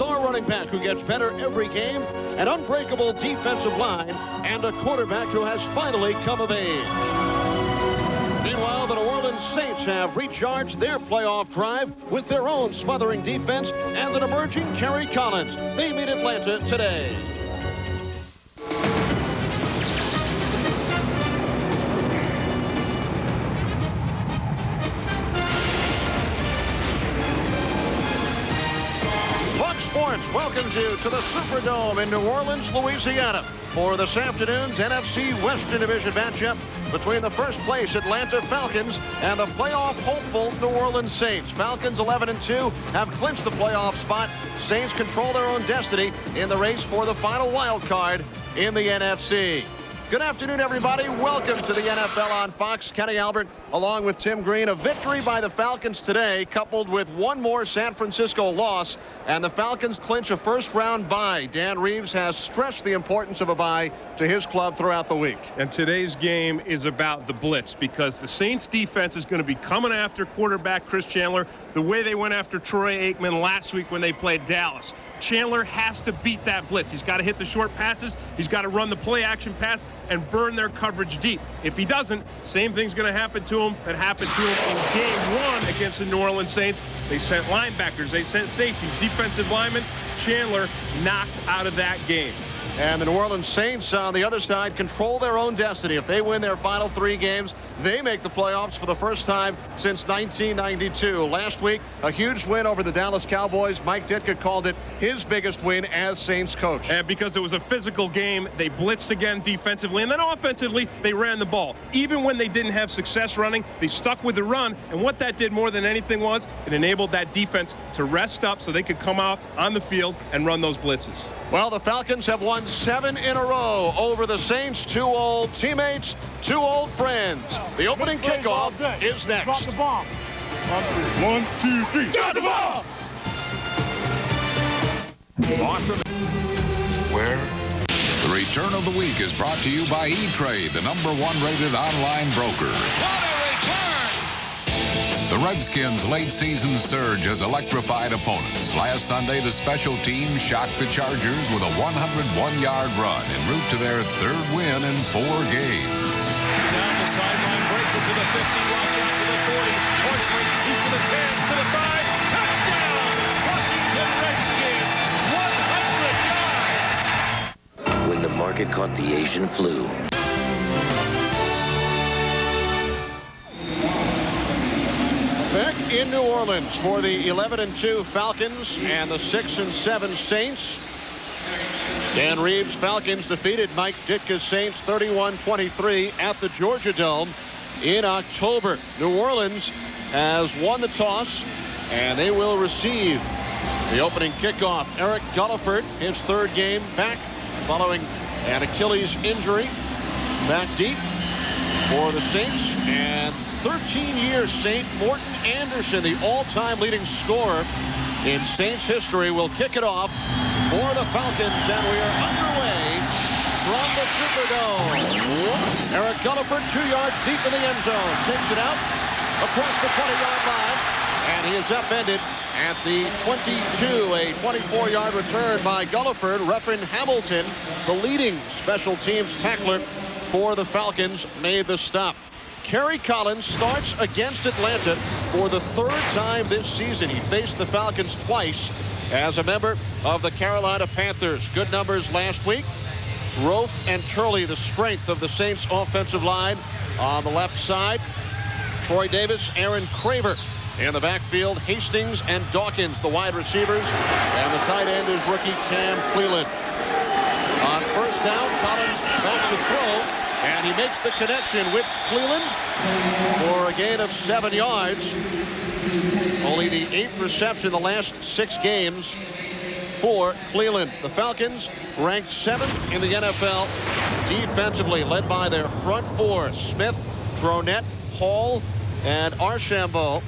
star running back who gets better every game, an unbreakable defensive line, and a quarterback who has finally come of age. Meanwhile, the New Orleans Saints have recharged their playoff drive with their own smothering defense and an emerging Kerry Collins. They meet Atlanta today. Fox Sports welcomes you to the Superdome in New Orleans, Louisiana for this afternoon's NFC Western Division matchup between the first-place Atlanta Falcons and the playoff hopeful New Orleans Saints. Falcons 11-2 have clinched the playoff spot. Saints control their own destiny in the race for the final wild card in the NFC. Good afternoon, everybody. Welcome to the NFL on Fox. Kenny Albert along with Tim Green. A victory by the Falcons today, coupled with one more San Francisco loss, and the Falcons clinch a first-round bye. Dan Reeves has stressed the importance of a bye to his club throughout the week. And today's game is about the blitz, because the Saints defense is going to be coming after quarterback Chris Chandler the way they went after Troy Aikman last week when they played Dallas. Chandler has to beat that blitz. He's got to hit the short passes. He's got to run the play-action pass and burn their coverage deep. If he doesn't, same thing's going to happen to him that happened to him in Game 1 against the New Orleans Saints. They sent linebackers. They sent safeties, defensive linemen. Chandler knocked out of that game. And the New Orleans Saints on the other side control their own destiny. If they win their final 3 games, they make the playoffs for the first time since 1992. Last week, a huge win over the Dallas Cowboys. Mike Ditka called it his biggest win as Saints coach. And because it was a physical game, they blitzed again defensively, and then offensively, they ran the ball. Even when they didn't have success running, they stuck with the run, and what that did more than anything was it enabled that defense to rest up so they could come out on the field and run those blitzes. Well, the Falcons have won 7 in a row over the Saints. 2 old teammates, 2 old friends. The opening kickoff is next. Drop the bomb. 1, 2, 3. Drop the bomb! Awesome. Where? The return of the week is brought to you by E-Trade, the #1 rated online broker. What a return! The Redskins' late-season surge has electrified opponents. Last Sunday, the special team shocked the Chargers with a 101-yard run en route to their 3rd win in 4 games. Down the sideline, breaks it to the 50, watch out to the 40. Horse race, he's to the 10, to the 5. Touchdown! Washington Redskins, 100 yards! When the market caught the Asian flu. Back in New Orleans for the 11-2 Falcons and the 6-7 Saints. Dan Reeves' Falcons defeated Mike Ditka's Saints 31-23 at the Georgia Dome in October. New Orleans has won the toss, and they will receive the opening kickoff. Eric Gulliford, his 3rd game back following an Achilles injury, back deep for the Saints. And 13-year Saint Morton Anderson, the all-time leading scorer in Saints history, will kick it off for the Falcons, and we are underway from the Superdome. Eric Gulliford, 2 yards deep in the end zone, takes it out across the 20-yard line, and he is upended at the 22. A 24-yard return by Gulliford. Ruffin Hamilton, the leading special teams tackler for the Falcons, made the stop. Kerry Collins starts against Atlanta for the 3rd time this season. He faced the Falcons twice as a member of the Carolina Panthers. Good numbers last week. Rofe and Turley, the strength of the Saints offensive line on the left side. Troy Davis, Aaron Craver in the backfield. Hastings and Dawkins, the wide receivers. And the tight end is rookie Cam Cleland. On first down, Collins felt to throw, and he makes the connection with Cleland for a gain of 7 yards. Only the 8th reception in the last 6 games for Cleland. The Falcons ranked 7th in the NFL defensively, led by their front 4, Smith, Dronette, Hall, and Archambault.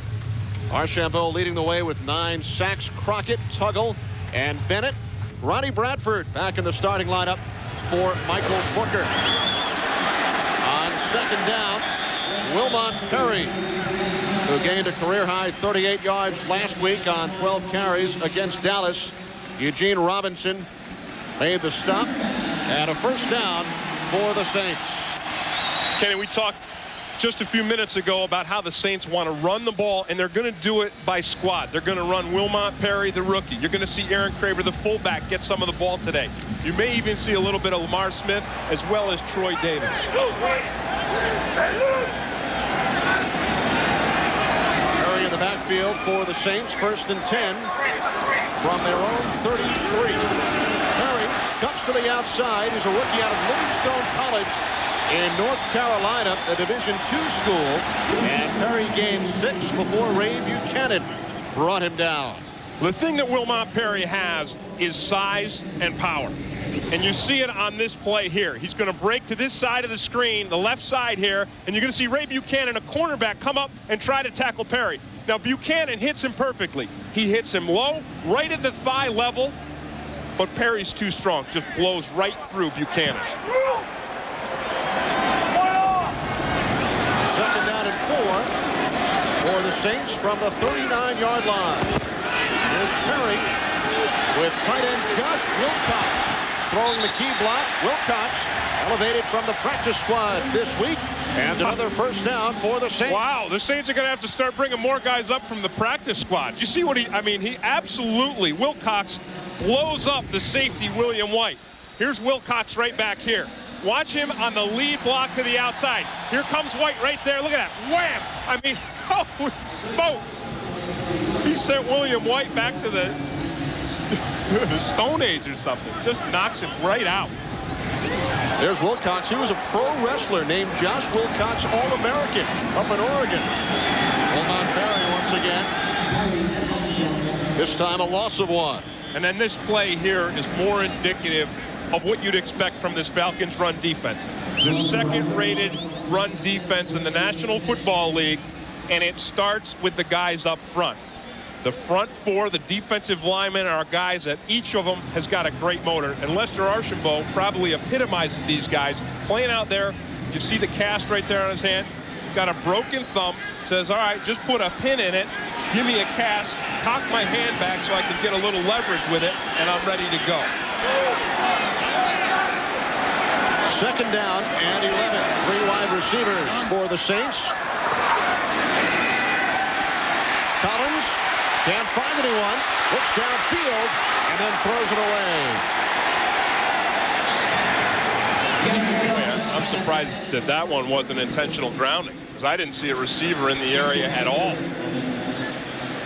Archambault leading the way with 9 sacks. Crockett, Tuggle, and Bennett. Ronnie Bradford back in the starting lineup for Michael Booker. On second down, Wilmot Perry, who gained a career-high 38 yards last week on 12 carries against Dallas, Eugene Robinson made the stop, and a first down for the Saints. Kenny, we talked just a few minutes ago about how the Saints want to run the ball, and they're going to do it by squad. They're going to run Wilmot Perry, the rookie. You're going to see Aaron Craver, the fullback, get some of the ball today. You may even see a little bit of Lamar Smith as well as Troy Davis. Perry in the backfield for the Saints, 1st and 10 from their own 33. Perry cuts to the outside. He's a rookie out of Livingstone College in North Carolina, a Division II school, and Perry gained 6 before Ray Buchanan brought him down. The thing that Wilmot Perry has is size and power, and you see it on this play here. He's going to break to this side of the screen, the left side here, and you're going to see Ray Buchanan, a cornerback, come up and try to tackle Perry. Now Buchanan hits him perfectly. He hits him low, right at the thigh level, but Perry's too strong, just blows right through Buchanan. 2nd down and 4 for the Saints from the 39-yard line. Here's Perry with tight end Josh Wilcox throwing the key block. Wilcox elevated from the practice squad this week, and another first down for the Saints. Wow, the Saints are going to have to start bringing more guys up from the practice squad. You see what he absolutely, Wilcox blows up the safety William White. Here's Wilcox right back here. Watch him on the lead block to the outside. Here comes White right there. Look at that. Wham! Holy smokes. He sent William White back to the Stone Age or something. Just knocks him right out. There's Wilcox. He was a pro wrestler named Josh Wilcox, All-American up in Oregon. Wilmot Perry once again. This time a loss of 1. And then this play here is more indicative of what you'd expect from this Falcons run defense. The 2nd-rated run defense in the National Football League, and it starts with the guys up front. The front 4, the defensive linemen, are guys that each of them has got a great motor, and Lester Archambault probably epitomizes these guys. Playing out there, you see the cast right there on his hand, got a broken thumb, says, all right, just put a pin in it, give me a cast, cock my hand back so I can get a little leverage with it, and I'm ready to go. 2nd down and 11. 3 wide receivers for the Saints. Collins can't find anyone. Looks downfield and then throws it away. I'm surprised that that one wasn't intentional grounding, because I didn't see a receiver in the area at all.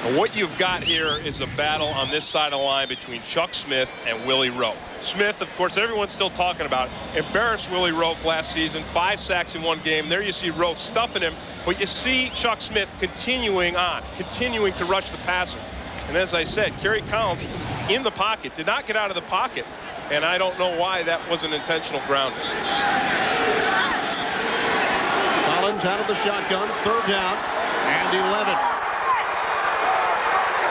And what you've got here is a battle on this side of the line between Chuck Smith and Willie Roaf. Smith, of course, everyone's still talking about, embarrassed Willie Roaf last season, 5 sacks in 1 game. There you see Roaf stuffing him, but you see Chuck Smith continuing to rush the passer. And as I said, Kerry Collins in the pocket, did not get out of the pocket, and I don't know why that wasn't intentional grounding. Collins out of the shotgun, 3rd down and 11.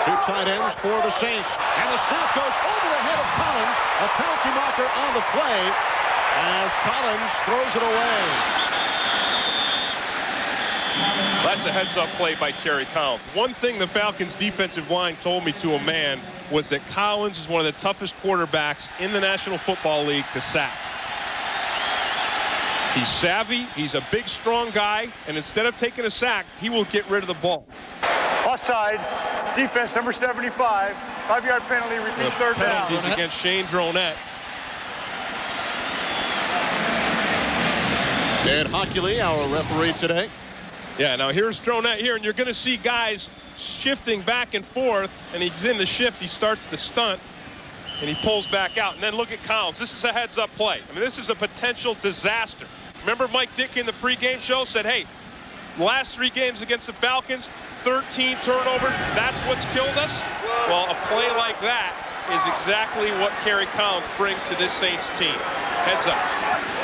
2 tight ends for the Saints. And the snap goes over the head of Collins. A penalty marker on the play as Collins throws it away. That's a heads-up play by Kerry Collins. One thing the Falcons defensive line told me to a man was that Collins is one of the toughest quarterbacks in the National Football League to sack. He's savvy, he's a big, strong guy, and instead of taking a sack, he will get rid of the ball. Offside, defense number 75, 5-yard penalty, repeat 3rd down. Penalties against Shane Dronette. Ed Hockley, our referee today. Yeah, now here's Dronette here, and you're going to see guys shifting back and forth, and he's in the shift. He starts the stunt, and he pulls back out. And then look at Collins. This is a heads-up play. I mean, this is a potential disaster. Remember Mike Dickey in the pregame show said, hey, last 3 games against the Falcons, 13 turnovers, that's what's killed us? Well, a play like that is exactly what Kerry Collins brings to this Saints team. Heads up.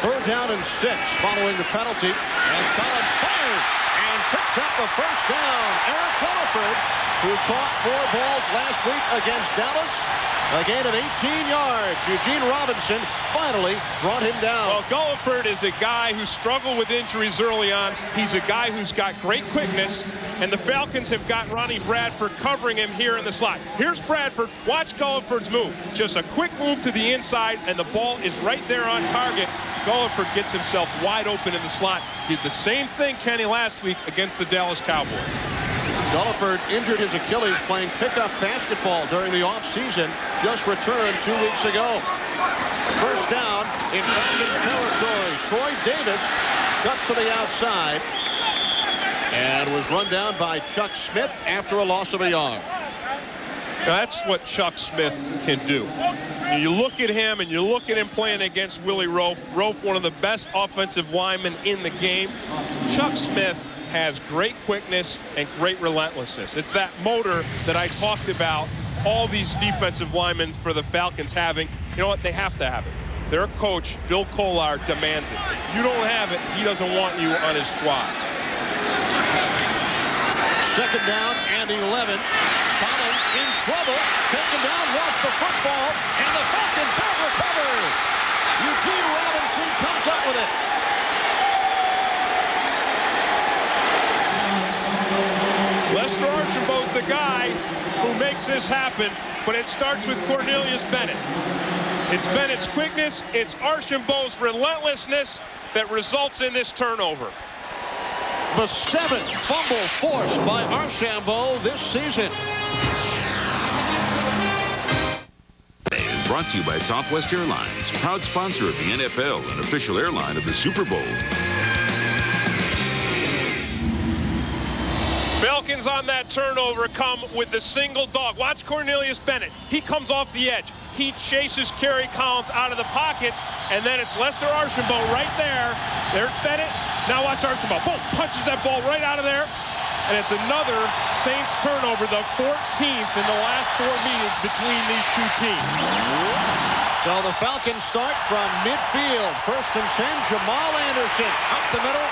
3rd down and 6 following the penalty as Collins fires and picks picks up the first down. Eric Williford, who caught 4 balls last week against Dallas. A gain of 18 yards. Eugene Robinson finally brought him down. Well, Williford is a guy who struggled with injuries early on. He's a guy who's got great quickness, and the Falcons have got Ronnie Bradford covering him here in the slot. Here's Bradford. Watch Williford's move. Just a quick move to the inside, and the ball is right there on target. Williford gets himself wide open in the slot. Did the same thing, Kenny, last week against the Dallas Cowboys. Williford injured his Achilles playing pickup basketball during the offseason. Just returned 2 weeks ago. First down in Falcons territory. Troy Davis cuts to the outside and was run down by Chuck Smith after a loss of a yard. Now, that's what Chuck Smith can do. You look at him, and you look at him playing against Willie Roaf. Roaf, one of the best offensive linemen in the game. Chuck Smith has great quickness and great relentlessness. It's that motor that I talked about all these defensive linemen for the Falcons having. You know what? They have to have it. Their coach, Bill Kollar, demands it. If you don't have it, he doesn't want you on his squad. Second down and 11. Collins in trouble. Taken down, lost the football, and the Falcons have recovered. Eugene Robinson comes up with it. Lester Archambault's the guy who makes this happen, but it starts with Cornelius Bennett. It's Bennett's quickness, it's Archambault's relentlessness that results in this turnover. The 7th fumble forced by Archambault this season. Is brought to you by Southwest Airlines, proud sponsor of the NFL and official airline of the Super Bowl. Falcons on that turnover come with the single dog. Watch Cornelius Bennett. He comes off the edge. He chases Kerry Collins out of the pocket, and then it's Lester Archambault right there. There's Bennett. Now watch Archambault. Boom! Punches that ball right out of there. And it's another Saints turnover, the 14th in the last 4 meetings between these two teams. So the Falcons start from midfield. 1st and 10, Jamal Anderson up the middle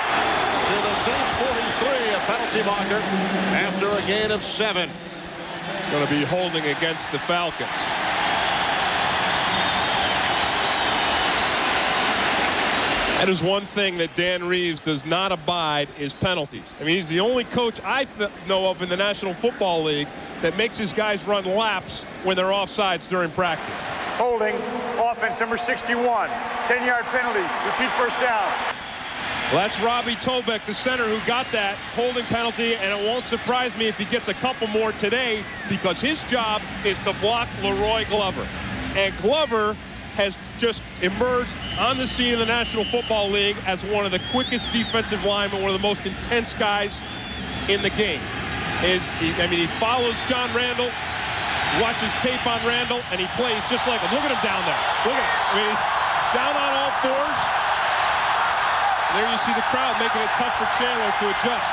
to the Saints 43, a penalty marker after a gain of 7. It's going to be holding against the Falcons. That is one thing that Dan Reeves does not abide is penalties. I mean, he's the only coach I know of in the National Football League that makes his guys run laps when they're offsides during practice. Holding, offense number 61. 10-yard penalty. Repeat first down. Well, that's Robbie Tobeck, the center, who got that holding penalty, and it won't surprise me if he gets a couple more today because his job is to block Leroy Glover. And Glover has just emerged on the scene in the National Football League as one of the quickest defensive linemen, one of the most intense guys in the game. He follows John Randall, watches tape on Randall, and he plays just like him. Look at him down there. Look at him. I mean, he's down on all fours. There you see the crowd making it tough for Chandler to adjust.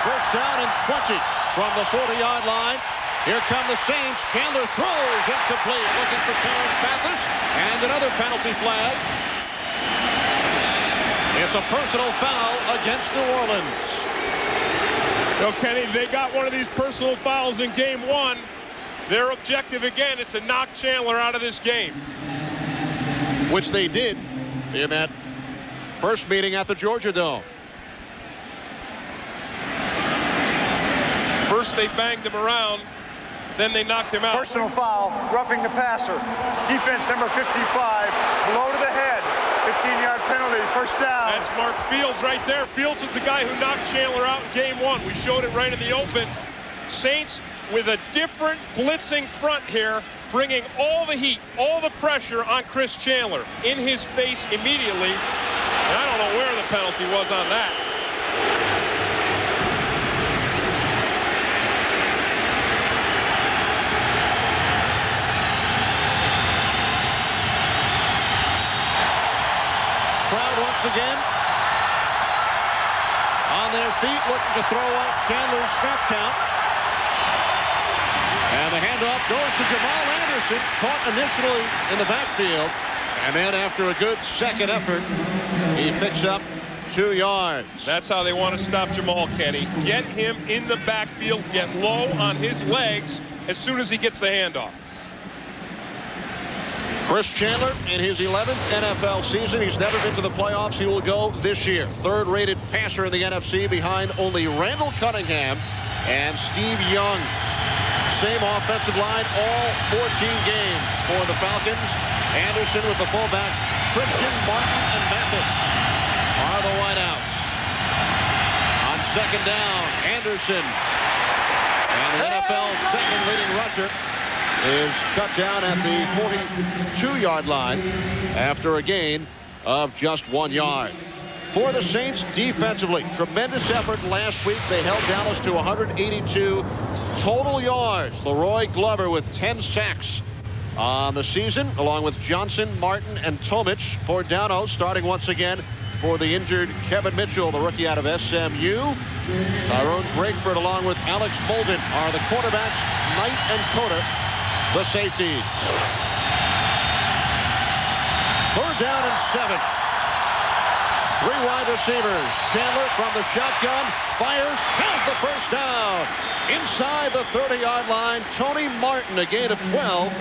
First down and 20 from the 40-yard line. Here come the Saints. Chandler throws incomplete, looking for Terrence Mathis, and another penalty flag. It's a personal foul against New Orleans. No, Kenny, they got one of these personal fouls in game 1. Their objective, again, is to knock Chandler out of this game. Which they did in that first meeting at the Georgia Dome. First they banged him around, then they knocked him out. Personal foul, roughing the passer. Defense number 55, blow to the head. 15-yard penalty, first down. That's Mark Fields right there. Fields was the guy who knocked Chandler out in game 1. We showed it right in the open. Saints with a different blitzing front here, bringing all the heat, all the pressure on Chris Chandler in his face immediately. And I don't know where the penalty was on that. Crowd once again on their feet, looking to throw off Chandler's snap count. And the handoff goes to Jamal Anderson, caught initially in the backfield. And then after a good second effort, he picks up 32 yards. That's how they want to stop Jamal, Kenny. Get him in the backfield, get low on his legs as soon as he gets the handoff. Chris Chandler in his 11th NFL season. He's never been to the playoffs. He will go this year. Third-rated passer in the NFC behind only Randall Cunningham and Steve Young. Same offensive line all 14 games for the Falcons. Anderson with the fullback. Christian, Martin, and Mathis are the wideouts. On second down, Anderson. And the NFL's second leading rusher is cut down at the 42-yard line after a gain of just 1 yard. For the Saints defensively, tremendous effort last week. They held Dallas to 182 total yards. Leroy Glover with 10 sacks on the season, along with Johnson, Martin, and Tomich. Bordano starting once again for the injured Kevin Mitchell, the rookie out of SMU. Tyrone Drakeford along with Alex Molden are the quarterbacks. Knight and Coder the safeties. Third down and 7. 3 wide receivers. Chandler from the shotgun fires, has the first down. Inside the 30-yard line, Tony Martin, a gain of 12.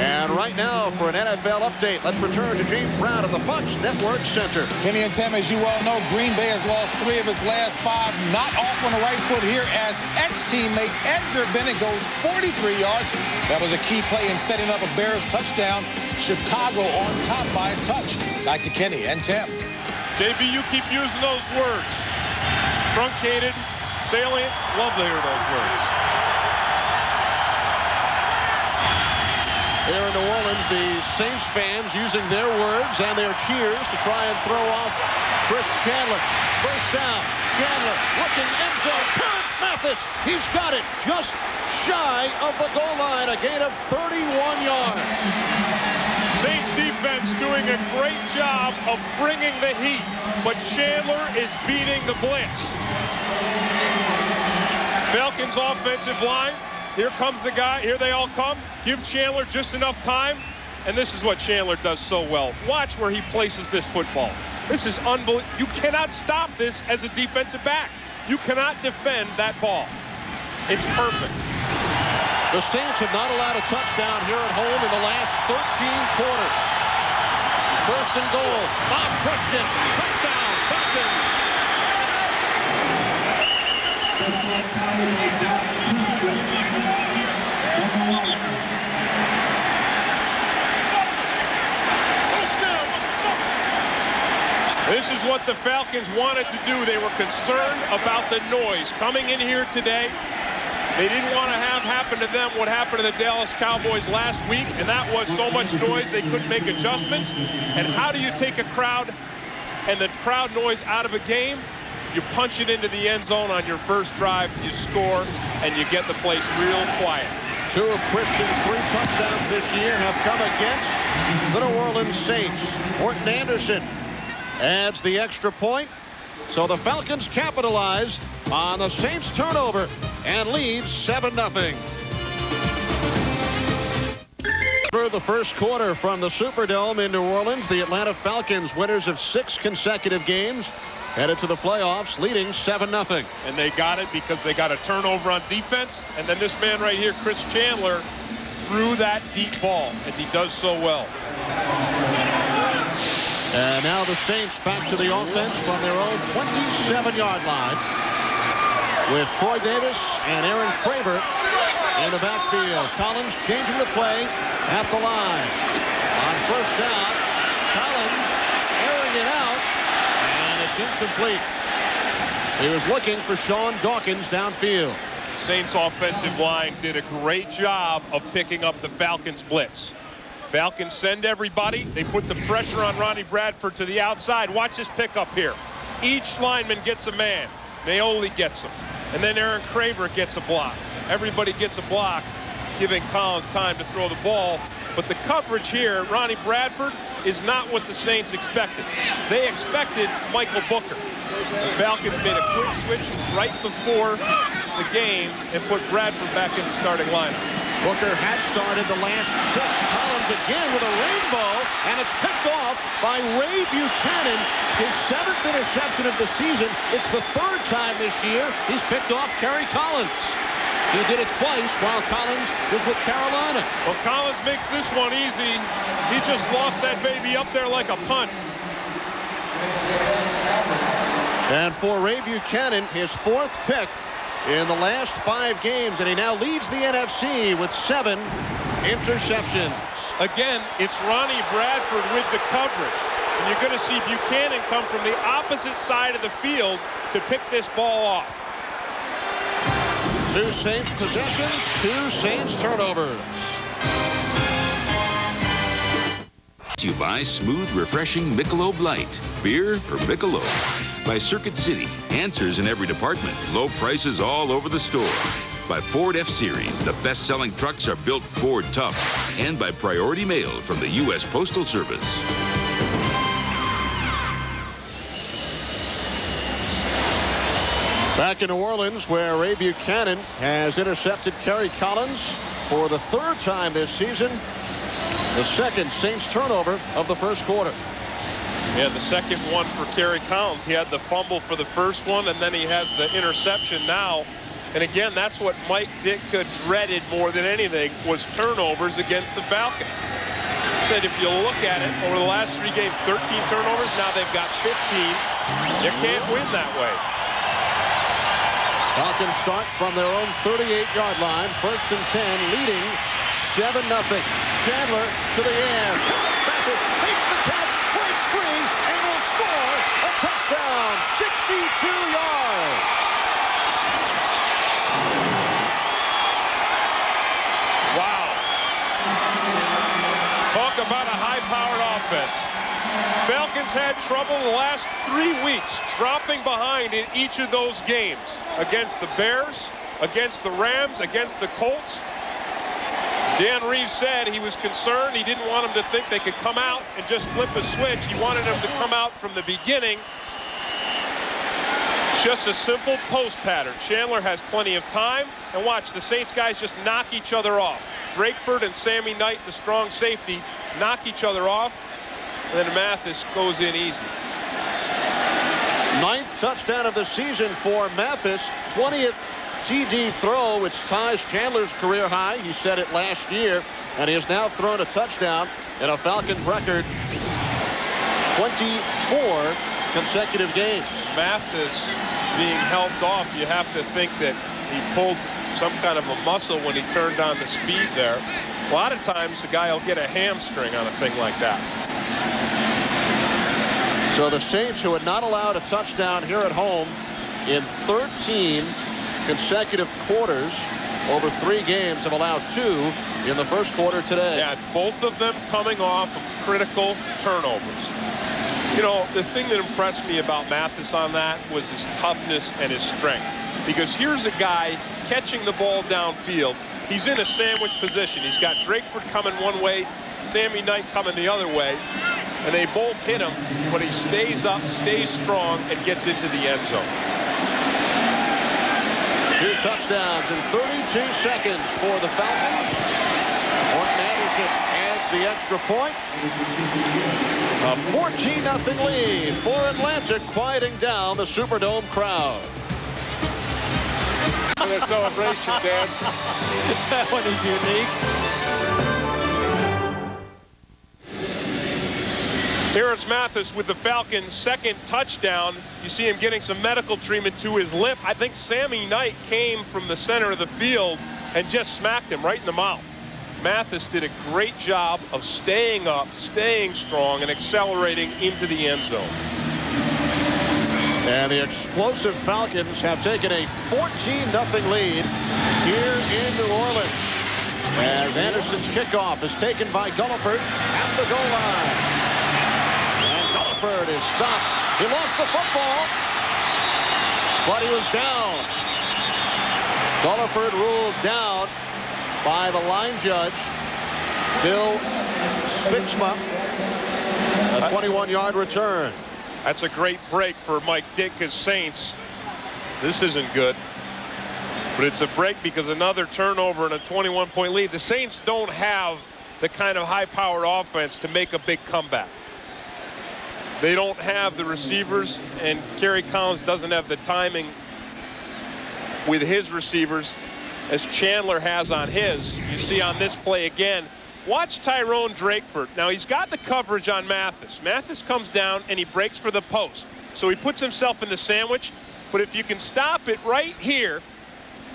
And right now for an NFL update, let's return to James Brown at the Fox Network Center. Kenny and Tim, as you all know, Green Bay has lost 3 of its last 5. Not off on the right foot here as ex-teammate Edgar Bennett goes 43 yards. That was a key play in setting up a Bears touchdown. Chicago on top by a touch. Back to Kenny and Tim. JB, you keep using those words. Truncated, salient. Love to hear those words. Here in New Orleans, the Saints fans using their words and their cheers to try and throw off Chris Chandler. First down, Chandler looking end zone. Terrence Mathis, he's got it just shy of the goal line. A gain of 31 yards. Saints defense doing a great job of bringing the heat, but Chandler is beating the blitz. Falcons offensive line. Here comes the guy. Here they all come. Give Chandler just enough time. And this is what Chandler does so well. Watch where he places this football. This is unbelievable. You cannot stop this as a defensive back. You cannot defend that ball. It's perfect. The Saints have not allowed a touchdown here at home in the last 13 quarters. First and goal. Bob Christian. Touchdown, Falcons. This is what the Falcons wanted to do. They were concerned about the noise coming in here today. They didn't want to have happen to them what happened to the Dallas Cowboys last week, and that was so much noise they couldn't make adjustments. And how do you take a crowd and the crowd noise out of a game? You punch it into the end zone on your first drive, you score, and you get the place real quiet. 2 of Christian's 3 touchdowns this year have come against the New Orleans Saints. Morton Anderson adds the extra point. So the Falcons capitalize on the Saints turnover and lead 7-0. For the first quarter from the Superdome in New Orleans, the Atlanta Falcons, winners of 6 consecutive games, headed to the playoffs, leading 7-0. And they got it because they got a turnover on defense. And then this man right here, Chris Chandler, threw that deep ball, as he does so well. And now the Saints back to the offense from their own 27-yard line with Troy Davis and Aaron Craver in the backfield. Collins changing the play at the line. On first down, Collins airing it out, and it's incomplete. He was looking for Sean Dawkins downfield. Saints offensive line did a great job of picking up the Falcons blitz. Falcons send everybody. They put the pressure on Ronnie Bradford to the outside. Watch this pickup here. Each lineman gets a man. Naoli gets him. And then Aaron Craver gets a block. Everybody gets a block, giving Collins time to throw the ball. But the coverage here, Ronnie Bradford, is not what the Saints expected. They expected Michael Booker. The Falcons made a quick switch right before the game and put Bradford back in the starting lineup. Booker had started the last 6. Collins again with a rainbow, and it's picked off by Ray Buchanan, his 7th interception of the season. It's the 3rd time this year he's picked off Kerry Collins. He did it twice while Collins was with Carolina. Well, Collins makes this one easy. He just lost that baby up there like a punt. And for Ray Buchanan, his 4th pick in the last 5 games, and he now leads the NFC with 7 interceptions. Again, it's Ronnie Bradford with the coverage. And you're going to see Buchanan come from the opposite side of the field to pick this ball off. 2 Saints possessions, 2 Saints turnovers. To buy smooth, refreshing Michelob Light. Beer for Michelob. By Circuit City. Answers in every department. Low prices all over the store. By Ford F-Series. The best-selling trucks are built Ford tough. And by Priority Mail from the U.S. Postal Service. Back in New Orleans, where Ray Buchanan has intercepted Kerry Collins for the 3rd time this season. The 2nd Saints turnover of the 1st quarter. Yeah, the 2nd one for Kerry Collins. He had the fumble for the 1st one, and then he has the interception now. And again, that's what Mike Ditka dreaded more than anything, was turnovers against the Falcons. He said if you look at it, over the last 3 games, 13 turnovers. Now they've got 15. You can't win that way. Falcons start from their own 38-yard line. 1st and 10, leading 7-0. Chandler to the air. Terrence Mathis makes the catch, breaks free, and will score a touchdown. 62 yards. Wow. Talk about a high-powered offense. Falcons had trouble the last 3 weeks dropping behind in each of those games. Against the Bears, against the Rams, against the Colts. Dan Reeves said he was concerned. He didn't want them to think they could come out and just flip a switch. He wanted them to come out from the beginning. It's just a simple post pattern. Chandler has plenty of time. And watch, the Saints guys just knock each other off. Drakeford and Sammy Knight, the strong safety, knock each other off. And then Mathis goes in easy. 9th touchdown of the season for Mathis. 20th TD throw, which ties Chandler's career high. He said it last year, and he has now thrown a touchdown in a Falcons record 24 consecutive games. Mathis being helped off, you have to think that he pulled some kind of a muscle when he turned on the speed there. A lot of times the guy will get a hamstring on a thing like that. So the Saints, who had not allowed a touchdown here at home in 13 consecutive quarters over 3 games, have allowed 2 in the 1st quarter today. Yeah, both of them coming off of critical turnovers. You know, the thing that impressed me about Mathis on that was his toughness and his strength. Because here's a guy catching the ball downfield. He's in a sandwich position. He's got Drakeford coming one way, Sammy Knight coming the other way, and they both hit him, but he stays up, stays strong, and gets into the end zone. 2 touchdowns in 32 seconds for the Falcons. Morton Anderson adds the extra point. A 14-0 lead for Atlanta, quieting down the Superdome crowd. The celebration, Dan. That one is unique. Terrence Mathis with the Falcons' 2nd touchdown. You see him getting some medical treatment to his lip. I think Sammy Knight came from the center of the field and just smacked him right in the mouth. Mathis did a great job of staying up, staying strong, and accelerating into the end zone. And the explosive Falcons have taken a 14-0 lead here in New Orleans, as Anderson's kickoff is taken by Gulliford at the goal line. And Gulliford is stopped. He lost the football, but he was down. Gulliford ruled down by the line judge, Bill Spixma. A 21-yard return. That's a great break for Mike Ditka's Saints. This isn't good. But it's a break because another turnover and a 21-point lead. The Saints don't have the kind of high-powered offense to make a big comeback. They don't have the receivers, and Kerry Collins doesn't have the timing with his receivers as Chandler has on his. You see on this play again. Watch Tyrone Drakeford. Now he's got the coverage on Mathis. Mathis comes down and he breaks for the post. So he puts himself in the sandwich. But if you can stop it right here,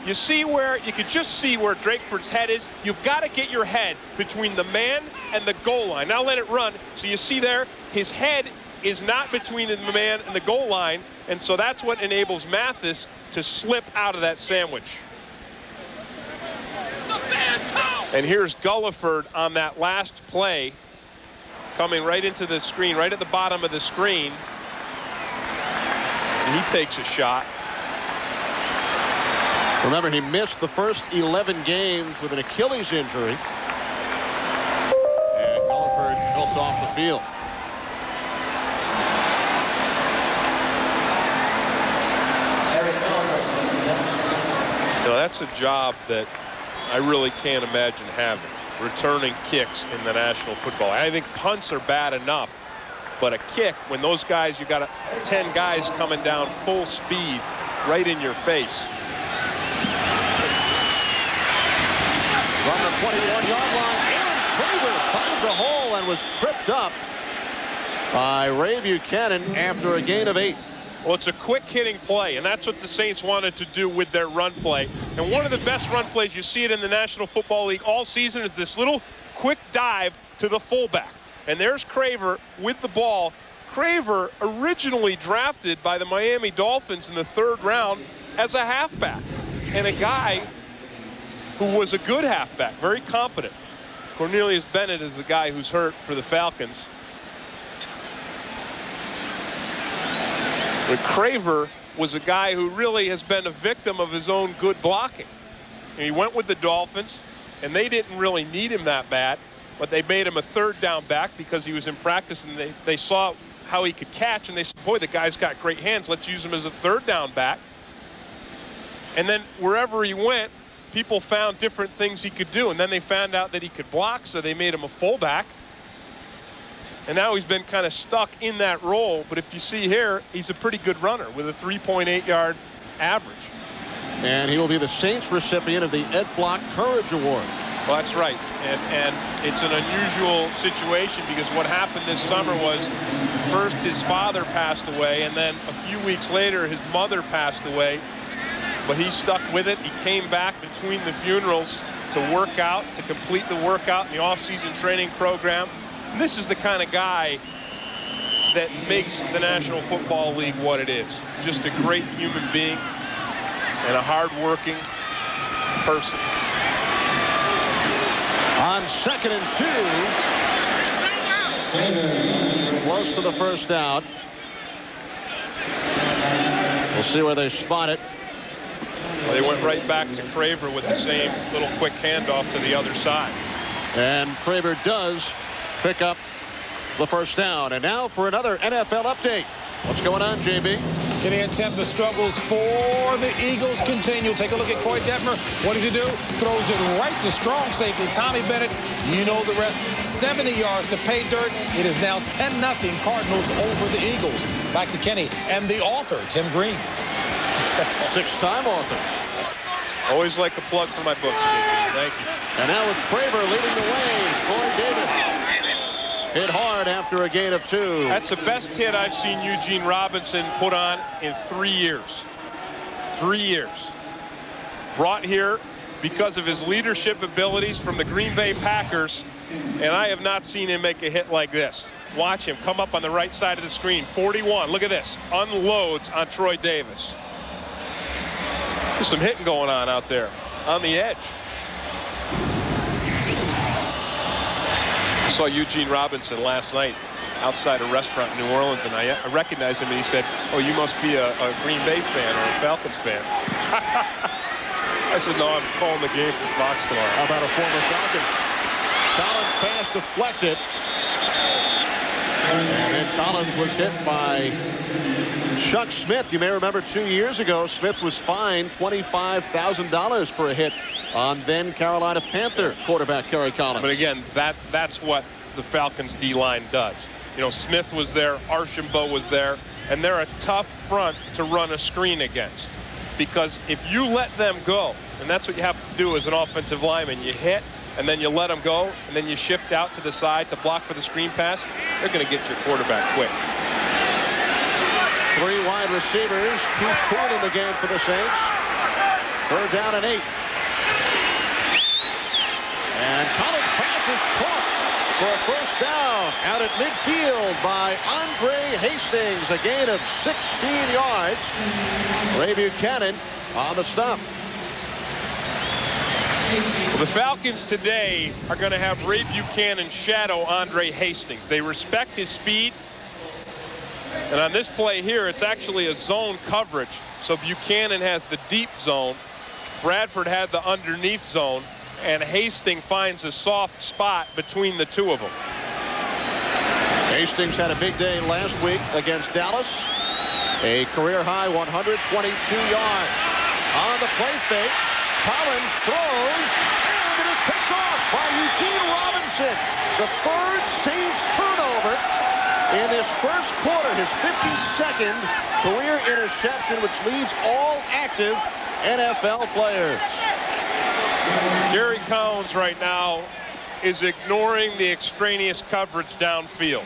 you could just see where Drakeford's head is. You've got to get your head between the man and the goal line. Now let it run. So you see there, his head is not between the man and the goal line. And so that's what enables Mathis to slip out of that sandwich. And here's Gulliford on that last play, coming right into the screen, right at the bottom of the screen. And he takes a shot. Remember, he missed the first 11 games with an Achilles injury. And Gulliford helped off the field. You know, that's a job that I really can't imagine having, returning kicks in the National Football League. I think punts are bad enough, but a kick, when those guys, you got 10 guys coming down full speed right in your face. From the 21-yard line, Aaron Craver finds a hole and was tripped up by Ray Buchanan after a gain of 8. Well, it's a quick hitting play, and that's what the Saints wanted to do with their run play. And one of the best run plays, you see it in the National Football League all season, is this little quick dive to the fullback. And there's Craver with the ball. Craver originally drafted by the Miami Dolphins in the 3rd round as a halfback, and a guy who was a good halfback, very competent. Cornelius Bennett is the guy who's hurt for the Falcons. But Craver was a guy who really has been a victim of his own good blocking. And he went with the Dolphins, and they didn't really need him that bad, but they made him a 3rd down back because he was in practice, and they saw how he could catch, and they said, boy, the guy's got great hands. Let's use him as a 3rd down back. And then wherever he went, people found different things he could do, and then they found out that he could block, so they made him a fullback. And now he's been kind of stuck in that role. But if you see here, he's a pretty good runner with a 3.8-yard average. And he will be the Saints recipient of the Ed Block Courage Award. Well, that's right. And it's an unusual situation because what happened this summer was first his father passed away, and then a few weeks later his mother passed away. But he stuck with it. He came back between the funerals to work out, to complete the workout in the off-season training program. This is the kind of guy that makes the National Football League what it is. Just a great human being and a hard-working person. On 2nd and 2. Close to the first down. We'll see where they spot it. Well, they went right back to Craver with the same little quick handoff to the other side. And Craver does pick up the first down. And now for another NFL update. What's going on, JB? Kenny and Tim, the struggles for the Eagles continue. Take a look at Corey Detmer. What does he do? Throws it right to strong safety Tommy Bennett. You know the rest. 70 yards to pay dirt. It is now 10-0 Cardinals over the Eagles. Back to Kenny and the author, Tim Green. 6-time author. Always like a plug for my books, JP. Thank you. And now with Craver leading the way, Troy Davis hit hard after a gain of 2. That's the best hit I've seen Eugene Robinson put on in 3 years. 3 years. Brought here because of his leadership abilities from the Green Bay Packers, and I have not seen him make a hit like this. Watch him come up on the right side of the screen. 41, look at this. Unloads on Troy Davis. There's some hitting going on out there on the edge. I saw Eugene Robinson last night outside a restaurant in New Orleans, and I recognized him, and he said, oh, you must be a Green Bay fan or a Falcons fan. I said, no, I'm calling the game for Fox tomorrow. How about a former Falcon? Collins pass deflected. And then Collins was hit by Chuck Smith. You may remember 2 years ago, Smith was fined $25,000 for a hit on then Carolina Panther quarterback Kerry Collins. But again, that's what the Falcons D-line does. You know, Smith was there, Archambault was there, and they're a tough front to run a screen against. Because if you let them go, and that's what you have to do as an offensive lineman, you hit, and then you let them go, and then you shift out to the side to block for the screen pass, they're going to get your quarterback quick. 3 wide receivers. Keith Poole in the game for the Saints. 3rd down and 8. And Collins' pass is caught for a 1st down out at midfield by Andre Hastings. A gain of 16 yards. Ray Buchanan on the stop. Well, the Falcons today are going to have Ray Buchanan shadow Andre Hastings. They respect his speed. And on this play here, it's actually a zone coverage. So Buchanan has the deep zone. Bradford had the underneath zone. And Hastings finds a soft spot between the two of them. Hastings had a big day last week against Dallas. A career-high 122 yards. On the play fake, Collins throws, and it is picked off by Eugene Robinson. The 3rd Saints turnover in this 1st quarter, his 52nd career interception, which leads all active NFL players. Jerry Collins right now is ignoring the extraneous coverage downfield.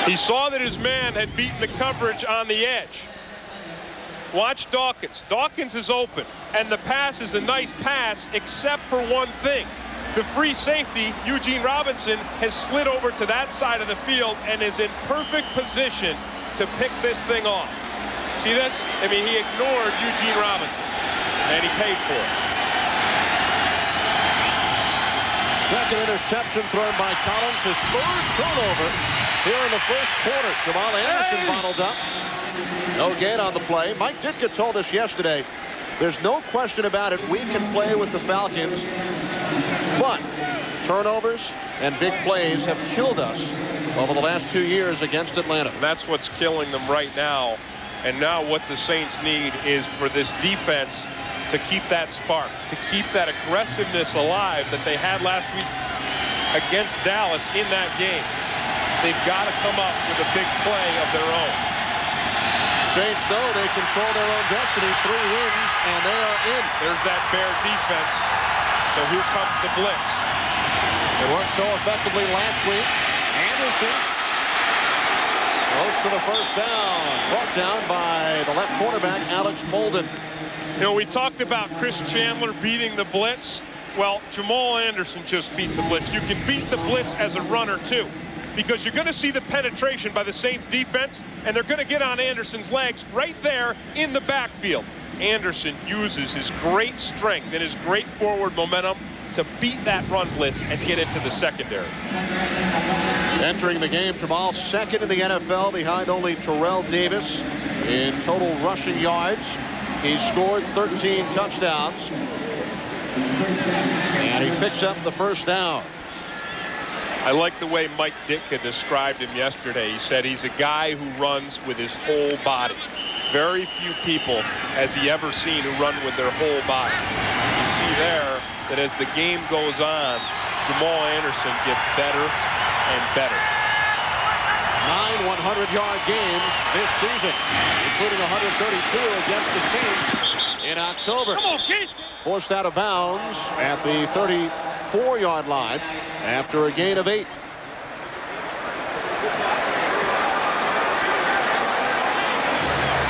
He saw that his man had beaten the coverage on the edge. Watch Dawkins. Dawkins is open, and the pass is a nice pass, except for one thing. The free safety, Eugene Robinson, has slid over to that side of the field and is in perfect position to pick this thing off. See this? I mean, he ignored Eugene Robinson, and he paid for it. 2nd interception thrown by Collins, his 3rd turnover here in the 1st quarter. Jamal Anderson bottled up. No gain on the play. Mike Ditka told us yesterday, there's no question about it, we can play with the Falcons, but turnovers and big plays have killed us over the last 2 years against Atlanta. And that's what's killing them right now. And now what the Saints need is for this defense to keep that spark, to keep that aggressiveness alive that they had last week against Dallas in that game. They've got to come up with a big play of their own. Saints know they control their own destiny. 3 wins, and they are in. There's that Bear defense. So here comes the blitz. It worked so effectively last week. Anderson close to the 1st down. Brought down by the left quarterback, Alex Bolden. You know, we talked about Chris Chandler beating the blitz. Well, Jamal Anderson just beat the blitz. You can beat the blitz as a runner, too, because you're going to see the penetration by the Saints defense, and they're going to get on Anderson's legs right there in the backfield. Anderson uses his great strength and his great forward momentum to beat that run blitz and get into the secondary. Entering the game, Jamal 2nd in the NFL behind only Terrell Davis in total rushing yards. He scored 13 touchdowns. And he picks up the 1st down. I like the way Mike Ditka described him yesterday. He said he's a guy who runs with his whole body. Very few people has he ever seen who run with their whole body. You see there that as the game goes on, Jamal Anderson gets better and better. 9 100-yard games this season, including 132 against the Saints in October. Come on, kid. Forced out of bounds at the 34-yard line after a gain of 8.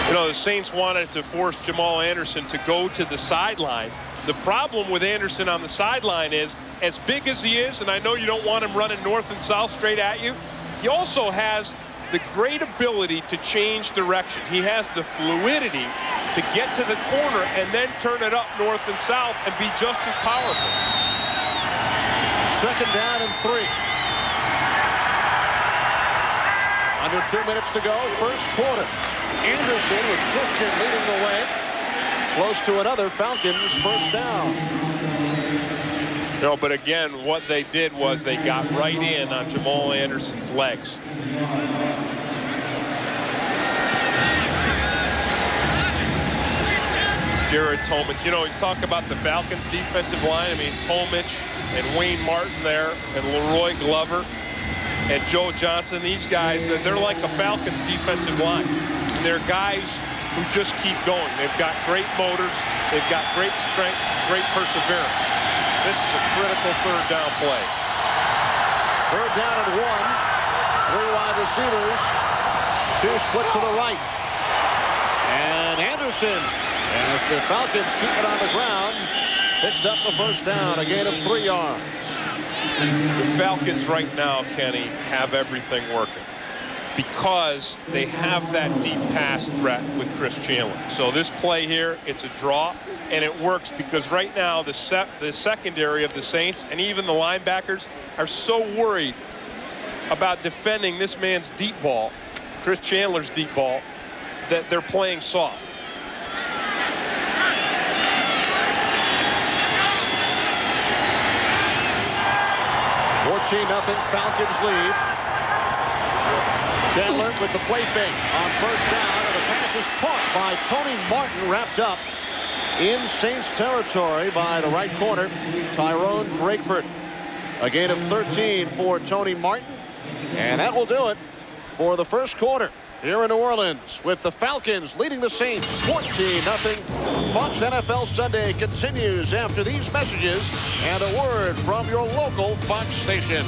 You know, the Saints wanted to force Jamal Anderson to go to the sideline. The problem with Anderson on the sideline is, as big as he is, and I know you don't want him running north and south straight at you, he also has the great ability to change direction. He has the fluidity to get to the corner and then turn it up north and south and be just as powerful. 2nd down and 3. Under 2 minutes to go, 1st quarter. Anderson with Christian leading the way. Close to another Falcons 1st down. No, but again, what they did was they got right in on Jamal Anderson's legs. Jared Tolmich, you know, you talk about the Falcons defensive line. I mean, Tolmich and Wayne Martin there, and Leroy Glover and Joe Johnson. These guys, they're like a Falcons defensive line. They're guys who just keep going. They've got great motors. They've got great strength, great perseverance. This is a critical third down play. Third down and 1. 3 wide receivers. 2 split to the right. And Anderson, as the Falcons keep it on the ground, picks up the first down, a gain of 3 yards. The Falcons right now, Kenny, have everything working because they have that deep pass threat with Chris Chandler. So this play here, it's a draw, and it works because right now the secondary of the Saints and even the linebackers are so worried about defending this man's deep ball, Chris Chandler's deep ball, that they're playing soft. Nothing Falcons lead. Chandler with the play fake on first down, and the pass is caught by Tony Martin, wrapped up in Saints territory by the right corner, Tyrone Drakeford. A gain of 13 for Tony Martin, and that will do it for the first quarter here in New Orleans, with the Falcons leading the Saints 14-0. Fox NFL Sunday continues after these messages and a word from your local Fox station.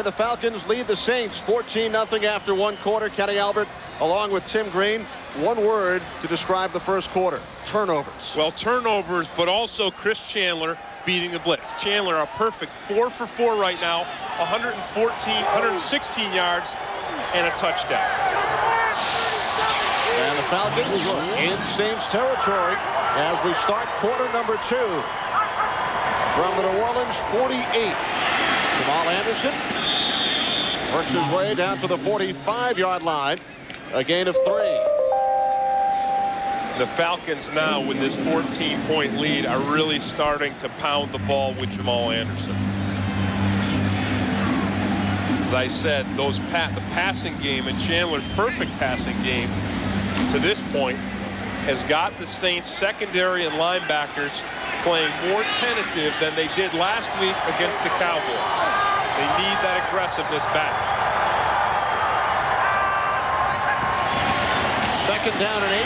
The Falcons lead the Saints 14-0 after 1 quarter. Kenny Albert, along with Tim Green, 1 word to describe the first quarter: turnovers. Well, turnovers, but also Chris Chandler beating the blitz. Chandler, a perfect 4 for 4 right now, 116 yards and a touchdown. And the Falcons in Saints territory as we start quarter number 2. From the New Orleans 48, Jamal Anderson works his way down to the 45-yard line, a gain of 3. The Falcons now, with this 14-point lead, are really starting to pound the ball with Jamal Anderson. As I said, the passing game and Chandler's perfect passing game to this point has got the Saints secondary and linebackers playing more tentative than they did last week against the Cowboys. They need that aggressiveness back. Second down and 8.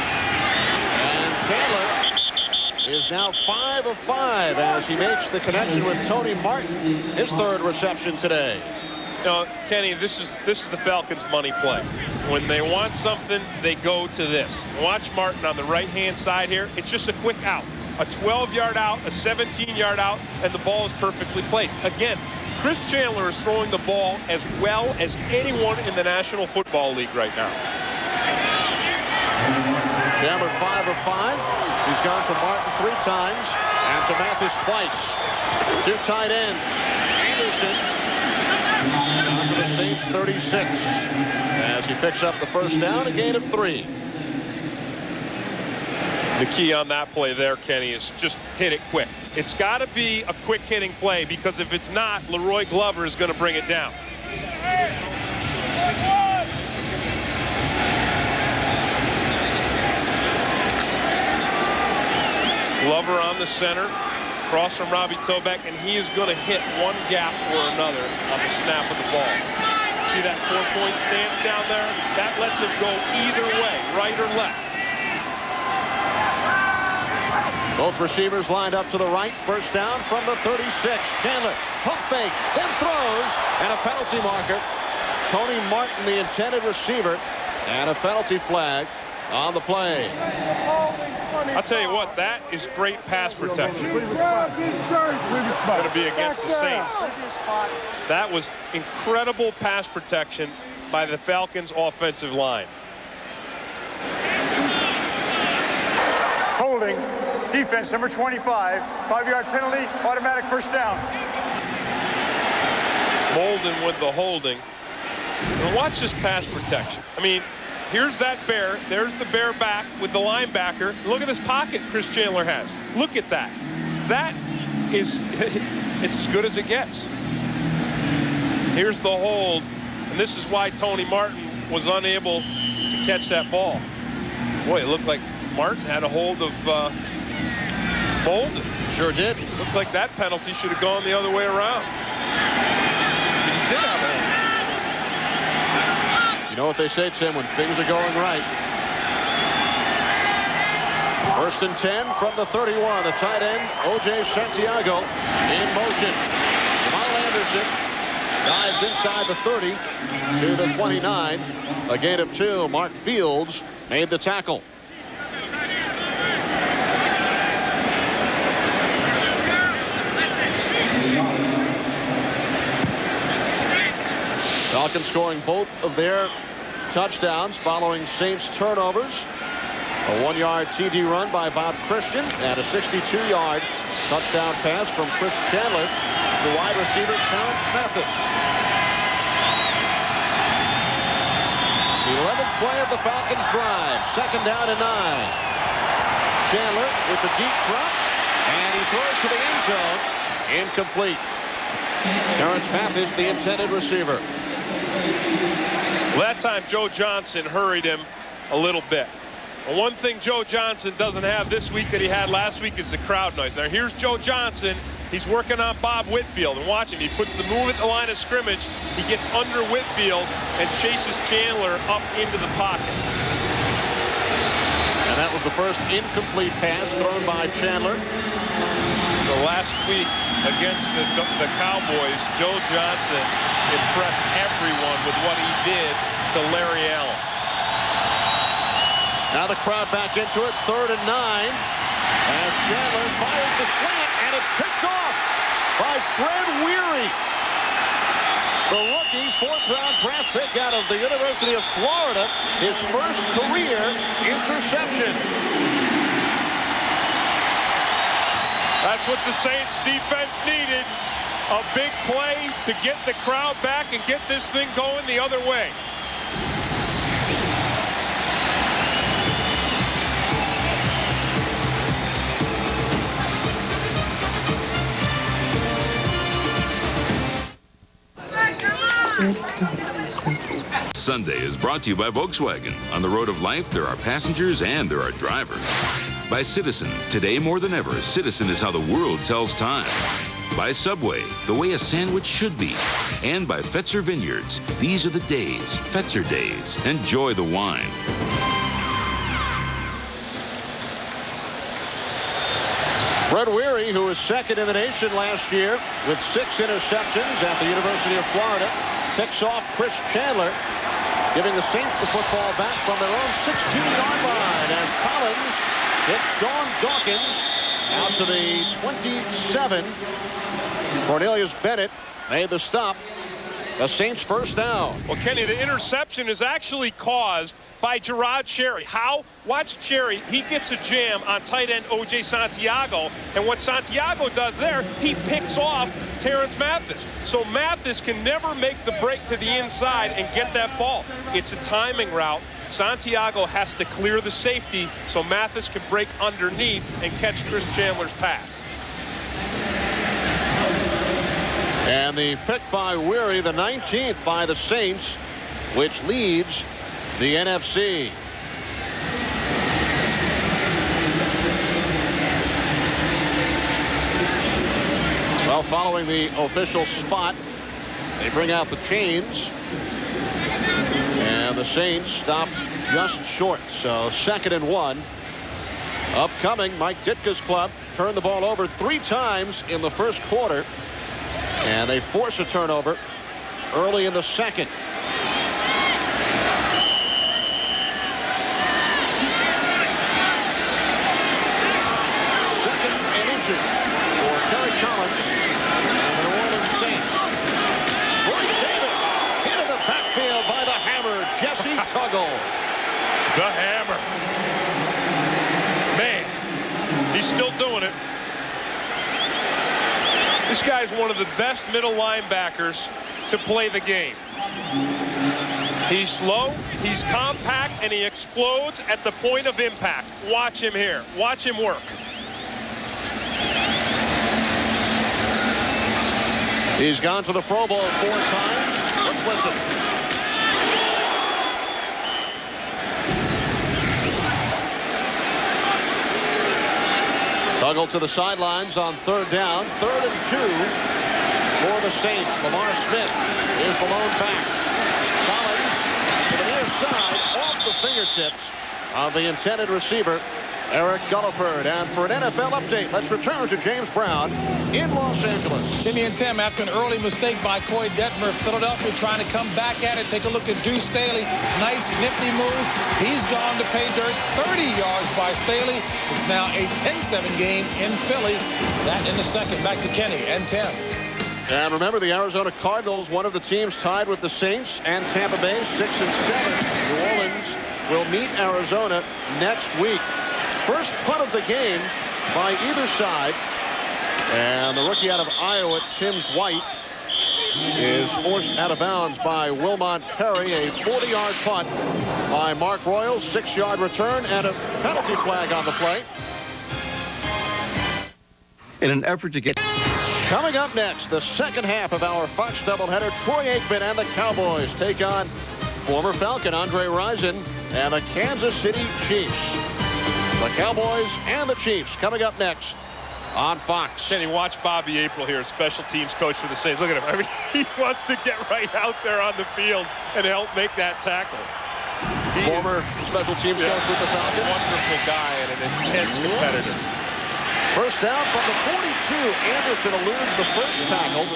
And Chandler is now 5 of 5 as he makes the connection with Tony Martin, his 3rd reception today. No, Kenny, this is the Falcons' money play. When they want something, they go to this. Watch Martin on the right-hand side here. It's just a quick out. A 12-yard out, a 17-yard out, and the ball is perfectly placed. Again, Chris Chandler is throwing the ball as well as anyone in the National Football League right now. Chandler 5 of 5. He's gone to Martin 3 times and to Mathis twice. 2 tight ends. Anderson down for the Saints 36 as he picks up the first down, a gain of 3. The key on that play there, Kenny, is just hit it quick. It's got to be a quick hitting play, because if it's not, Leroy Glover is going to bring it down. Glover on the center, across from Robbie Tobeck, and he is going to hit one gap or another on the snap of the ball. See that 4-point stance down there? That lets him go either way, right or left. Both receivers lined up to the right. First down from the 36. Chandler pump fakes, then throws, and a penalty marker. Tony Martin, the intended receiver, and a penalty flag on the play. I'll tell you what, that is great pass protection. Going to be against the Saints. That was incredible pass protection by the Falcons' offensive line. Holding. Defense, number 25. 5-yard penalty, automatic first down. Molden with the holding. And watch this pass protection. I mean, here's that bear. There's the bear back with the linebacker. Look at this pocket Chris Chandler has. Look at that. that is, it's as good as it gets. Here's the hold, and this is why Tony Martin was unable to catch that ball. Boy, it looked like Martin had a hold of Bolden. Sure did. Looked like that penalty should have gone the other way around. But he did have a hold. You know what they say, Tim, when things are going right. 1st and 10 from the 31. The tight end, O.J. Santiago, in motion. Jamal Anderson dives inside the 30 to the 29. A gain of 2. Mark Fields made the tackle. Falcons scoring both of their touchdowns following Saints turnovers. A 1-yard TD run by Bob Christian and a 62-yard touchdown pass from Chris Chandler to wide receiver Terrence Mathis. The 11th play of the Falcons drive. 2nd down and 9. Chandler with the deep drop, and he throws to the end zone. Incomplete. Terrence Mathis, the intended receiver. Well, that time Joe Johnson hurried him a little bit. Well, one thing Joe Johnson doesn't have this week that he had last week is the crowd noise. Now here's Joe Johnson. He's working on Bob Whitfield, and watch him. He puts the move at the line of scrimmage. He gets under Whitfield and chases Chandler up into the pocket. And that was the first incomplete pass thrown by Chandler. The last week against the Cowboys, Joe Johnson impressed everyone with what he did to Larry Allen. Now the crowd back into it. 3rd and 9 as Chandler fires the slant, and it's picked off by Fred Weary. The rookie 4th-round draft pick out of the University of Florida. His first career interception. That's what the Saints defense needed. A big play to get the crowd back and get this thing going the other way. Sunday is brought to you by Volkswagen. On the road of life, there are passengers and there are drivers. By Citizen. Today more than ever, Citizen is how the world tells time. By Subway. The way a sandwich should be. And by Fetzer Vineyards. These are the days. Fetzer days. Enjoy the wine. Fred Weary, who was 2nd in the nation last year with 6 interceptions at the University of Florida, picks off Chris Chandler, giving the Saints the football back from their own 16-yard line as Collins hits Sean Dawkins out to the 27. Cornelius Bennett made the stop. The Saints' first down. Well, Kenny, the interception is actually caused by Gerard Cherry. How? Watch Cherry. He gets a jam on tight end O.J. Santiago, and what Santiago does there, he picks off Terrence Mathis. So Mathis can never make the break to the inside and get that ball. It's a timing route. Santiago has to clear the safety so Mathis can break underneath and catch Chris Chandler's pass. And the pick by Weary, the 19th by the Saints, which leads the NFC. Well, following the official spot, they bring out the chains. And the Saints stop just short. So 2nd and 1. Upcoming, Mike Ditka's club turned the ball over 3 times in the first quarter. And they force a turnover early in the 2nd. 2nd and inches for Kerry Collins and the New Orleans Saints. Troy Davis into the backfield by the hammer, Jesse Tuggle. The hammer. Man, he's still doing it. This guy's one of the best middle linebackers to play the game. He's slow, he's compact, and he explodes at the point of impact. Watch him here. Watch him work. He's gone to the Pro Bowl 4 times. Let's listen. Tuggle to the sidelines on 3rd down. 3rd and 2 for the Saints. Lamar Smith is the lone back. Collins to the near side, off the fingertips of the intended receiver, Eric Gulliford. And for an NFL update, let's return to James Brown in Los Angeles. Jimmy and Tim, after an early mistake by Corey Detmer, Philadelphia trying to come back at it. Take a look at Deuce Staley. Nice, nifty moves. He's gone to pay dirt. 30 yards by Staley. It's now a 10-7 game in Philly. That in the second. Back to Kenny and Tim. And remember, the Arizona Cardinals, one of the teams tied with the Saints and Tampa Bay, 6 and 7. New Orleans will meet Arizona next week. First punt of the game by either side. And the rookie out of Iowa, Tim Dwight, is forced out of bounds by Wilmont Perry. A 40-yard punt by Mark Royal, 6-yard return, and a penalty flag on the play. In an effort to get... Coming up next, the second half of our Fox doubleheader, Troy Aikman and the Cowboys take on former Falcon Andre Rison and the Kansas City Chiefs. The Cowboys and the Chiefs coming up next on Fox. Kenny, watch Bobby April here, special teams coach for the Saints. Look at him. I mean, he wants to get right out there on the field and help make that tackle. Former special teams coach with the Falcons. Wonderful guy and an intense competitor. First down from the 42. Anderson eludes the first tackle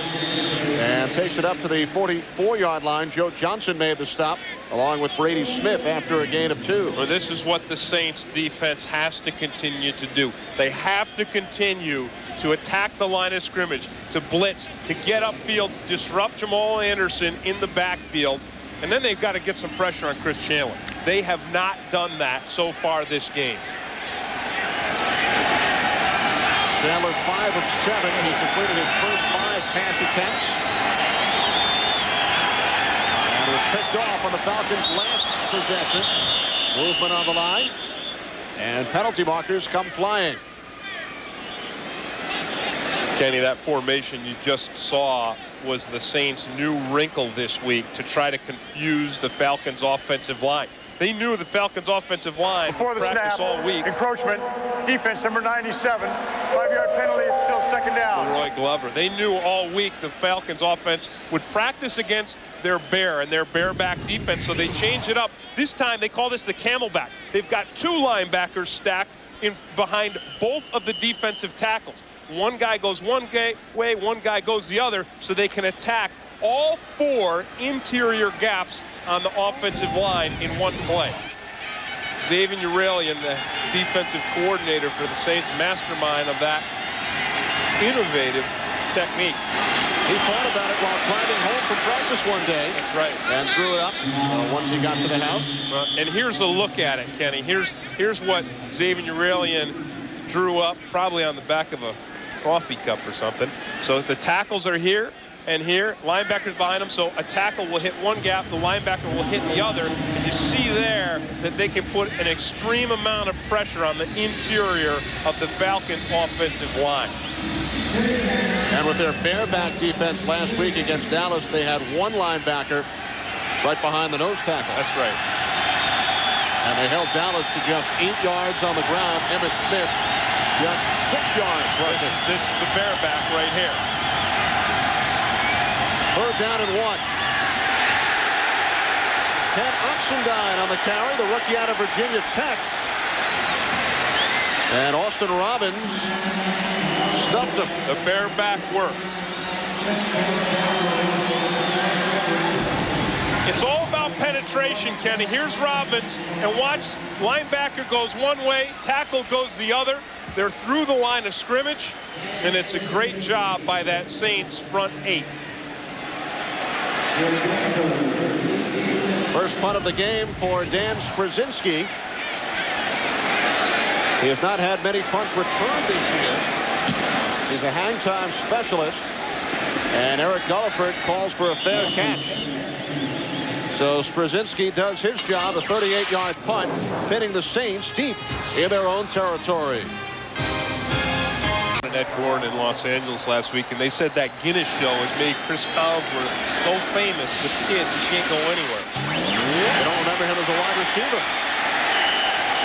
and takes it up to the 44-yard line. Joe Johnson made the stop along with Brady Smith after a gain of 2. Well, this is what the Saints defense has to continue to do. They have to continue to attack the line of scrimmage, to blitz, to get upfield, disrupt Jamal Anderson in the backfield, and then they've got to get some pressure on Chris Chandler. They have not done that so far this game. Chandler 5 of 7. He completed his first 5 pass attempts. And was picked off on the Falcons' last possession. Movement on the line. And penalty markers come flying. Kenny, that formation you just saw was the Saints' new wrinkle this week to try to confuse the Falcons' offensive line. They knew the Falcons' offensive line before the practice snap, all week. Encroachment, defense number 97, 5-yard penalty, it's still second down. Roy Glover. They knew all week the Falcons' offense would practice against their bear and their bareback defense, so they changed it up. This time they call this the camelback. They've got 2 linebackers stacked in behind both of the defensive tackles. One guy goes one way, one guy goes the other, so they can attack all 4 interior gaps on the offensive line in one play. Xavier Urelian, the defensive coordinator for the Saints, mastermind of that innovative technique. He thought about it while driving home from practice one day. That's right. And threw it up once he got to the house. And here's a look at it, Kenny. Here's what Xavier Urelian drew up, probably on the back of a coffee cup or something. So the tackles are here and here, linebackers behind them, so a tackle will hit one gap, the linebacker will hit the other, and you see there that they can put an extreme amount of pressure on the interior of the Falcons' offensive line. And with their bareback defense last week against Dallas, they had one linebacker right behind the nose tackle. That's right. And they held Dallas to just 8 yards on the ground. Emmitt Smith just 6 yards. This is the bareback right here. 3rd down and 1. Ken Oxendine on the carry, the rookie out of Virginia Tech. And Austin Robbins stuffed him. The bareback worked. It's all about penetration, Kenny. Here's Robbins, and watch, linebacker goes one way, tackle goes the other. They're through the line of scrimmage, and it's a great job by that Saints front 8. First punt of the game for Dan Straczynski. He has not had many punts returned this year. He's a hang time specialist. And Eric Gulliford calls for a fair catch. So Straczynski does his job, a 38-yard punt, pinning the Saints deep in their own territory. and Ed Gordon in Los Angeles last week, and they said that Guinness show has made Chris Collinsworth so famous with kids he can't go anywhere. You don't remember him as a wide receiver.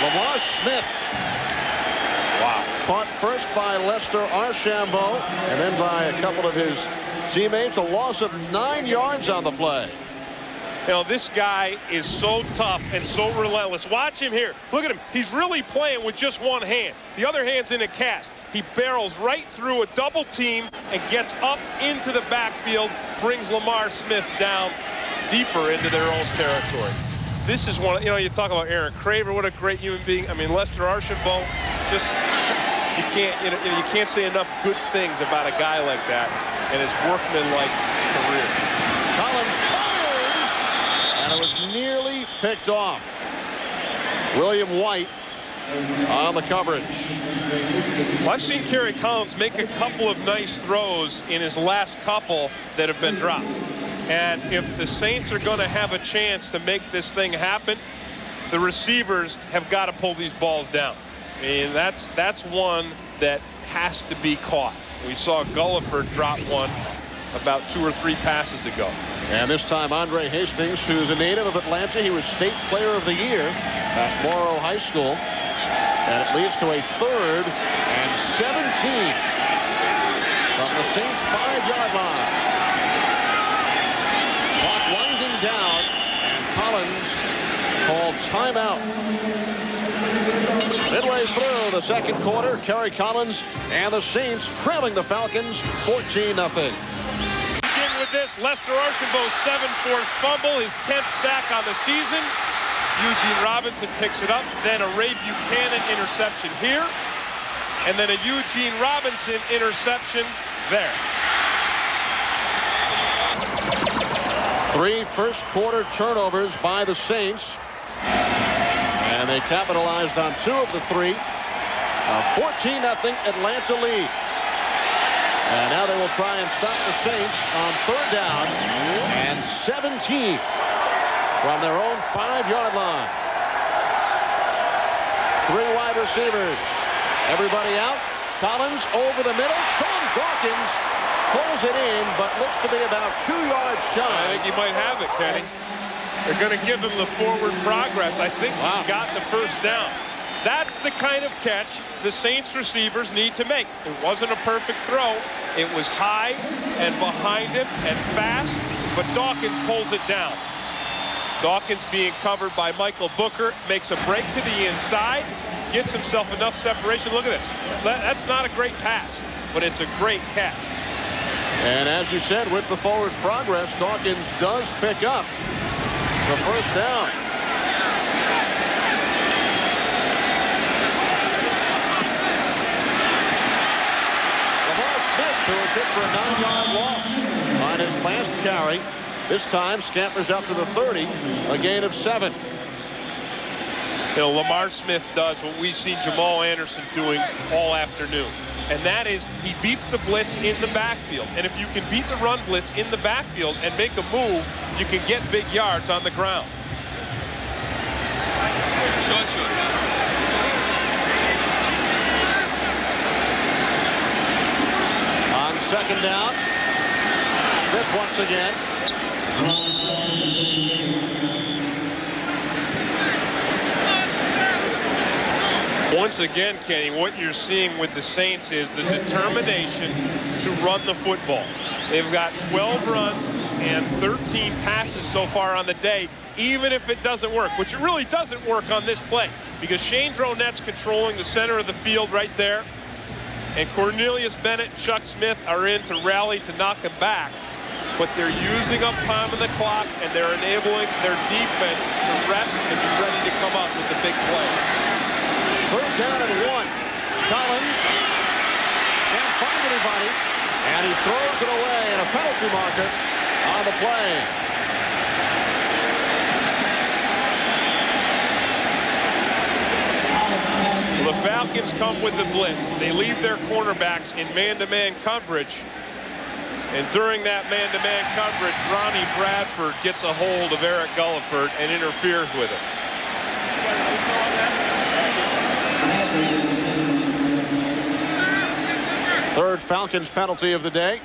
Lamar Smith. Wow. Caught first by Lester Archambault and then by a couple of his teammates. A loss of 9 yards on the play. You know, this guy is so tough and so relentless. Watch him here. Look at him. He's really playing with just one hand. The other hand's in a cast. He barrels right through a double team and gets up into the backfield, brings Lamar Smith down deeper into their own territory. This is one, you know, you talk about Aaron Craver, what a great human being. I mean, Lester Archambault, just, you can't say enough good things about a guy like that and his workmanlike career. Collins fires, and it was nearly picked off. William White on the coverage. Well, I've seen Kerry Collins make a couple of nice throws in his last couple that have been dropped. And if the Saints are going to have a chance to make this thing happen, the receivers have got to pull these balls down. I mean, that's one that has to be caught. We saw Gulliford drop one about 2 or 3 passes ago. And this time, Andre Hastings, who's a native of Atlanta, he was State Player of the Year at Morrow High School. And it leads to a 3rd and 17 from the Saints' 5-yard line. Clock winding down, and Collins called timeout. Midway through the second quarter, Kerry Collins and the Saints trailing the Falcons 14-0. Begin with this, Lester Archambault's 7th forced fumble, his 10th sack on the season. Eugene Robinson picks it up, then a Ray Buchanan interception here, and then a Eugene Robinson interception there. 3 first-quarter turnovers by the Saints, and they capitalized on 2 of the 3. 14-0 Atlanta lead. And now they will try and stop the Saints on 3rd down and 17 from their own 5-yard line. 3 wide receivers. Everybody out. Collins over the middle. Sean Dawkins pulls it in, but looks to be about 2 yards shy. I think he might have it, Kenny. They're going to give him the forward progress. I think he's got the 1st down. That's the kind of catch the Saints receivers need to make. It wasn't a perfect throw. It was high and behind him and fast, but Dawkins pulls it down. Dawkins being covered by Michael Booker, makes a break to the inside, gets himself enough separation. Look at this. That's not a great pass, but it's a great catch. And as you said, with the forward progress, Dawkins does pick up the 1st down. Lamar Smith, who was hit for a 9-yard loss on his last carry. This time, scampers up to the 30, a gain of 7. You know, Lamar Smith does what we've seen Jamal Anderson doing all afternoon. And that is, he beats the blitz in the backfield. And if you can beat the run blitz in the backfield and make a move, you can get big yards on the ground. On 2nd down, Smith once again. Once again, Kenny, what you're seeing with the Saints is the determination to run the football. They've got 12 runs and 13 passes so far on the day, even if it doesn't work, which it really doesn't work on this play, because Shane Dronette's controlling the center of the field right there, and Cornelius Bennett and Chuck Smith are in to rally to knock him back. But they're using up time on the clock, and they're enabling their defense to rest and be ready to come up with the big plays. 3rd down and 1. Collins can't find anybody, and he throws it away, and a penalty marker on the play. Well, the Falcons come with the blitz. They leave their cornerbacks in man-to-man coverage. And during that man-to-man coverage, Ronnie Bradford gets a hold of Eric Gulliford and interferes with him. Third Falcons penalty of the day.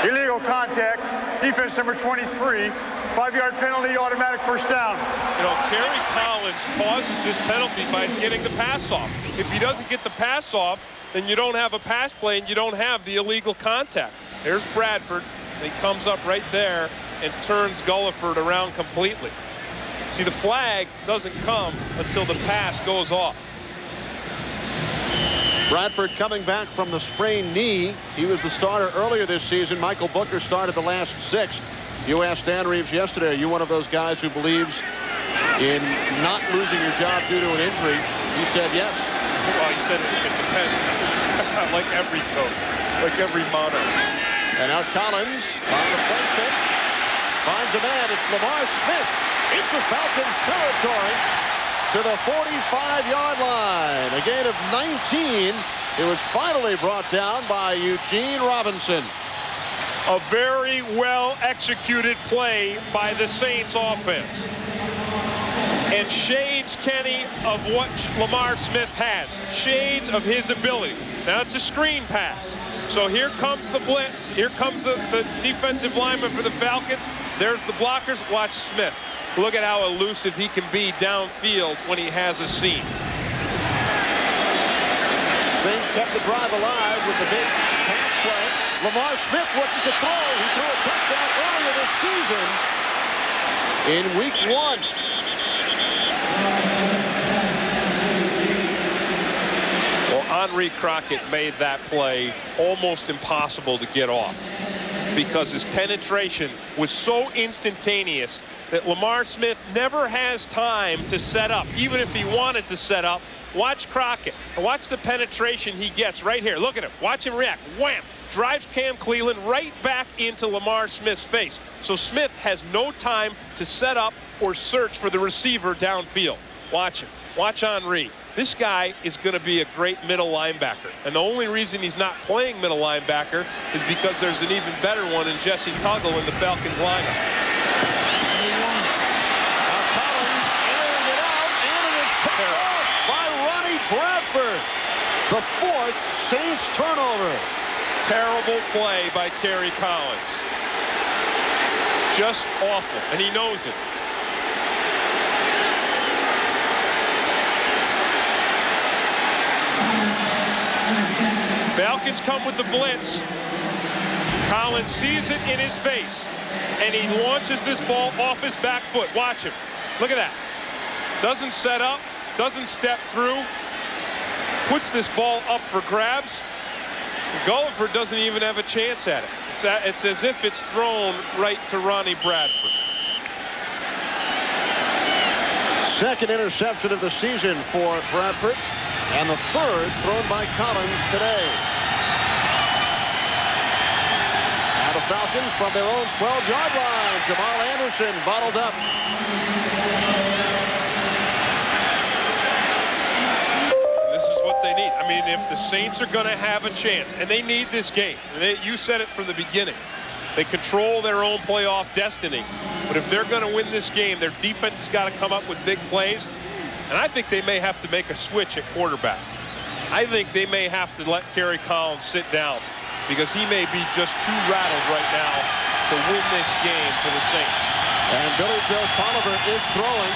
Illegal contact, defense number 23, 5-yard penalty, automatic first down. You know, Kerry Collins causes this penalty by getting the pass off. If he doesn't get the pass off, then you don't have a pass play and you don't have the illegal contact. Here's Bradford, and he comes up right there and turns Gulliford around completely. See, the flag doesn't come until the pass goes off. Bradford coming back from the sprained knee. He was the starter earlier this season. Michael Booker started the last 6. You asked Dan Reeves yesterday, are you one of those guys who believes in not losing your job due to an injury? He said yes. Well, he said it depends. Like every coach, like every monitor. And now Collins on the play fake. Finds a man. It's Lamar Smith into Falcons territory to the 45-yard line. A gain of 19. It was finally brought down by Eugene Robinson. A very well executed play by the Saints offense. And shades, Kenny, of what Lamar Smith has. Shades of his ability. Now it's a screen pass. So here comes the blitz. Here comes the defensive lineman for the Falcons. There's the blockers. Watch Smith. Look at how elusive he can be downfield when he has a seam. Saints kept the drive alive with the big pass play. Lamar Smith looking to throw. He threw a touchdown earlier this season in week 1. Well, Henri Crockett made that play almost impossible to get off because his penetration was so instantaneous that Lamar Smith never has time to set up, even if he wanted to set up. Watch Crockett. Watch the penetration he gets right here. Look at him. Watch him react. Wham! Drives Cam Cleveland right back into Lamar Smith's face. So Smith has no time to set up or search for the receiver downfield. Watch him. Watch Henri. This guy is going to be a great middle linebacker. And the only reason he's not playing middle linebacker is because there's an even better one in Jesse Tuggle in the Falcons lineup. Bradford, the 4th Saints turnover. Terrible play by Kerry Collins. Just awful, and he knows it. Falcons come with the blitz. Collins sees it in his face, and he launches this ball off his back foot. Watch him. Look at that. Doesn't set up, doesn't step through. Puts this ball up for grabs. Gulliford doesn't even have a chance at it. It's as if it's thrown right to Ronnie Bradford. Second interception of the season for Bradford, and the 3rd thrown by Collins today. Now the Falcons from their own 12-yard line. Jamal Anderson bottled up. What they need. I mean, if the Saints are going to have a chance, and they need this game, you said it from the beginning, they control their own playoff destiny. But if they're going to win this game, their defense has got to come up with big plays. And I think they may have to make a switch at quarterback. I think they may have to let Kerry Collins sit down because he may be just too rattled right now to win this game for the Saints. And Billy Joe Tolliver is throwing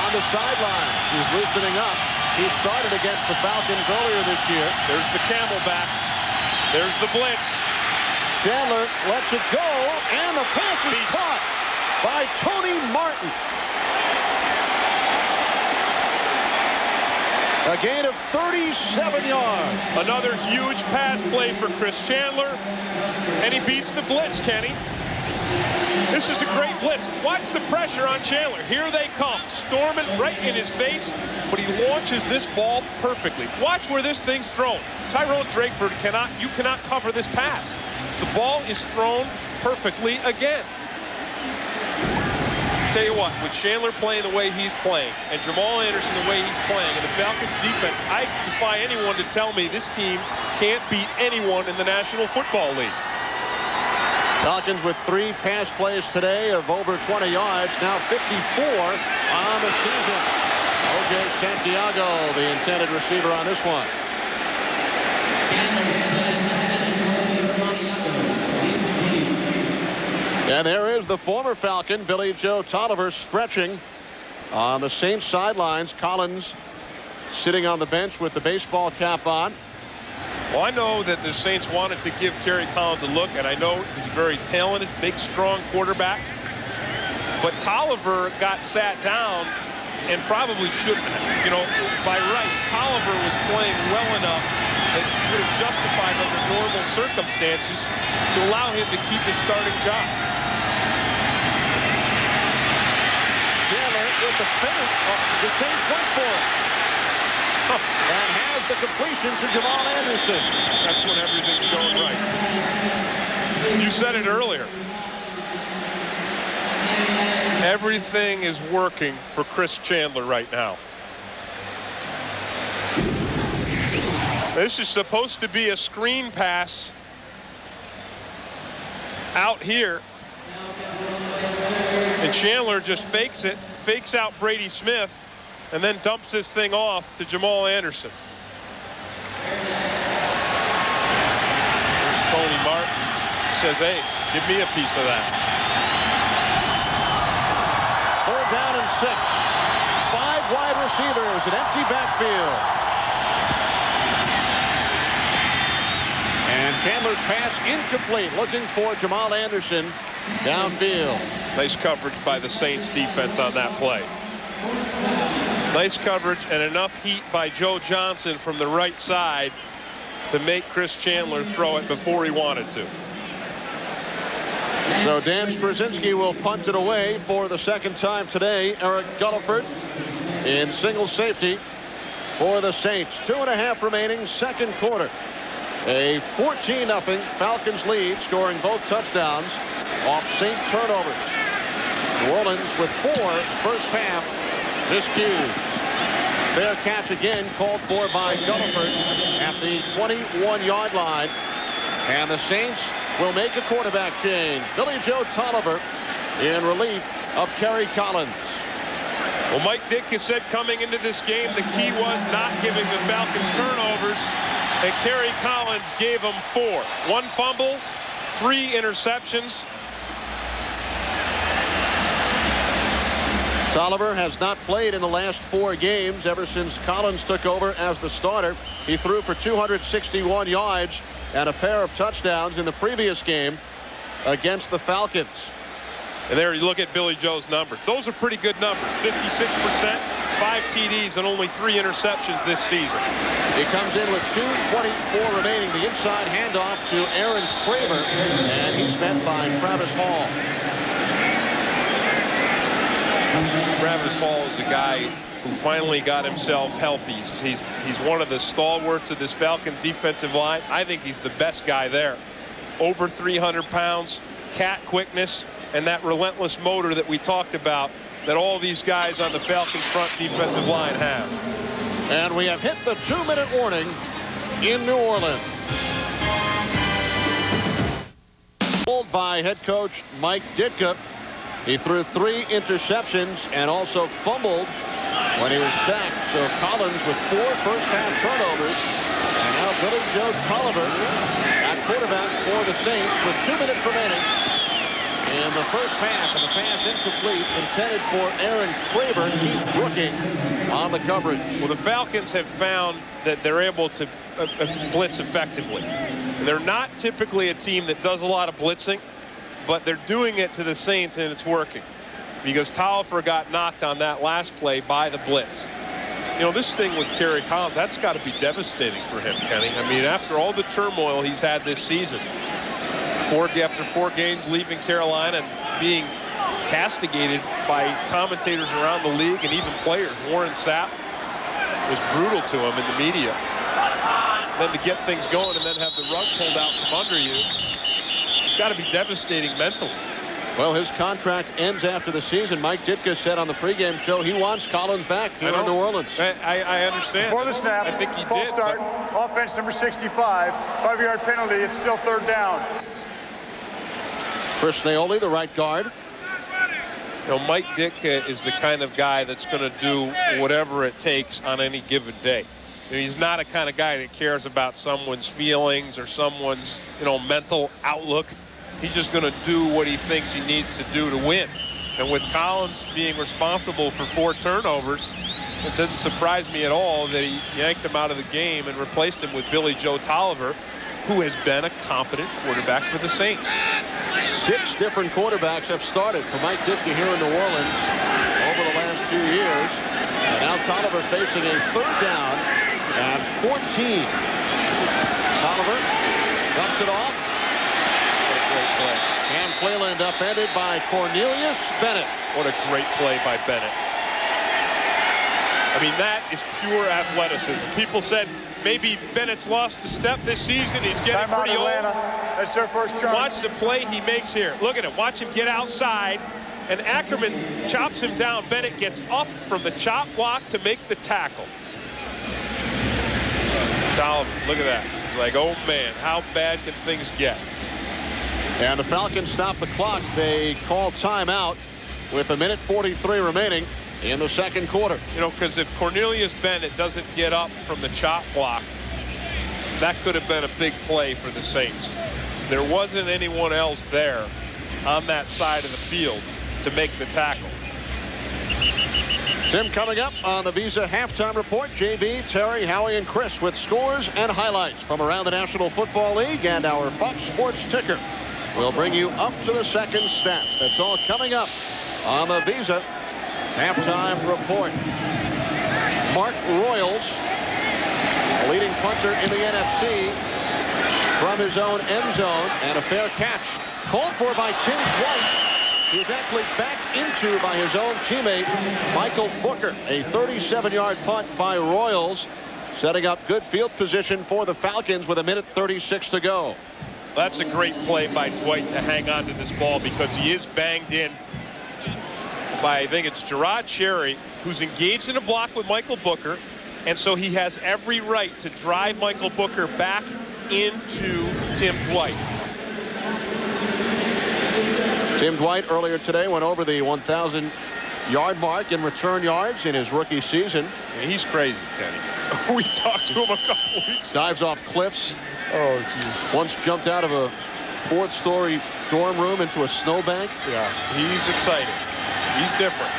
on the sidelines. He's loosening up. He started against the Falcons earlier this year. There's the Camelback. There's the blitz. Chandler lets it go, and the pass is caught by Tony Martin. A gain of 37 yards. Another huge pass play for Chris Chandler, and he beats the blitz, Kenny. This is a great blitz. Watch the pressure on Chandler. Here they come, storming right in his face, but he launches this ball perfectly. Watch where this thing's thrown. Tyrone Drakeford you cannot cover this pass. The ball is thrown perfectly again. Tell you what, with Chandler playing the way he's playing, and Jamal Anderson the way he's playing, and the Falcons defense, I defy anyone to tell me this team can't beat anyone in the National Football League. Falcons with 3 pass plays today of over 20 yards, now 54 on the season. O.J. Santiago, the intended receiver on this one. And there is the former Falcon, Billy Joe Tolliver, stretching on the Saints sidelines. Collins sitting on the bench with the baseball cap on. Well, I know that the Saints wanted to give Kerry Collins a look, and I know he's a very talented, big, strong quarterback. But Tolliver got sat down and probably shouldn't have. You know, by rights, Tolliver was playing well enough that would have justified under normal circumstances to allow him to keep his starting job. Chandler with the feint. The Saints went for it. And has the completion to Jamal Anderson. That's when everything's going right. You said it earlier. Everything is working for Chris Chandler right now. This is supposed to be a screen pass out here. And Chandler just fakes it, fakes out Brady Smith, and then dumps this thing off to Jamal Anderson. There's Tony Martin. He says, hey, give me a piece of that. 3rd down and 6. 5 wide receivers, an empty backfield. And Chandler's pass incomplete, looking for Jamal Anderson downfield. Nice coverage by the Saints defense on that play. Nice coverage and enough heat by Joe Johnson from the right side to make Chris Chandler throw it before he wanted to. So Dan Straczynski will punt it away for the 2nd time today. Eric Gulliford in single safety for the Saints. 2.5 remaining, 2nd quarter. A 14-0 Falcons lead, scoring both touchdowns off Saint turnovers. New Orleans with 4 first half miscues. Fair catch again called for by Gulliford at the 21-yard line. And the Saints will make a quarterback change. Billy Joe Tolliver in relief of Kerry Collins. Well, Mike Ditka said coming into this game the key was not giving the Falcons turnovers, and Kerry Collins gave them 4. 1 fumble, 3 interceptions. Tolliver has not played in the last 4 games ever since Collins took over as the starter. He threw for 261 yards and a pair of touchdowns in the previous game against the Falcons. And there you look at Billy Joe's numbers. Those are pretty good numbers. 56%, 5 TDs, and only 3 interceptions this season. He comes in with 2:24 remaining. The inside handoff to Aaron Craver, and he's met by Travis Hall. Travis Hall is a guy who finally got himself healthy. He's one of the stalwarts of this Falcons defensive line. I think he's the best guy there. Over 300 pounds, cat quickness, and that relentless motor that we talked about that all these guys on the Falcons front defensive line have. And we have hit the 2-minute warning in New Orleans. Pulled by head coach Mike Ditka. He threw 3 interceptions and also fumbled when he was sacked. So Collins with 4 first half turnovers. And now Billy Joe Tolliver at quarterback for the Saints with 2 minutes remaining in the first half. And the pass incomplete, intended for Aaron Craver. Keith Brooking on the coverage. Well, the Falcons have found that they're able to blitz effectively. They're not typically a team that does a lot of blitzing, but they're doing it to the Saints, and it's working because Tolliver got knocked on that last play by the blitz. You know, this thing with Kerry Collins, that's got to be devastating for him, Kenny. I mean, after all the turmoil he's had this season, after 4 games leaving Carolina and being castigated by commentators around the league and even players. Warren Sapp was brutal to him in the media. Then to get things going and then have the rug pulled out from under you, it's got to be devastating mentally. Well, his contract ends after the season. Mike Ditka said on the pregame show he wants Collins back here in New Orleans. I understand. Before the snap, I think he full did. start, offense number 65, 5-yard penalty. It's still 3rd down. Chris Naoli, the right guard. You know, Mike Ditka is the kind of guy that's going to do whatever it takes on any given day. And he's not a kind of guy that cares about someone's feelings or someone's, mental outlook. He's just going to do what he thinks he needs to do to win. And with Collins being responsible for 4 turnovers, it doesn't surprise me at all that he yanked him out of the game and replaced him with Billy Joe Tolliver, who has been a competent quarterback for the Saints. 6 different quarterbacks have started for Mike Ditka here in New Orleans over the last 2 years. And now Tolliver facing a 3rd down at 14. Tolliver dumps it off. What a great play. And Cleveland upended by Cornelius Bennett. What a great play by Bennett. I mean, that is pure athleticism. People said maybe Bennett's lost a step this season. He's getting Timeout, pretty Atlanta. old. That's their first charge. Watch the play he makes here. Look at him. Watch him get outside. And Ackerman chops him down. Bennett gets up from the chop block to make the tackle. Tolliver, look at that. It's like, oh, man, how bad can things get? And the Falcons stop the clock. They call timeout with 1:43 remaining in the 2nd quarter. You know, because if Cornelius Bennett doesn't get up from the chop block, that could have been a big play for the Saints. There wasn't anyone else there on that side of the field to make the tackle. Tim, coming up on the Visa Halftime Report, JB, Terry, Howie, and Chris with scores and highlights from around the National Football League, and our Fox Sports ticker will bring you up to the second stats. That's all coming up on the Visa Halftime Report. Mark Royals, a leading punter in the NFC, from his own end zone, and a fair catch called for by Tim Dwight. He was actually backed into by his own teammate, Michael Booker. A 37-yard punt by Royals, setting up good field position for the Falcons with 1:36 to go. That's a great play by Dwight to hang on to this ball, because he is banged in by, I think it's Gerard Cherry, who's engaged in a block with Michael Booker. And so he has every right to drive Michael Booker back into Tim Dwight. Tim Dwight earlier today went over the 1,000-yard mark in return yards in his rookie season. Yeah, he's crazy, Kenny. We talked to him a couple weeks. Dives off cliffs. Oh, jeez. Once jumped out of a 4th-story dorm room into a snowbank. Yeah, he's excited. He's different.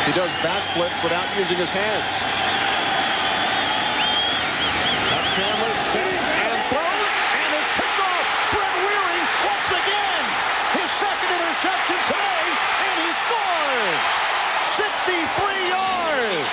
He does backflips without using his hands. Now Chandler sets and throws, and is picked off. Fred Weary once again. His 2nd interception today, and he scores. 63 yards.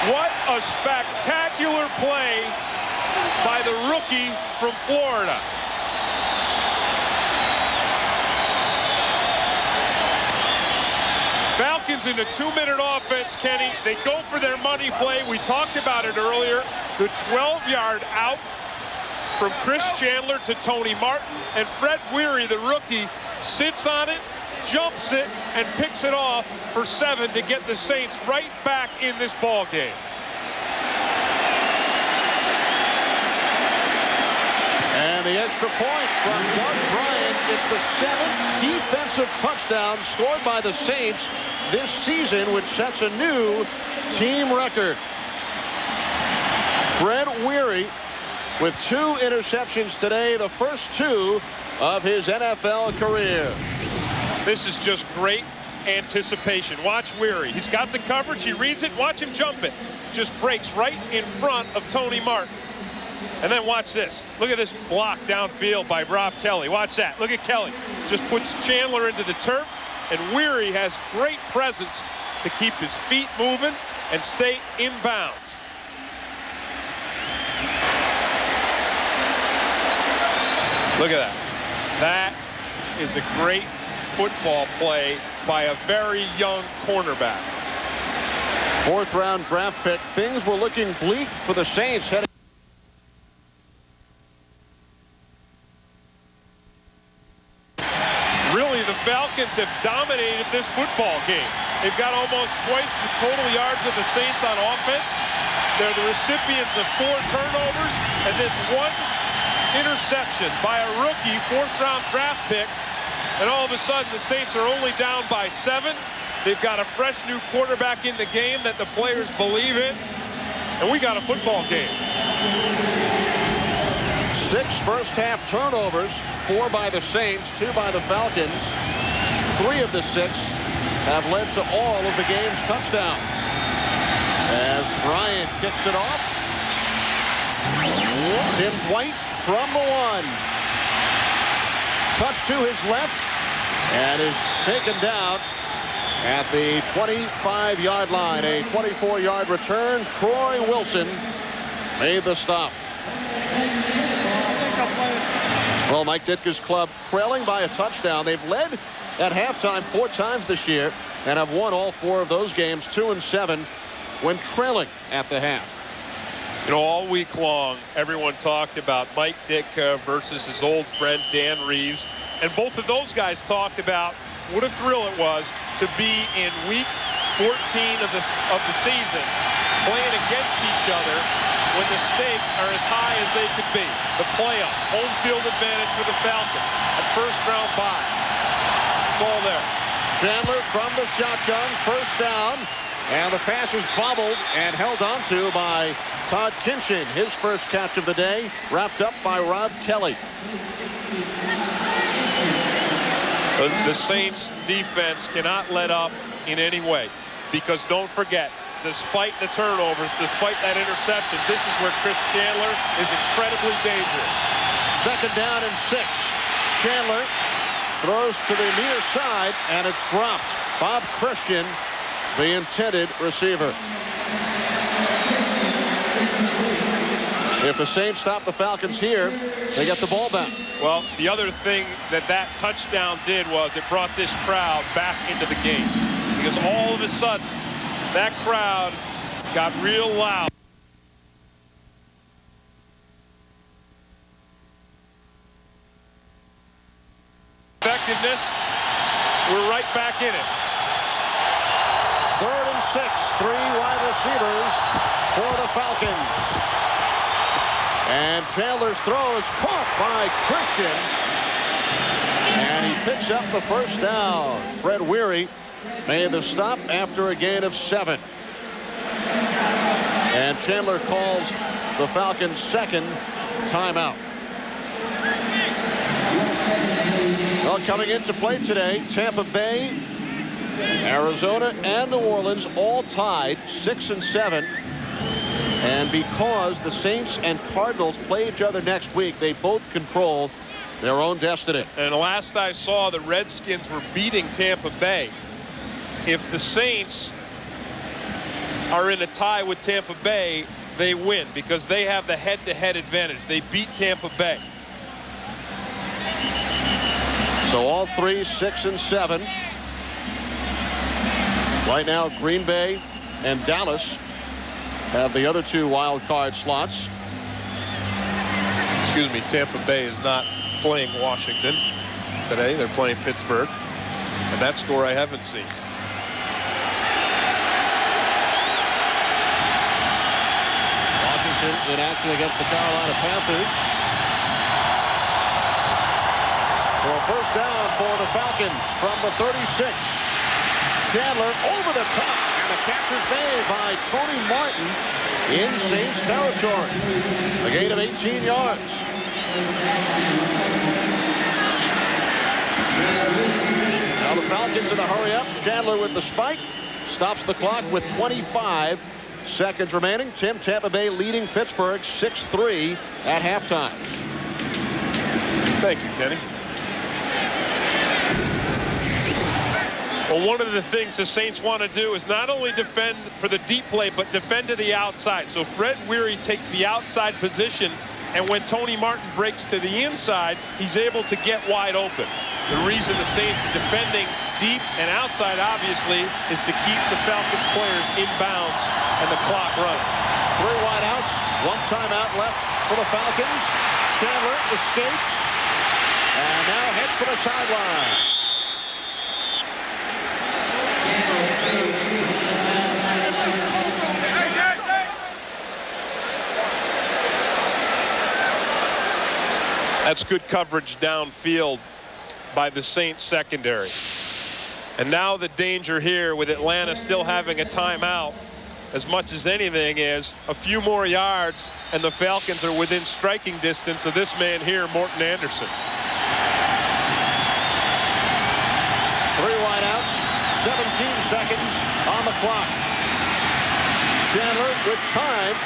What a spectacular play by the rookie from Florida. Falcons in a 2-minute offense, Kenny. They go for their money play. We talked about it earlier. The 12-yard out from Chris Chandler to Tony Martin. And Fred Weary, the rookie, sits on it, jumps it, and picks it off for 7 to get the Saints right back in this ball game. And the extra point from Doug Bryant. It's the 7th defensive touchdown scored by the Saints this season, which sets a new team record. Fred Weary with 2 interceptions today, the first 2 of his NFL career. This is just great anticipation. Watch Weary. He's got the coverage. He reads it. Watch him jump it. Just breaks right in front of Tony Martin. And then watch this. Look at this block downfield by Rob Kelly. Watch that. Look at Kelly. Just puts Chandler into the turf. And Weary has great presence to keep his feet moving and stay in bounds. Look at that. That is a great football play by a very young cornerback. 4th-round draft pick. Things were looking bleak for the Saints heading. Really, the Falcons have dominated this football game. They've got almost twice the total yards of the Saints on offense. They're the recipients of 4 turnovers and this 1 interception by a rookie 4th-round draft pick. and all of a sudden the Saints are only down by 7. They've got a fresh new quarterback in the game that the players believe in, and we got a football game. 6 first-half turnovers, 4 by the Saints, 2 by the Falcons. 3 of the 6 have led to all of the game's touchdowns. As Bryant kicks it off, Tim Dwight from the 1. Cuts to his left and is taken down at the 25-yard line. A 24-yard return. Troy Wilson made the stop. Well, Mike Ditka's club trailing by a touchdown. They've led at halftime 4 times this year and have won all 4 of those games, 2-7, when trailing at the half. You know, all week long, everyone talked about Mike Ditka versus his old friend Dan Reeves, and both of those guys talked about what a thrill it was to be in week 14 of the season, playing against each other when the stakes are as high as they could be. The playoffs, home field advantage for the Falcons, a first-round bye. It's all there. Chandler from the shotgun, first down, and the pass is bobbled and held onto by Todd Kinchin. His first catch of the day, wrapped up by Rob Kelly. The Saints defense cannot let up in any way, because don't forget, despite the turnovers, despite that interception, this is where Chris Chandler is incredibly dangerous. Second down and 6. Chandler throws to the near side, and it's dropped. Bob Christian, the intended receiver. If the Saints stop the Falcons here, they get the ball back. Well, the other thing that touchdown did was it brought this crowd back into the game, because all of a sudden that crowd got real loud. Effectiveness, we're right back in it. 3rd and 6, 3 wide receivers for the Falcons. And Chandler's throw is caught by Christian, and he picks up the first down. Fred Weary made the stop after a gain of 7. And Chandler calls the Falcons' second timeout. Well, coming into play today, Tampa Bay, Arizona, and New Orleans all tied 6-7. And because the Saints and Cardinals play each other next week, they both control their own destiny. And last I saw, the Redskins were beating Tampa Bay. If the Saints are in a tie with Tampa Bay, they win, because they have the head-to-head advantage. They beat Tampa Bay. So all 3, 6-7. Right now, Green Bay and Dallas have the other 2 wild card slots. Excuse me, Tampa Bay is not playing Washington today. They're playing Pittsburgh, and that score I haven't seen. Washington in action against the Carolina Panthers. For a first down for the Falcons from the 36. Chandler over the top, and the catch is made by Tony Martin in Saints territory. A gain of 18 yards. Now the Falcons in the hurry up. Chandler with the spike, stops the clock with 25 seconds remaining. Tampa Bay leading Pittsburgh 6-3 at halftime. Thank you, Kenny. Well, one of the things the Saints want to do is not only defend for the deep play, but defend to the outside. So Fred Weary takes the outside position, and when Tony Martin breaks to the inside, he's able to get wide open. The reason the Saints are defending deep and outside, obviously, is to keep the Falcons players in bounds and the clock running. 3 wideouts, 1 timeout left for the Falcons. Chandler escapes and now heads for the sideline. That's good coverage downfield by the Saints secondary. And now the danger here with Atlanta still having a timeout, as much as anything, is a few more yards and the Falcons are within striking distance of this man here, Morton Anderson. 3 wideouts, 17 seconds on the clock. Chandler with time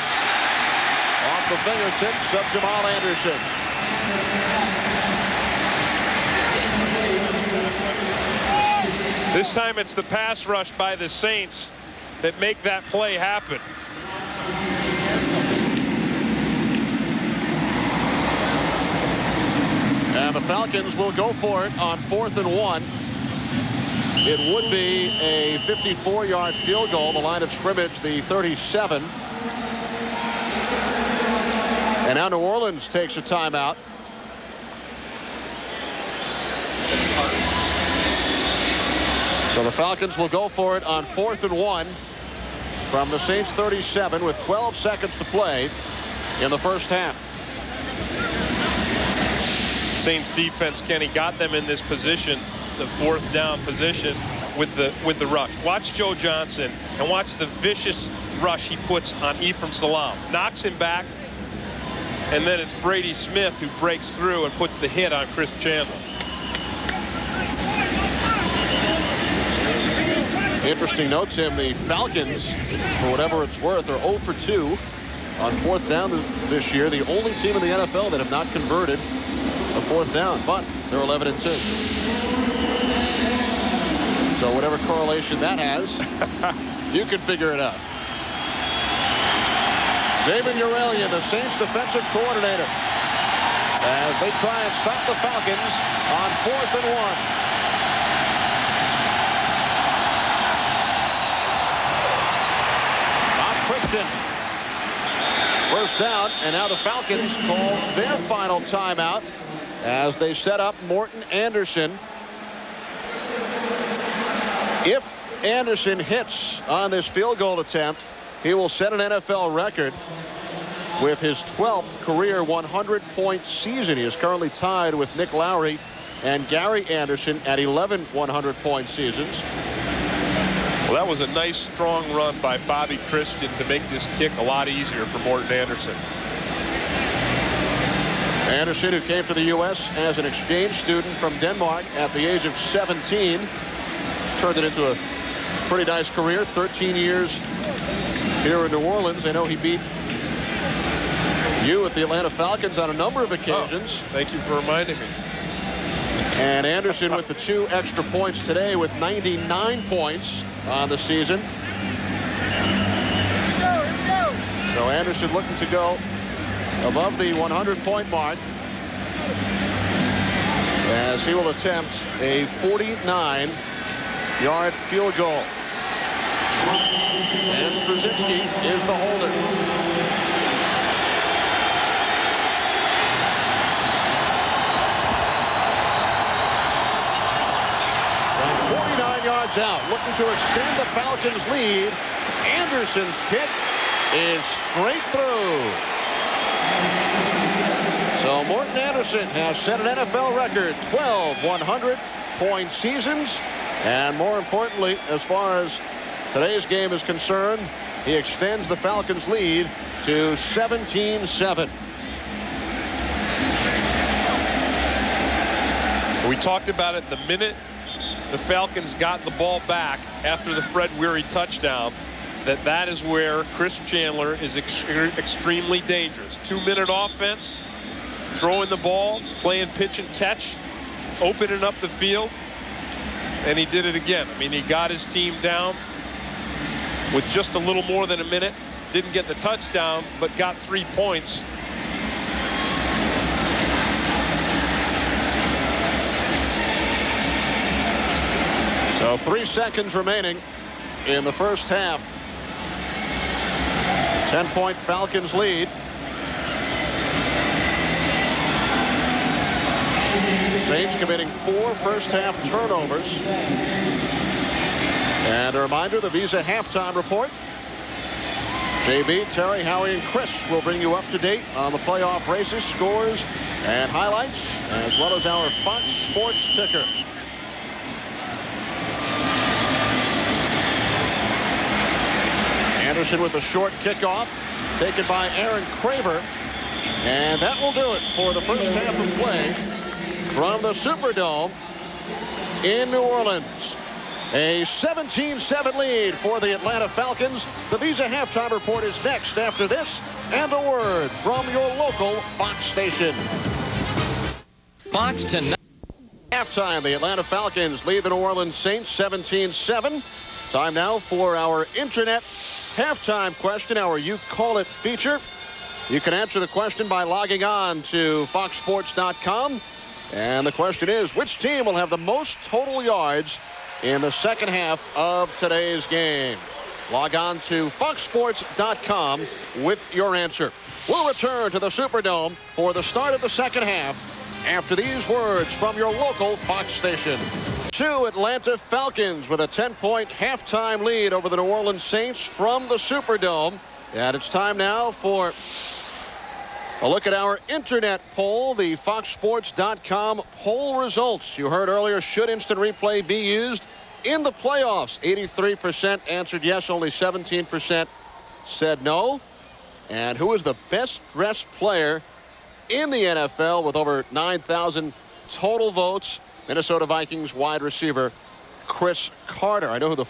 off the fingertips of Jamal Anderson. This time it's the pass rush by the Saints that make that play happen. And the Falcons will go for it on 4th and 1. It would be a 54-yard field goal. The line of scrimmage, the 37. And now New Orleans takes a timeout. So the Falcons will go for it on 4th and 1 from the Saints 37 with 12 seconds to play in the first half. Saints defense, Kenny, got them in this position, the 4th down position with the rush. Watch Joe Johnson and watch the vicious rush he puts on Ephraim Salaam. Knocks him back, and then it's Brady Smith who breaks through and puts the hit on Chris Chandler. Interesting note, Tim, the Falcons, for whatever it's worth, are 0 for 2 on 4th down this year. The only team in the NFL that have not converted a 4th down, but they're 11 and 2. So whatever correlation that has, you can figure it out. Zabin Urelian, the Saints defensive coordinator, as they try and stop the Falcons on 4th and 1. Christian. First down, and now the Falcons call their final timeout as they set up Morton Anderson. If Anderson hits on this field goal attempt, he will set an NFL record with his 12th career 100-point season. He is currently tied with Nick Lowry and Gary Anderson at 11 100-point seasons. Well, that was a nice, strong run by Bobby Christian to make this kick a lot easier for Morton Anderson. Anderson, who came to the U.S. as an exchange student from Denmark at the age of 17, turned it into a pretty nice career. 13 years here in New Orleans. I know he beat you at the Atlanta Falcons on a number of occasions. Oh, thank you for reminding me. And Anderson with the 2 extra points today with 99 points on the season. So Anderson looking to go above the 100-point mark as he will attempt a 49-yard field goal. And Straczynski is the holder. Out, looking to extend the Falcons' lead. Anderson's kick is straight through. So Morton Anderson has set an NFL record, 12 100-point seasons. And more importantly, as far as today's game is concerned, he extends the Falcons' lead to 17-7. We talked about it the minute the Falcons got the ball back after the Fred Weary touchdown, that is where Chris Chandler is extremely dangerous. 2-minute offense, throwing the ball, playing pitch and catch, opening up the field, and he did it again. I mean, he got his team down with just a little more than a minute, didn't get the touchdown, but got 3 points. So 3 seconds remaining in the first half. 10-point Falcons lead. Saints committing 4 first-half turnovers. And a reminder, the Visa halftime report. JB, Terry, Howie, and Chris will bring you up to date on the playoff races, scores, and highlights, as well as our Fox Sports ticker. Anderson with a short kickoff, taken by Aaron Craver. And that will do it for the first half of play from the Superdome in New Orleans. A 17-7 lead for the Atlanta Falcons. The Visa halftime report is next after this and a word from your local Fox station. Fox tonight. Halftime, the Atlanta Falcons lead the New Orleans Saints 17-7. Time now for our internet halftime question, our You Call It feature. You can answer the question by logging on to foxsports.com. And the question is, which team will have the most total yards in the second half of today's game? Log on to foxsports.com with your answer. We'll return to the Superdome for the start of the second half after these words from your local Fox station. 2 Atlanta Falcons with a 10-point halftime lead over the New Orleans Saints from the Superdome. And it's time now for a look at our internet poll, the foxsports.com poll results. You heard earlier, should instant replay be used in the playoffs? 83% answered yes, only 17% said no. And who is the best dressed player in the NFL with over 9,000 total votes? Minnesota Vikings wide receiver Chris Carter. I know who the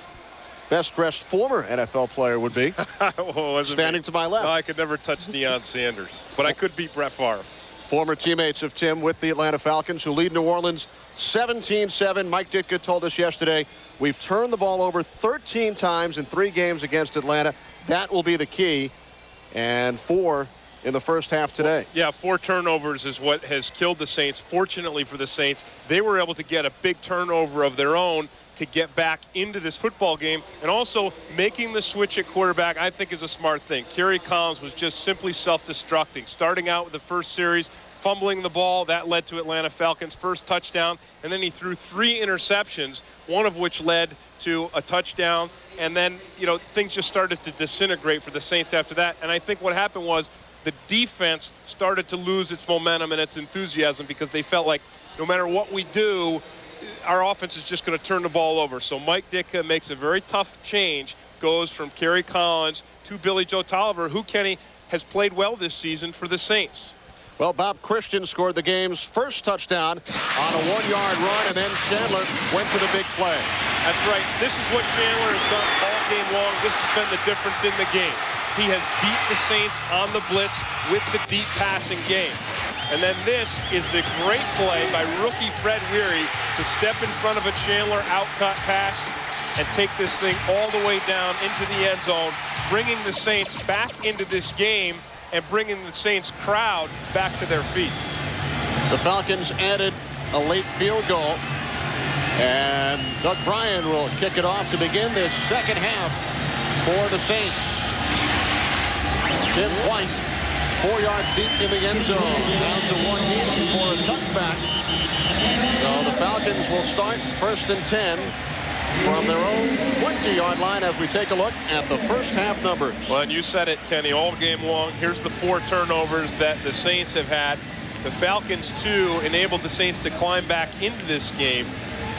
best dressed former NFL player would be. Well, standing to my left. No, I could never touch Deion Sanders, but I could beat Brett Favre. Former teammates of Tim with the Atlanta Falcons, who lead New Orleans 17-7. Mike Ditka told us yesterday, we've turned the ball over 13 times in 3 games against Atlanta. That will be the key. And 4 in the first half today. Yeah, 4 turnovers is what has killed the Saints. Fortunately for the Saints, they were able to get a big turnover of their own to get back into this football game. And also making the switch at quarterback, I think, is a smart thing. Kerry Collins was just simply self-destructing. Starting out with the first series, fumbling the ball, that led to Atlanta Falcons' first touchdown. And then he threw 3 interceptions, one of which led to a touchdown. And then, things just started to disintegrate for the Saints after that. And I think what happened was the defense started to lose its momentum and its enthusiasm because they felt like no matter what we do, our offense is just going to turn the ball over. So Mike Ditka makes a very tough change, goes from Kerry Collins to Billy Joe Tolliver, who, Kenny, has played well this season for the Saints. Well, Bob Christian scored the game's first touchdown on a 1-yard run, and then Chandler went to the big play. That's right. This is what Chandler has done all game long. This has been the difference in the game. He has beat the Saints on the blitz with the deep passing game. And then this is the great play by rookie Fred Weary to step in front of a Chandler outcut pass and take this thing all the way down into the end zone, bringing the Saints back into this game and bringing the Saints crowd back to their feet. The Falcons added a late field goal, and Doug Bryan will kick it off to begin this second half for the Saints. Tim White, 4 yards deep in the end zone, down to 1 knee for a touchback. So the Falcons will start 1st and 10 from their own 20-yard line as we take a look at the first half numbers. Well, and you said it, Kenny, all game long. Here's the 4 turnovers that the Saints have had. The Falcons, too, enabled the Saints to climb back into this game.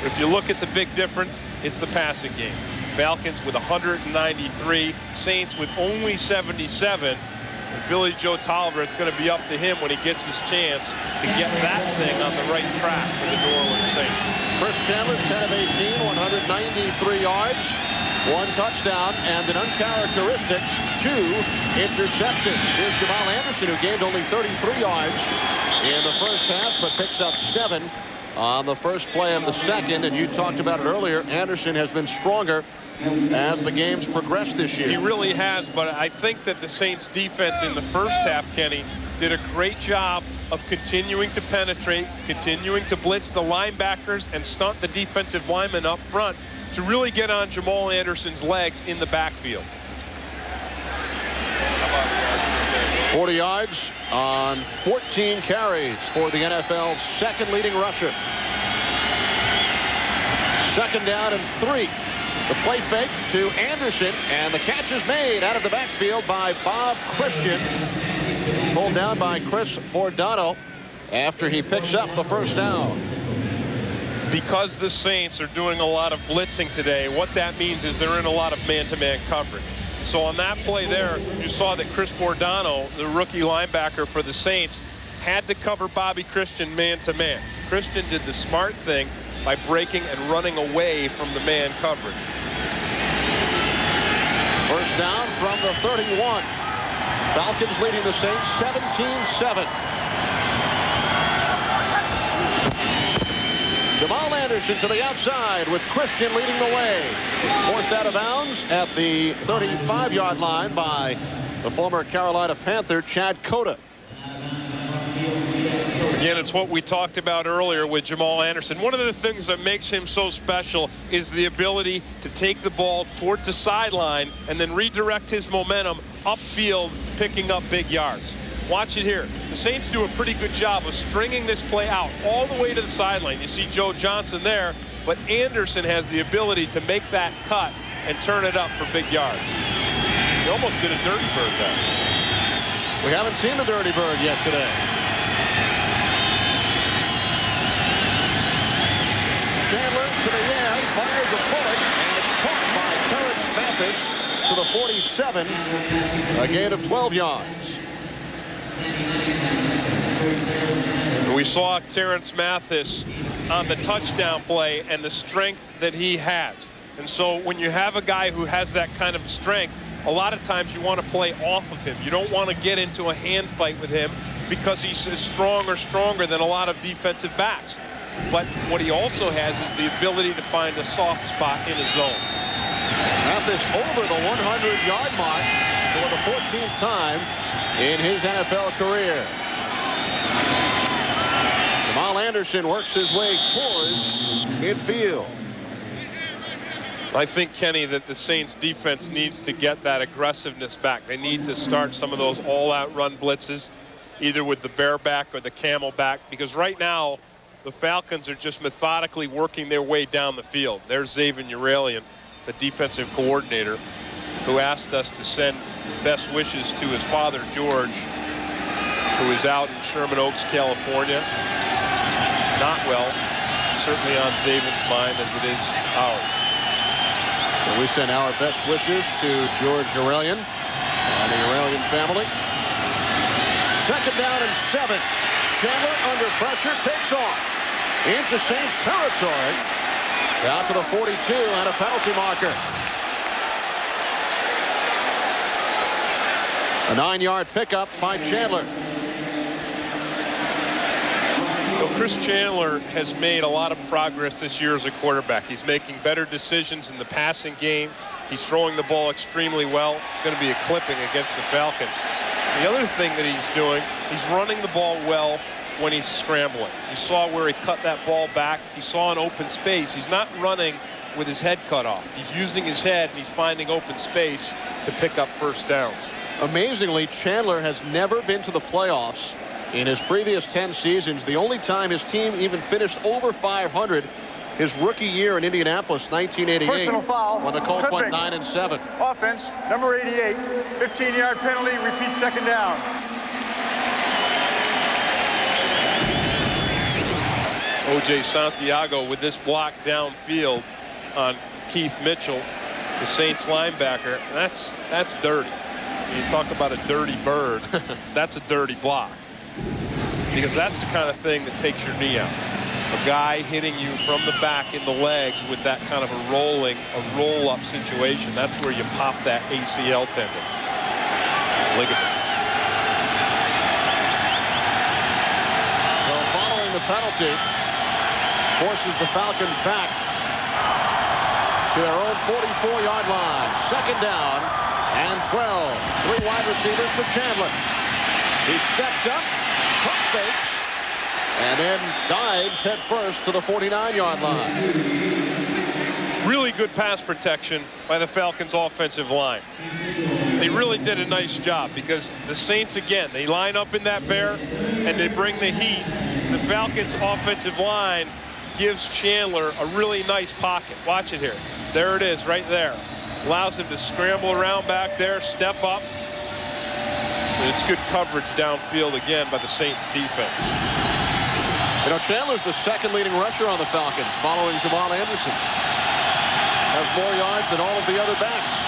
But if you look at the big difference, it's the passing game. Falcons with 193, Saints with only 77. And Billy Joe Tolliver, it's going to be up to him when he gets his chance to get that thing on the right track for the New Orleans Saints. Chris Chandler, 10 of 18, 193 yards, 1 touchdown, and an uncharacteristic 2 interceptions. Here's Jamal Anderson, who gained only 33 yards in the first half, but picks up 7 on the first play of the second. And you talked about it earlier, Anderson has been stronger as the game's progressed this year. He really has, but I think that the Saints defense in the first half, Kenny, did a great job of continuing to penetrate, continuing to blitz the linebackers and stunt the defensive linemen up front to really get on Jamal Anderson's legs in the backfield. 40 yards on 14 carries for the NFL's second leading rusher. 2nd down and 3 The play fake to Anderson, and the catch is made out of the backfield by Bob Christian. Pulled down by Chris Bordano after he picks up the first down. Because the Saints are doing a lot of blitzing today, what that means is they're in a lot of man-to-man coverage. So on that play there, you saw that Chris Bordano, the rookie linebacker for the Saints, had to cover Bobby Christian man-to-man. Christian did the smart thing by breaking and running away from the man coverage. First down from the 31. Falcons leading the Saints 17-7. Jamal Anderson to the outside with Christian leading the way. Forced out of bounds at the 35-yard line by the former Carolina Panther, Chad Cota. Again, it's what we talked about earlier with Jamal Anderson. One of the things that makes him so special is the ability to take the ball towards the sideline and then redirect his momentum upfield, picking up big yards. Watch it here. The Saints do a pretty good job of stringing this play out all the way to the sideline. You see Joe Johnson there, but Anderson has the ability to make that cut and turn it up for big yards. He almost did a dirty bird there. We haven't seen the dirty bird yet today. Chandler to the end, fires a bullet, and it's caught by Terrence Mathis to the 47, a gain of 12 yards. We saw Terrence Mathis on the touchdown play and the strength that he has. And so when you have a guy who has that kind of strength, a lot of times you want to play off of him. You don't want to get into a hand fight with him because he's as strong or stronger than a lot of defensive backs. But what he also has is the ability to find a soft spot in his zone. Mathis over the 100-yard mark for the 14th time in his NFL career. Jamal Anderson works his way towards midfield. I think, Kenny, that the Saints defense needs to get that aggressiveness back. They need to start some of those all-out run blitzes, either with the bareback or the camelback, because right now the Falcons are just methodically working their way down the field. There's Zaven Uralian, the defensive coordinator, who asked us to send best wishes to his father, George, who is out in Sherman Oaks, California. Not well, certainly on Zaven's mind as it is ours. So we send our best wishes to George Uralian and the Uralian family. Second down and 7. Chandler under pressure takes off into Saints territory. Down to the 42 and a penalty marker. A 9-yard pickup by Chandler. Well, Chris Chandler has made a lot of progress this year as a quarterback. He's making better decisions in the passing game. He's throwing the ball extremely well. It's going to be a clipping against the Falcons. The other thing that he's doing, he's running the ball well when he's scrambling. You saw where he cut that ball back. He saw an open space. He's not running with his head cut off. He's using his head, and he's finding open space to pick up first downs. Amazingly, Chandler has never been to the playoffs in his previous 10 seasons. The only time his team even finished over 500, his rookie year in Indianapolis, 1988, Personal foul. when the Colts went Clipping. 9-7. Offense, number 88, 15-yard penalty, repeat second down. O.J. Santiago with this block downfield on Keith Mitchell, the Saints linebacker. That's dirty. You talk about a dirty bird. That's a dirty block, because that's the kind of thing that takes your knee out. A guy hitting you from the back in the legs with that kind of a roll-up situation. That's where you pop that ACL tendon, ligament. So following the penalty, forces the Falcons back to their own 44-yard line. Second down and 12. 3 wide receivers for Chandler. He steps up, pump fakes, and then dives head first to the 49-yard line. Really good pass protection by the Falcons offensive line. They really did a nice job, because the Saints, again, they line up in that bear and they bring the heat. The Falcons offensive line gives Chandler a really nice pocket. Watch it here. There it is right there. Allows him to scramble around back there, step up. And it's good coverage downfield again by the Saints defense. You know, Chandler's the second leading rusher on the Falcons, following Jamal Anderson. Has more yards than all of the other backs.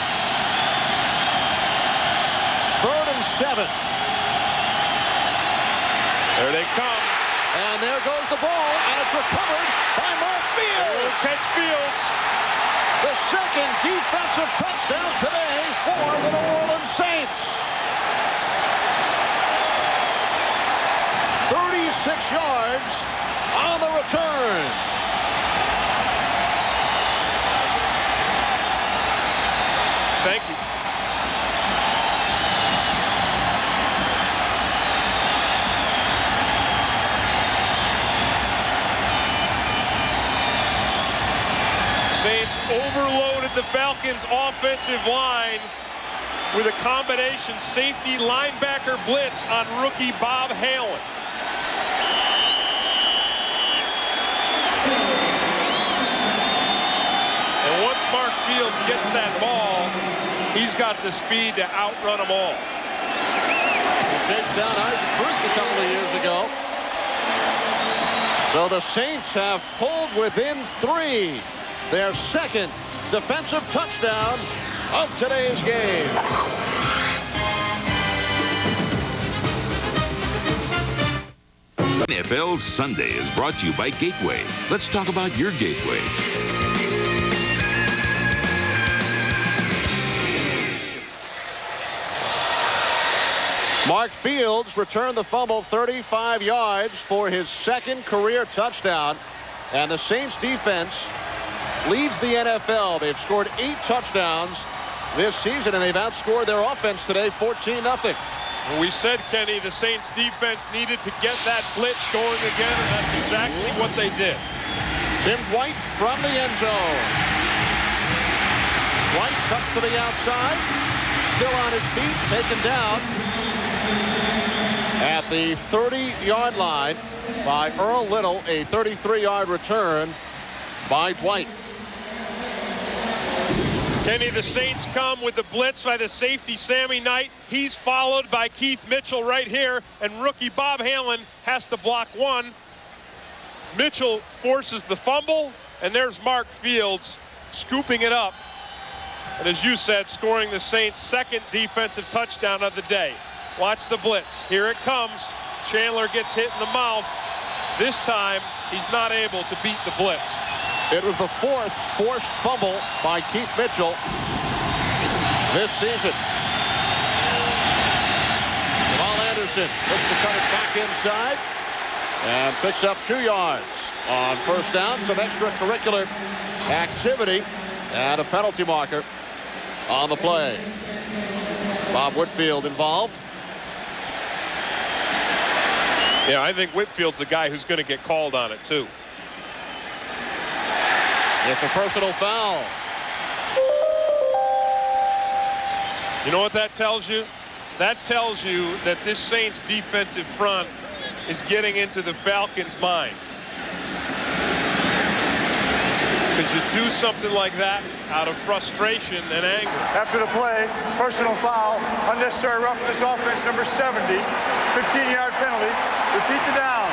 3rd and 7. There they come. And there goes the ball, and it's recovered by Mark Fields. Catch Fields. The second defensive touchdown today for the New Orleans Saints. 36 yards on the return. Thank you. Saints overloaded the Falcons' offensive line with a combination safety linebacker blitz on rookie Bob Halen. And once Mark Fields gets that ball, he's got the speed to outrun them all. He chased down Isaac Bruce a couple of years ago. So the Saints have pulled within 3. Their second defensive touchdown of today's game. NFL Sunday is brought to you by Gateway. Let's talk about your Gateway. Mark Fields returned the fumble 35 yards for his second career touchdown. And the Saints defense leads the NFL. They've scored 8 touchdowns this season, and they've outscored their offense today 14-0. We said, Kenny, the Saints defense needed to get that blitz going again, and that's exactly what they did. Tim Dwight from the end zone. Dwight cuts to the outside, still on his feet, taken down at the 30-yard line by Earl Little. A 33-yard return by Dwight. Kenny, the Saints come with the blitz by the safety, Sammy Knight. He's followed by Keith Mitchell right here, and rookie Bob Halen has to block one. Mitchell forces the fumble, and there's Mark Fields scooping it up. And as you said, scoring the Saints' second defensive touchdown of the day. Watch the blitz. Here it comes. Chandler gets hit in the mouth. This time, he's not able to beat the blitz. It was the 4th forced fumble by Keith Mitchell this season. Jamal Anderson puts the cover back inside and picks up 2 yards on first down. Some extracurricular activity and a penalty marker on the play. Bob Whitfield involved. Yeah, I think Whitfield's the guy who's going to get called on it, too. It's a personal foul. You know what that tells you? That tells you that this Saints defensive front is getting into the Falcons' minds. Because you do something like that out of frustration and anger. After the play, personal foul, unnecessary roughness, offense number 70, 15-yard penalty. Repeat the down.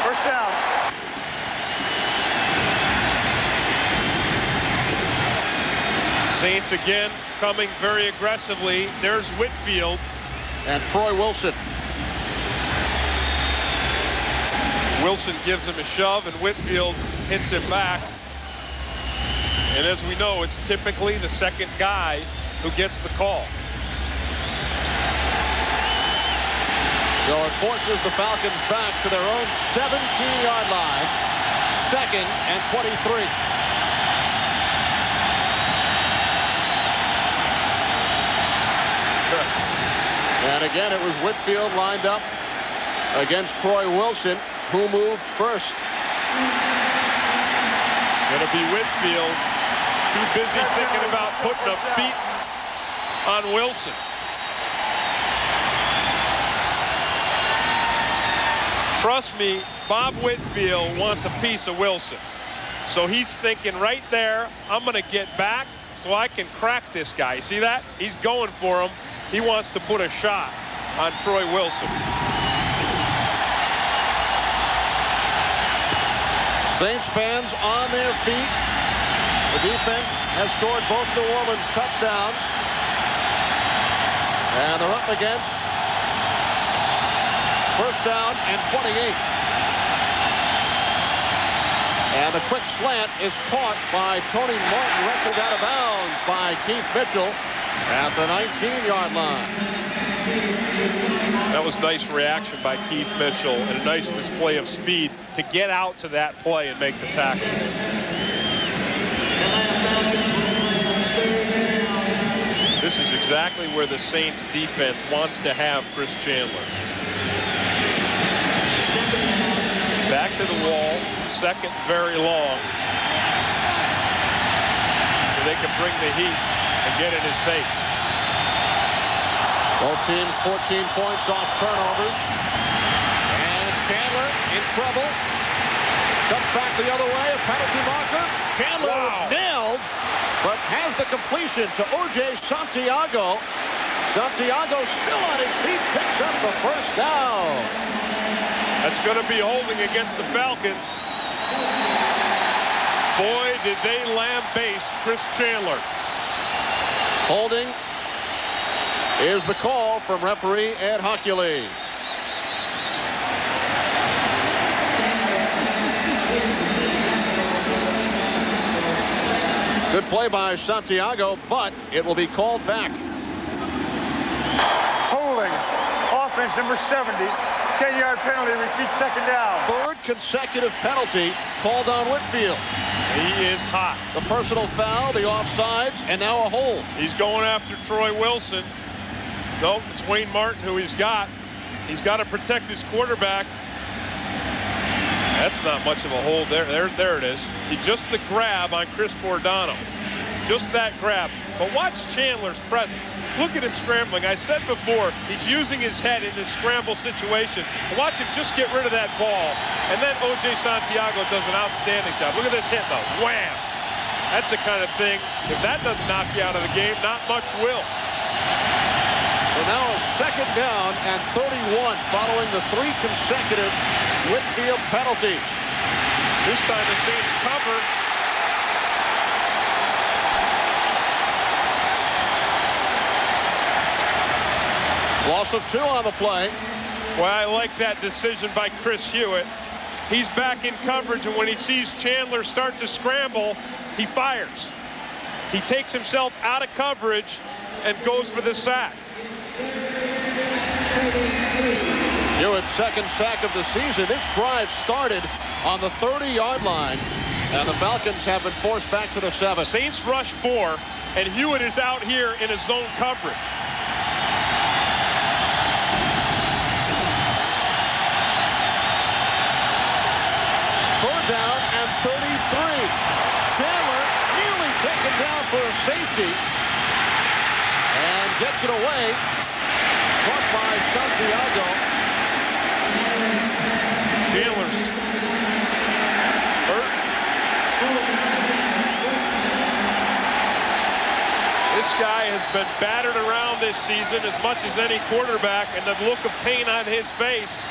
First down. Saints again coming very aggressively. There's Whitfield. And Troy Wilson. Wilson gives him a shove, and Whitfield hits him back. And as we know, it's typically the second guy who gets the call. So it forces the Falcons back to their own 17-yard line. 2nd and 23. And again, it was Whitfield lined up against Troy Wilson, who moved first. It'll be Whitfield, too busy thinking about putting a beat on Wilson. Trust me, Bob Whitfield wants a piece of Wilson. So he's thinking right there, I'm going to get back so I can crack this guy. You see that? He's going for him. He wants to put a shot on Troy Wilson. Saints fans on their feet. The defense has scored both New Orleans touchdowns. And they're up against first down and 28. And the quick slant is caught by Tony Martin, wrestled out of bounds by Keith Mitchell at the 19-yard line. That was nice reaction by Keith Mitchell and a nice display of speed to get out to that play and make the tackle. This is exactly where the Saints defense wants to have Chris Chandler. Back to the wall, second very long. So they can bring the heat and get in his face. Both teams 14 points off turnovers. And Chandler in trouble. Cuts back the other way, a penalty marker. Chandler is nailed, but has the completion to O.J. Santiago. Santiago still on his feet, picks up the first down. That's going to be holding against the Falcons. Boy, did they lambaste Chris Chandler. Holding is the call from referee Ed Hockley. Good play by Santiago, but it will be called back. Holding. Offense number 70. 10-yard penalty, repeat second down. Third consecutive penalty called on Whitfield. He is hot. The personal foul, the offsides, and now a hold. He's going after Troy Wilson. Nope, it's Wayne Martin who he's got. He's got to protect his quarterback. That's not much of a hold there. There it is. Just the grab on Chris Bordano. Just that grab. But watch Chandler's presence. Look at him scrambling. I said before, he's using his head in this scramble situation. Watch him just get rid of that ball. And then O.J. Santiago does an outstanding job. Look at this hit, though. Wham! That's the kind of thing, if that doesn't knock you out of the game, not much will. So now a second down and 31 following the 3 consecutive Whitfield penalties. This time the Saints cover. Loss of 2 on the play. Well, I like that decision by Chris Hewitt. He's back in coverage, and when he sees Chandler start to scramble, he fires. He takes himself out of coverage and goes for the sack. Hewitt's second sack of the season. This drive started on the 30-yard line, and the Falcons have been forced back to the 7. Saints rush 4, and Hewitt is out here in his zone coverage. Third down and 33. Chandler nearly taken down for a safety and gets it away. Caught by Santiago. Chandler's hurt. This guy has been battered around this season as much as any quarterback, and the look of pain on his face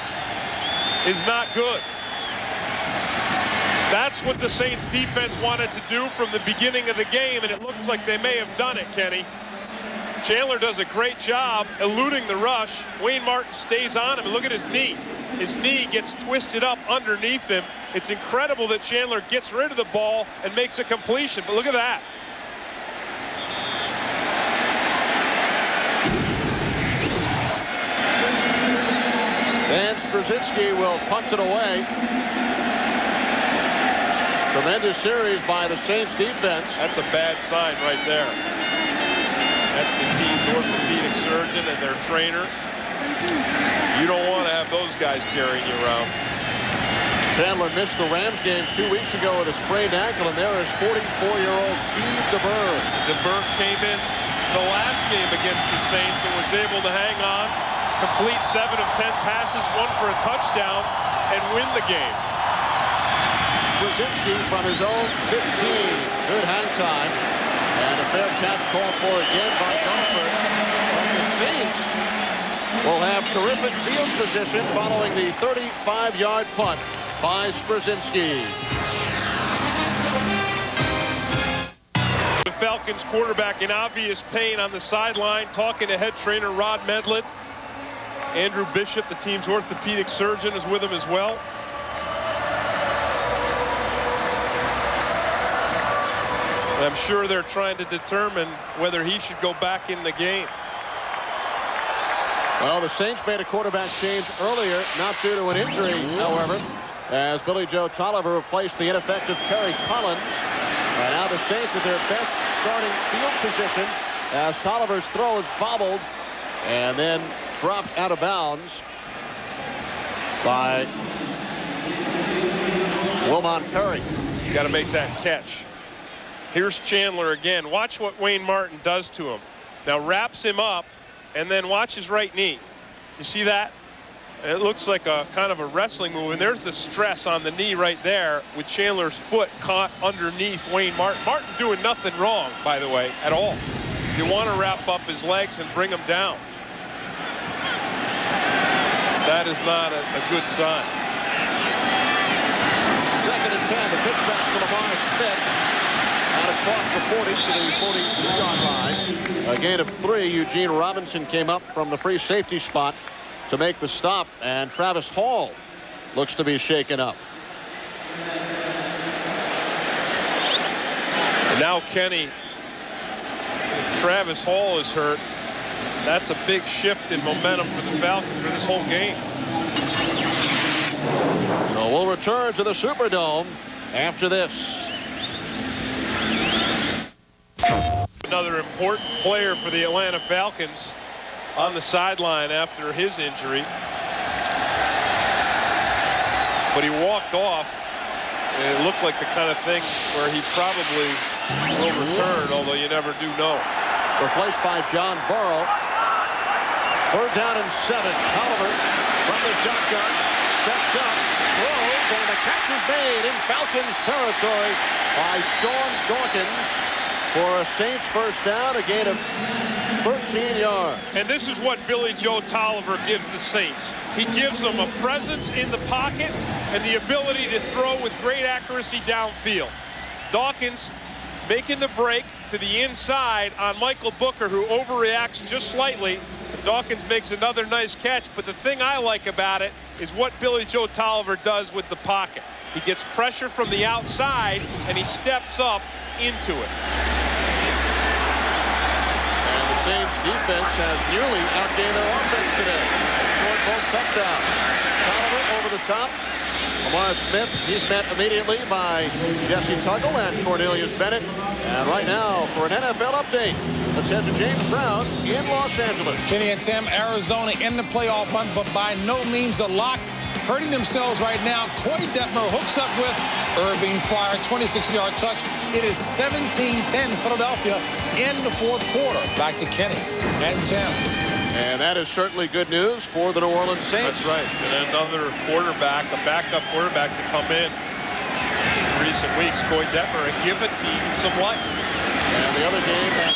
is not good. That's what the Saints defense wanted to do from the beginning of the game, and it looks like they may have done it, Kenny. Chandler does a great job eluding the rush. Wayne Martin stays on him, and look at his knee. His knee gets twisted up underneath him. It's incredible that Chandler gets rid of the ball and makes a completion, but look at that. Vance Krasinski will punt it away. Tremendous series by the Saints defense. That's a bad sign right there. That's the team's orthopedic surgeon and their trainer. You don't want to have those guys carrying you around. Chandler missed the Rams game 2 weeks ago with a sprained ankle, and there is 44-year-old Steve DeBerg. DeBerg came in the last game against the Saints and was able to hang on, complete 7 of 10 passes, 1 for a touchdown, and win the game. Straczynski from his own 15. Good hang time. And a fair catch called for again by Gunther. But the Saints will have terrific field position following the 35-yard punt by Straczynski. The Falcons quarterback in obvious pain on the sideline, talking to head trainer Rod Medlin. Andrew Bishop, the team's orthopedic surgeon, is with him as well. And I'm sure they're trying to determine whether he should go back in the game. Well, the Saints made a quarterback change earlier, not due to an injury, however, as Billy Joe Tolliver replaced the ineffective Kerry Collins. And now the Saints with their best starting field position as Tolliver's throw is bobbled and then dropped out of bounds by Wilmon Curry. Got to make that catch. Here's Chandler again. Watch what Wayne Martin does to him. Now wraps him up and then watch his right knee. You see that? It looks like a kind of a wrestling move, and there's the stress on the knee right there with Chandler's foot caught underneath Wayne Martin. Martin doing nothing wrong, by the way, at all. You want to wrap up his legs and bring him down. That is not a good sign. 2nd and 10. The pitch back to Lamar Smith. Out across the 40 to the 42-yard line. A gain of 3. Eugene Robinson came up from the free safety spot to make the stop, and Travis Hall looks to be shaken up. And now Kenny, if Travis Hall is hurt, that's a big shift in momentum for the Falcons for this whole game. So we'll return to the Superdome after this. Another important player for the Atlanta Falcons on the sideline after his injury. But he walked off, and it looked like the kind of thing where he probably will return, although you never do know. Replaced by John Burrow. 3rd down and 7. Tolliver from the shotgun, steps up, throws, and the catch is made in Falcons territory by Sean Dawkins for a Saints first down, a gain of 13 yards. And this is what Billy Joe Tolliver gives the Saints. He gives them a presence in the pocket and the ability to throw with great accuracy downfield. Dawkins making the break to the inside on Michael Booker, who overreacts just slightly. Dawkins makes another nice catch, but the thing I like about it is what Billy Joe Tolliver does with the pocket. He gets pressure from the outside, and he steps up into it. And the Saints defense has nearly outgained their offense today and scored both touchdowns. Tolliver over the top. Lamar Smith, he's met immediately by Jesse Tuggle and Cornelius Bennett. And right now, for an NFL update, let's head to James Brown in Los Angeles. Kenny and Tim, Arizona in the playoff hunt, but by no means a lock. Hurting themselves right now. Corey Detmer hooks up with Irving Fryer, 26-yard touch. It is 17-10 Philadelphia in the 4th quarter. Back to Kenny and Tim. And that is certainly good news for the New Orleans Saints. That's right. And another quarterback, a backup quarterback to come in recent weeks, Corey Detmer, and give a team some life. And the other game that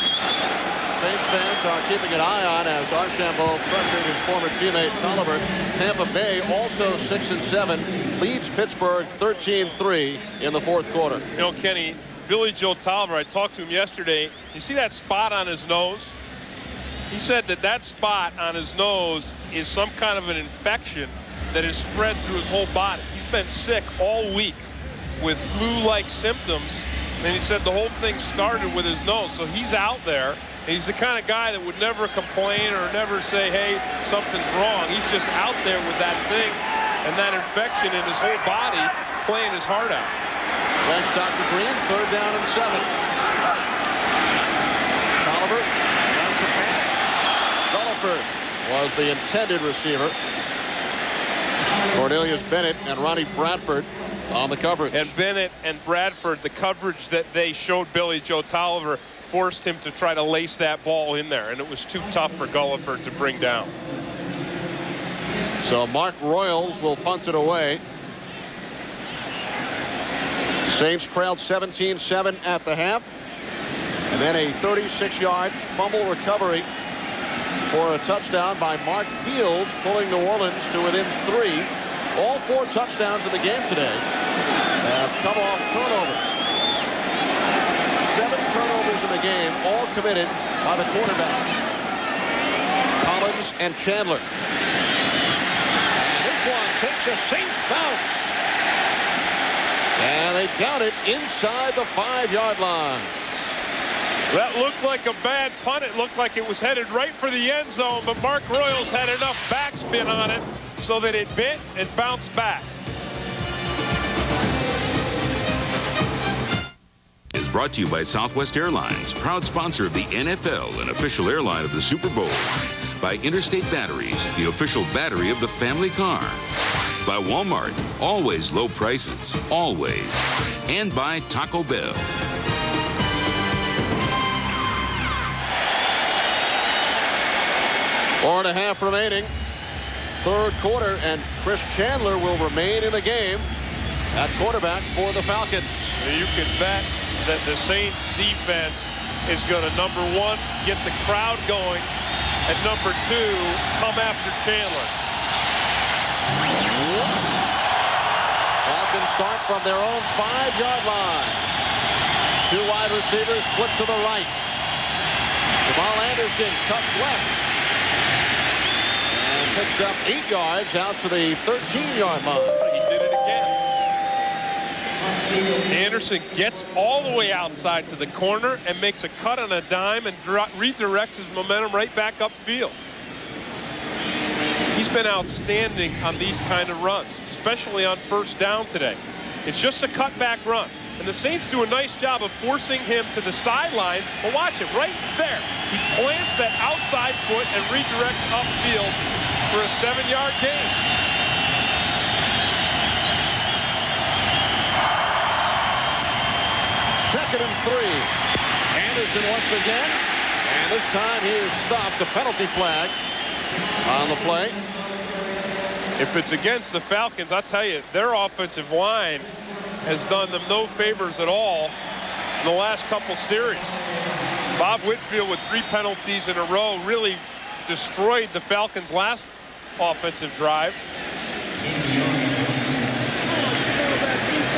Saints fans are keeping an eye on as Archambault pressured his former teammate Tolliver. Tampa Bay also 6-7, leads Pittsburgh 13-3 in the 4th quarter. You know, Kenny, Billy Joe Tolliver, I talked to him yesterday. You see that spot on his nose? He said that that spot on his nose is some kind of an infection that is spread through his whole body. He's been sick all week with flu-like symptoms, and he said the whole thing started with his nose. So he's out there. He's the kind of guy that would never complain or never say, hey, something's wrong. He's just out there with that thing and that infection in his whole body, playing his heart out. Thanks, Dr. Green. 3rd down and 7. Tolliver trying to pass. Gulliford was the intended receiver. Cornelius Bennett and Ronnie Bradford on the coverage. And Bennett and Bradford, the coverage that they showed Billy Joe Tolliver forced him to try to lace that ball in there, and it was too tough for Gulliford to bring down. So Mark Royals will punt it away. Saints trailed 17-7 at the half. And then a 36-yard fumble recovery for a touchdown by Mark Fields, pulling New Orleans to within 3. All 4 touchdowns in the game today have come off turnovers. 7 turnovers in the game, all committed by the quarterbacks, Collins and Chandler. And this one takes a Saints bounce. And they count it inside the 5-yard line. That looked like a bad punt. It looked like it was headed right for the end zone, but Mark Royals had enough backspin on it so that it bit and bounced back. Is brought to you by Southwest Airlines, proud sponsor of the NFL and official airline of the Super Bowl. By Interstate Batteries, the official battery of the family car. By Walmart, always low prices, always. And by Taco Bell. 4.5 remaining. 3rd quarter, and Chris Chandler will remain in the game at quarterback for the Falcons. You can bet that the Saints defense is going to, number 1, get the crowd going, and number 2, come after Chandler. Falcons start from their own 5-yard line. 2 wide receivers split to the right. Jamal Anderson cuts left. Picks up 8 yards out to the 13-yard line. He did it again. Anderson gets all the way outside to the corner and makes a cut on a dime and redirects his momentum right back upfield. He's been outstanding on these kind of runs, especially on 1st down today. It's just a cutback run. And the Saints do a nice job of forcing him to the sideline. But watch it right there. He plants that outside foot and redirects upfield for a 7-yard gain. Second and 3. Anderson once again. And this time he is stopped. A penalty flag on the play. If it's against the Falcons, I'll tell you, their offensive line has done them no favors at all in the last couple series. Bob Whitfield with 3 penalties in a row really destroyed the Falcons' last offensive drive.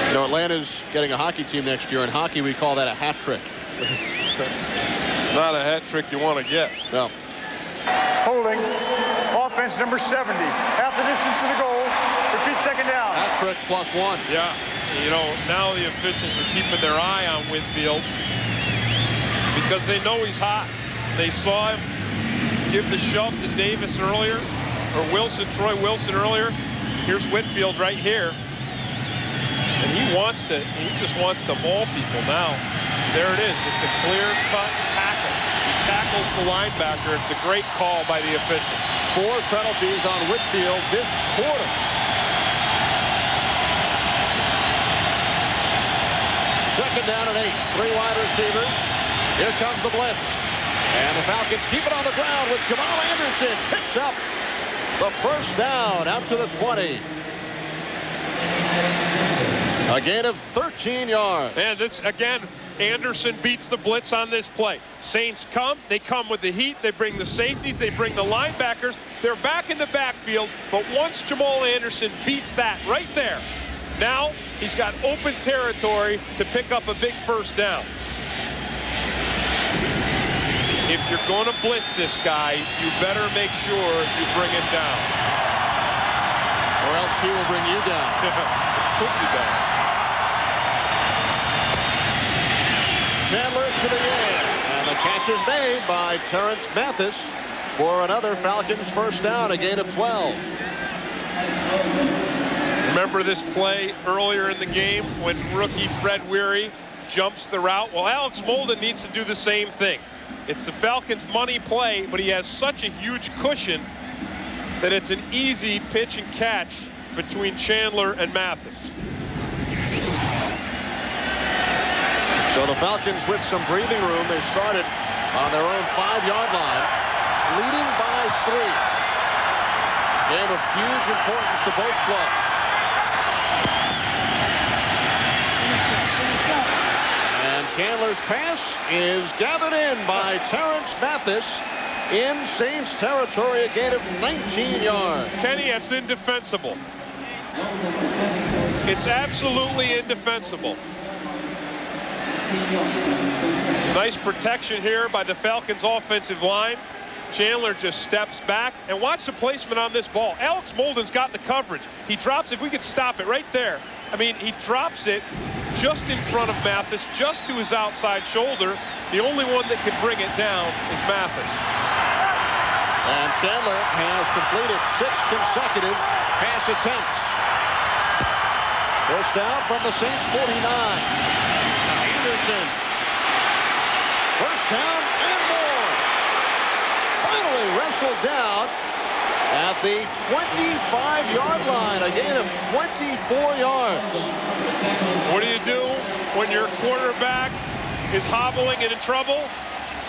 You know, Atlanta's getting a hockey team next year. In hockey, we call that a hat trick. That's not a hat trick you want to get. No. Holding. Offense number 70. Half the distance to the goal. Repeat 2nd down. Hat trick +1. Yeah. You know, now the officials are keeping their eye on Whitfield because they know he's hot. They saw him give the shove to Davis earlier, or Wilson, Troy Wilson earlier. Here's Whitfield right here. And he just wants to maul people now. There it is. It's a clear-cut tackle. He tackles the linebacker. It's a great call by the officials. 4 penalties on Whitfield this quarter. Second down and 8. 3 wide receivers. Here comes the blitz. And the Falcons keep it on the ground with Jamal Anderson. Picks up the 1st down out to the 20. A gain of 13 yards. And this, again, Anderson beats the blitz on this play. Saints come. They come with the heat. They bring the safeties. They bring the linebackers. They're back in the backfield. But once Jamal Anderson beats that right there, now he's got open territory to pick up a big 1st down. If you're going to blitz this guy, you better make sure you bring him down. Or else he will bring you down. Put you down. Chandler to the end. And the catch is made by Terrence Mathis for another Falcons 1st down, a gain of 12. Remember this play earlier in the game when rookie Fred Weary jumps the route? Well, Alex Molden needs to do the same thing. It's the Falcons' money play, but he has such a huge cushion that it's an easy pitch and catch between Chandler and Mathis. So the Falcons with some breathing room. They started on their own 5-yard line, leading by 3. Game of huge importance to both clubs. Chandler's pass is gathered in by Terrence Mathis in Saints territory, a gain of 19 yards. Kenny, it's indefensible. It's absolutely indefensible. Nice protection here by the Falcons offensive line. Chandler just steps back, and watch the placement on this ball. Alex Molden's got the coverage. He drops, if we could stop it right there. I mean, he drops it just in front of Mathis, just to his outside shoulder. The only one that can bring it down is Mathis. And Chandler has completed 6 consecutive pass attempts. First down from the Saints 49. Anderson. First down and more. Finally wrestled down at the 25-yard line, a gain of 24 yards. What do you do when your quarterback is hobbling and in trouble?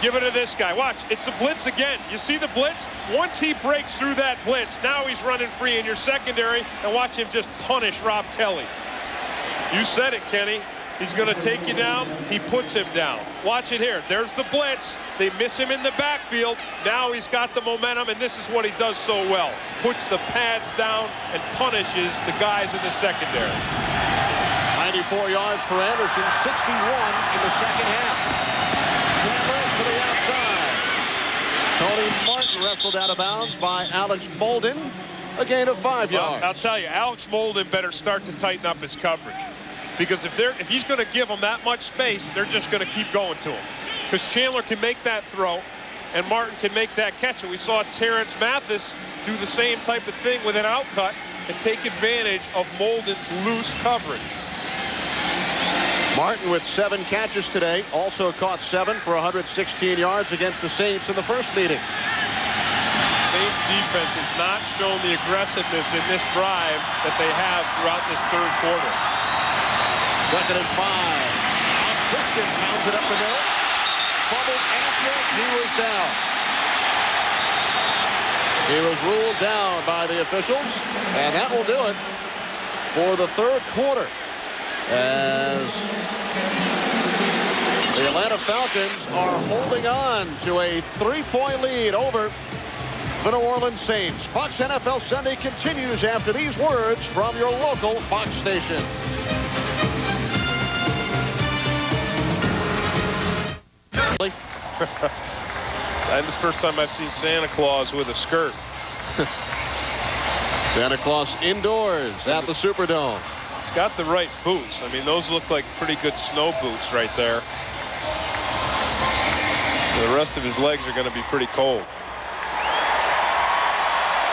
Give it to this guy. Watch, it's a blitz again. You see the blitz? Once he breaks through that blitz, now he's running free in your secondary, and watch him just punish Rob Kelly. You said it, Kenny. He's going to take you down. He puts him down. Watch it here. There's the blitz. They miss him in the backfield. Now he's got the momentum, and this is what he does so well. Puts the pads down and punishes the guys in the secondary. 94 yards for Anderson, 61 in the second half. Chandler to the outside. Tony Martin wrestled out of bounds by Alex Molden. A gain of 5 yards. I'll tell you, Alex Molden better start to tighten up his coverage. Because if he's going to give them that much space, they're just going to keep going to him. Because Chandler can make that throw, and Martin can make that catch. And we saw Terrence Mathis do the same type of thing with an outcut and take advantage of Molden's loose coverage. Martin with 7 catches today, also caught 7 for 116 yards against the Saints in the first meeting. Saints defense has not shown the aggressiveness in this drive that they have throughout this third quarter. Second and 5. Christian pounds it up the middle. Fumbled after he was down. He was ruled down by the officials, and that will do it for the third quarter, as the Atlanta Falcons are holding on to a 3-point lead over the New Orleans Saints. Fox NFL Sunday continues after these words from your local Fox station. That's the first time I've seen Santa Claus with a skirt. Santa Claus indoors at the Superdome. He's got the right boots. I mean, those look like pretty good snow boots right there. The rest of his legs are going to be pretty cold.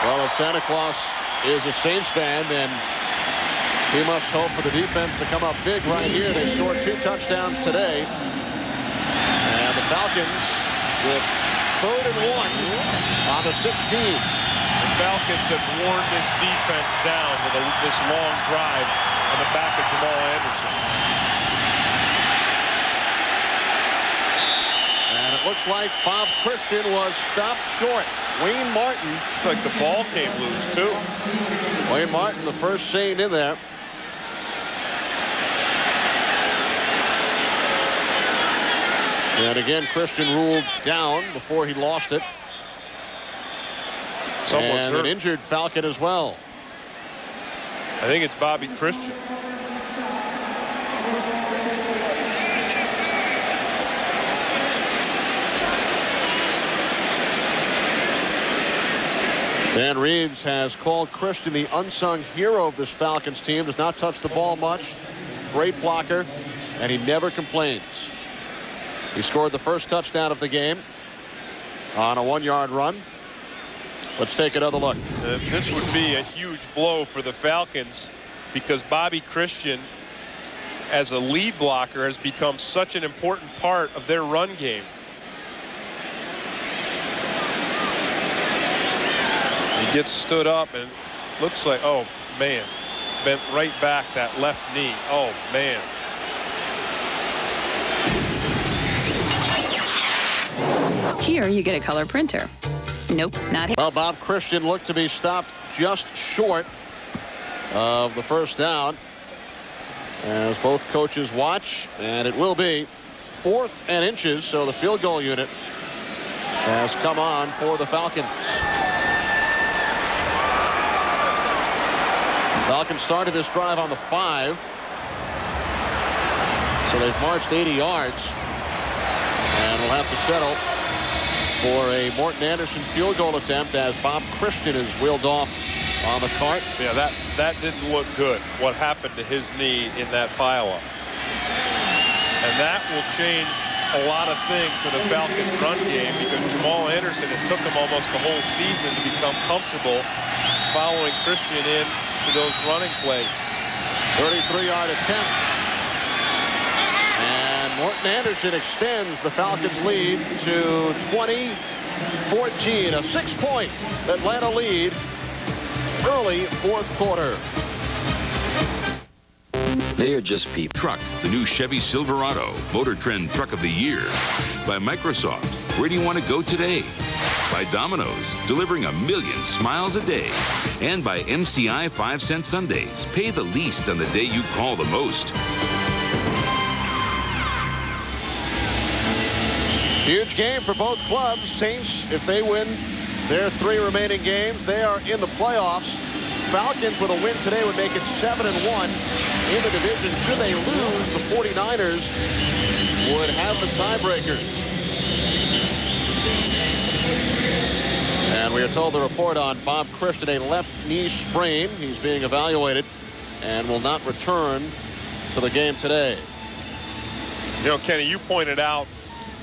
Well, if Santa Claus is a Saints fan, then he must hope for the defense to come up big right here. They scored 2 touchdowns today. And the Falcons with 3rd and 1 on the 16. The Falcons have worn this defense down with this long drive on the back of Jamal Anderson. And it looks like Bob Christian was stopped short. Wayne Martin. Like the ball came loose, too. Wayne Martin, the first Saint in there. And again, Christian ruled down before he lost it. Someone's and hurt. An injured Falcon as well. I think it's Bobby Christian. Dan Reeves has called Christian the unsung hero of this Falcons team. Does not touch the ball much. Great blocker, and he never complains. He scored the first touchdown of the game on a 1-yard run. Let's take another look. This would be a huge blow for the Falcons, because Bobby Christian, as a lead blocker, has become such an important part of their run game. He gets stood up and looks like, oh man, bent right back that left knee. Oh man. Here you get a color printer. Nope, not here. Well, Bob Christian looked to be stopped just short of the first down as both coaches watch, and it will be 4th and inches, so the field goal unit has come on for the Falcons. Falcons started this drive on the 5. So they've marched 80 yards. And will have to settle for a Morton Anderson field goal attempt as Bob Christian is wheeled off on the cart. Yeah, that didn't look good, what happened to his knee in that pileup. And that will change a lot of things for the Falcons run game, because Jamal Anderson, it took him almost the whole season to become comfortable following Christian in to those running plays. 33-yard attempt. And Morton Anderson extends the Falcons lead to 20-14, a 6-point Atlanta lead early 4th quarter. They are just people. Truck, the new Chevy Silverado, Motor Trend Truck of the Year. By Microsoft, where do you want to go today? By Domino's, delivering 1 million smiles a day. And by MCI 5-cent Sundays, pay the least on the day you call the most. Huge game for both clubs. Saints, if they win their 3 remaining games, they are in the playoffs. Falcons with a win today would make it 7-1 in the division. Should they lose, the 49ers would have the tiebreakers. And we are told the report on Bob Christian, a left knee sprain. He's being evaluated and will not return to the game today. You know, Kenny, you pointed out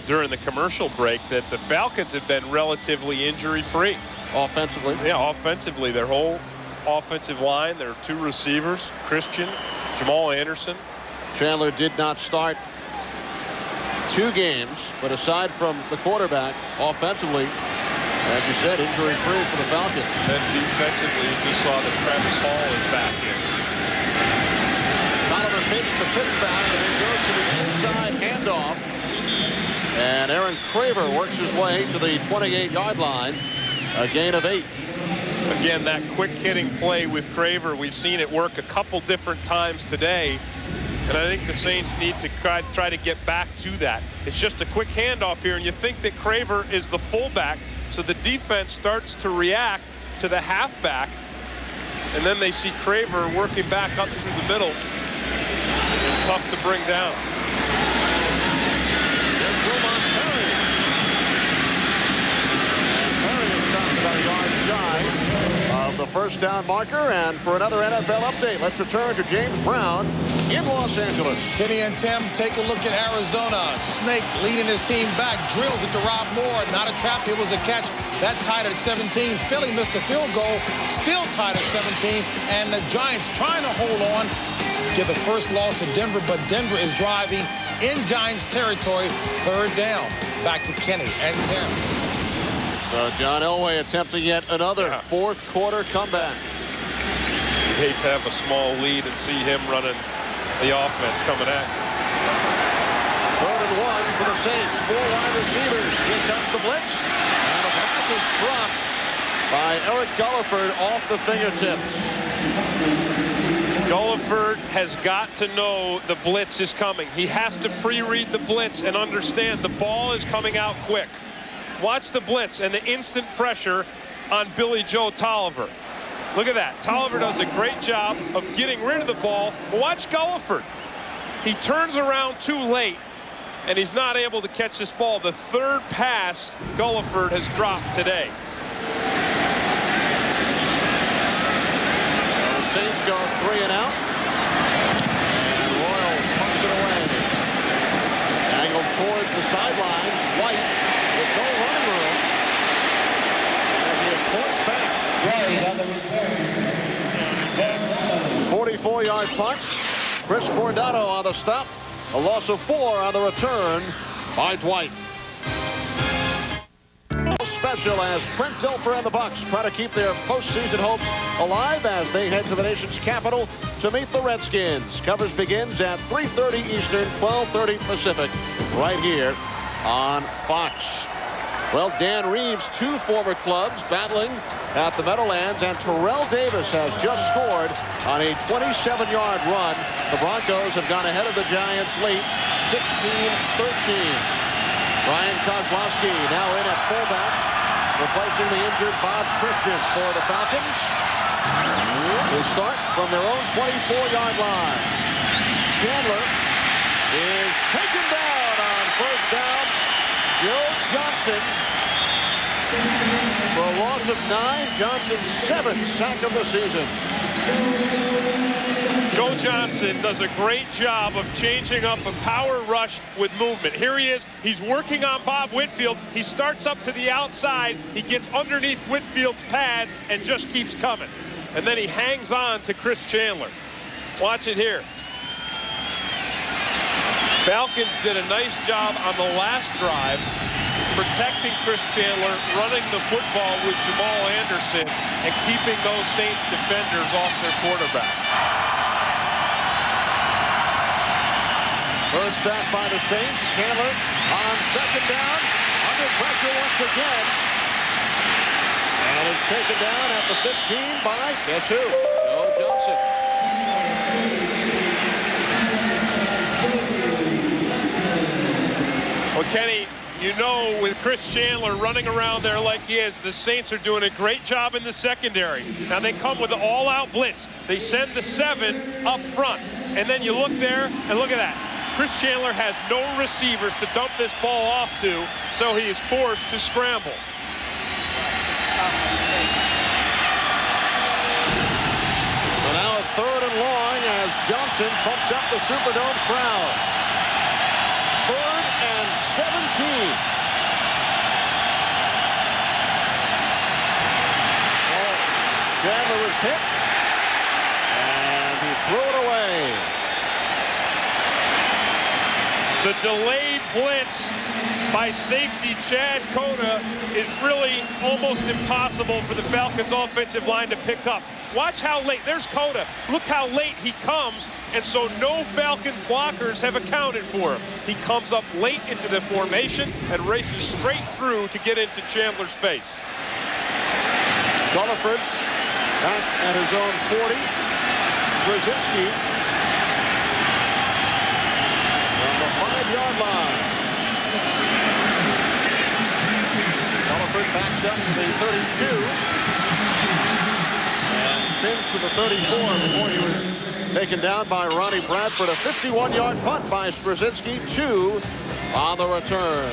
during the commercial break that the Falcons have been relatively injury-free. Offensively? Yeah, offensively. Their whole offensive line, their 2 receivers, Christian, Jamal Anderson. Chandler did not start 2 games, but aside from the quarterback, offensively, as you said, injury-free for the Falcons. And defensively, you just saw that Travis Hall is back in. Tolliver fakes the pitch back and then goes to the inside handoff. And Aaron Craver works his way to the 28-yard line, a gain of 8. Again, that quick hitting play with Craver, we've seen it work a couple different times today. And I think the Saints need to try to get back to that. It's just a quick handoff here, and you think that Craver is the fullback, so the defense starts to react to the halfback, and then they see Craver working back up through the middle. And tough to bring down. There's Wilmot Perry. And Perry is stopped about a yard shy of the first down marker. And for another NFL update, let's return to James Brown in Los Angeles. Kenny and Tim, take a look at Arizona. Snake leading his team back, drills it to Rob Moore. Not a trap, it was a catch. That tied at 17. Philly missed the field goal, still tied at 17. And the Giants trying to hold on, give the first loss to Denver, but Denver is driving in Giants territory, 3rd down. Back to Kenny and Tim. So John Elway attempting yet another 4th quarter comeback. You'd hate to have a small lead and see him running the offense coming at you. 3rd and 1 for the Saints. 4 wide receivers. Here comes the blitz. And the pass is dropped by Eric Gulliford off the fingertips. Gulliford has got to know the blitz is coming. He has to pre-read the blitz and understand the ball is coming out quick. Watch the blitz and the instant pressure on Billy Joe Tolliver. Look at that. Tolliver does a great job of getting rid of the ball. Watch Gulliford. He turns around too late, and he's not able to catch this ball. The 3rd pass Gulliford has dropped today. So the Saints go 3 and out. And Royals punts it away. Angled towards the sidelines. White with no running room as he is forced back. 44-yard punt. Chris Bordado on the stop. A loss of 4 on the return by Dwight. Special as Trent Dilfer and the Bucs try to keep their postseason hopes alive as they head to the nation's capital to meet the Redskins. Coverage begins at 3:30 Eastern, 12:30 Pacific, right here on Fox. Well, Dan Reeves, 2 former clubs battling at the Meadowlands, and Terrell Davis has just scored on a 27-yard run. The Broncos have gone ahead of the Giants late, 16-13. Ryan Kozlowski now in at fullback, replacing the injured Bob Christian for the Falcons. They start from their own 24-yard line. Chandler is taken down on first down. Joe Johnson for a loss of 9. Johnson's 7th sack of the season. Joe Johnson does a great job of changing up a power rush with movement. Here he is. He's working on Bob Whitfield. He starts up to the outside. He gets underneath Whitfield's pads and just keeps coming. And then he hangs on to Chris Chandler. Watch it here. Falcons did a nice job on the last drive protecting Chris Chandler, running the football with Jamal Anderson, and keeping those Saints defenders off their quarterback. Third sack by the Saints. Chandler on second down, under pressure once again. And it's taken down at the 15 by, guess who? Joe Johnson. Well, Kenny, you know, with Chris Chandler running around there like he is, the Saints are doing a great job in the secondary. Now they come with an all-out blitz. They send the 7 up front. And then you look there, and look at that. Chris Chandler has no receivers to dump this ball off to, so he is forced to scramble. So now a 3rd and long as Johnson pumps up the Superdome crowd. 3rd and 17. Chandler was hit, and he threw it away. The delayed blitz by safety Chad Cota is really almost impossible for the Falcons offensive line to pick up. Watch how late. There's Cota. Look how late he comes, and so no Falcons blockers have accounted for him. He comes up late into the formation and races straight through to get into Chandler's face. Gulliford back at his own 40. Straczynski on the 5-yard line. Gulliford backs up to the 32 and spins to the 34 before he was taken down by Ronnie Bradford. A 51-yard punt by Straczynski. 2 on the return.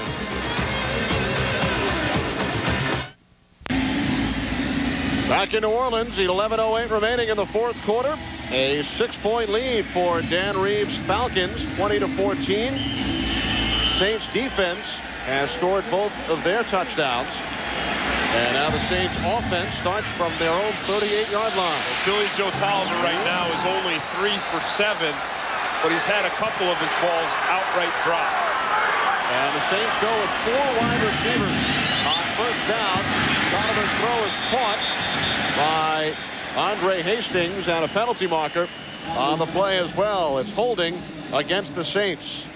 Back in New Orleans, 11:08 remaining in the 4th quarter. A 6-point lead for Dan Reeves' Falcons, 20-14. Saints defense has scored both of their touchdowns. And now the Saints offense starts from their own 38-yard line. Well, Billy Joe Tolliver right now is only 3 for 7, but he's had a couple of his balls outright drop. And the Saints go with 4 wide receivers on first down. Tolliver's throw is caught by Andre Hastings, and a penalty marker on the play as well. It's holding against the Saints.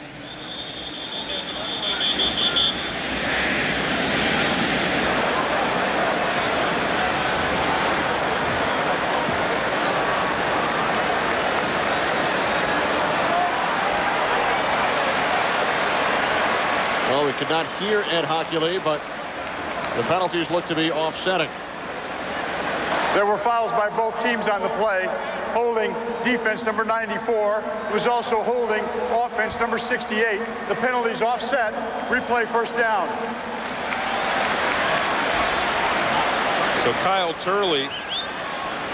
Well, we could not hear Ed Hockley, but the penalties look to be offsetting. There were fouls by both teams on the play. Holding defense number 94. It was also holding offense number 68. The penalties offset. Replay first down. So Kyle Turley,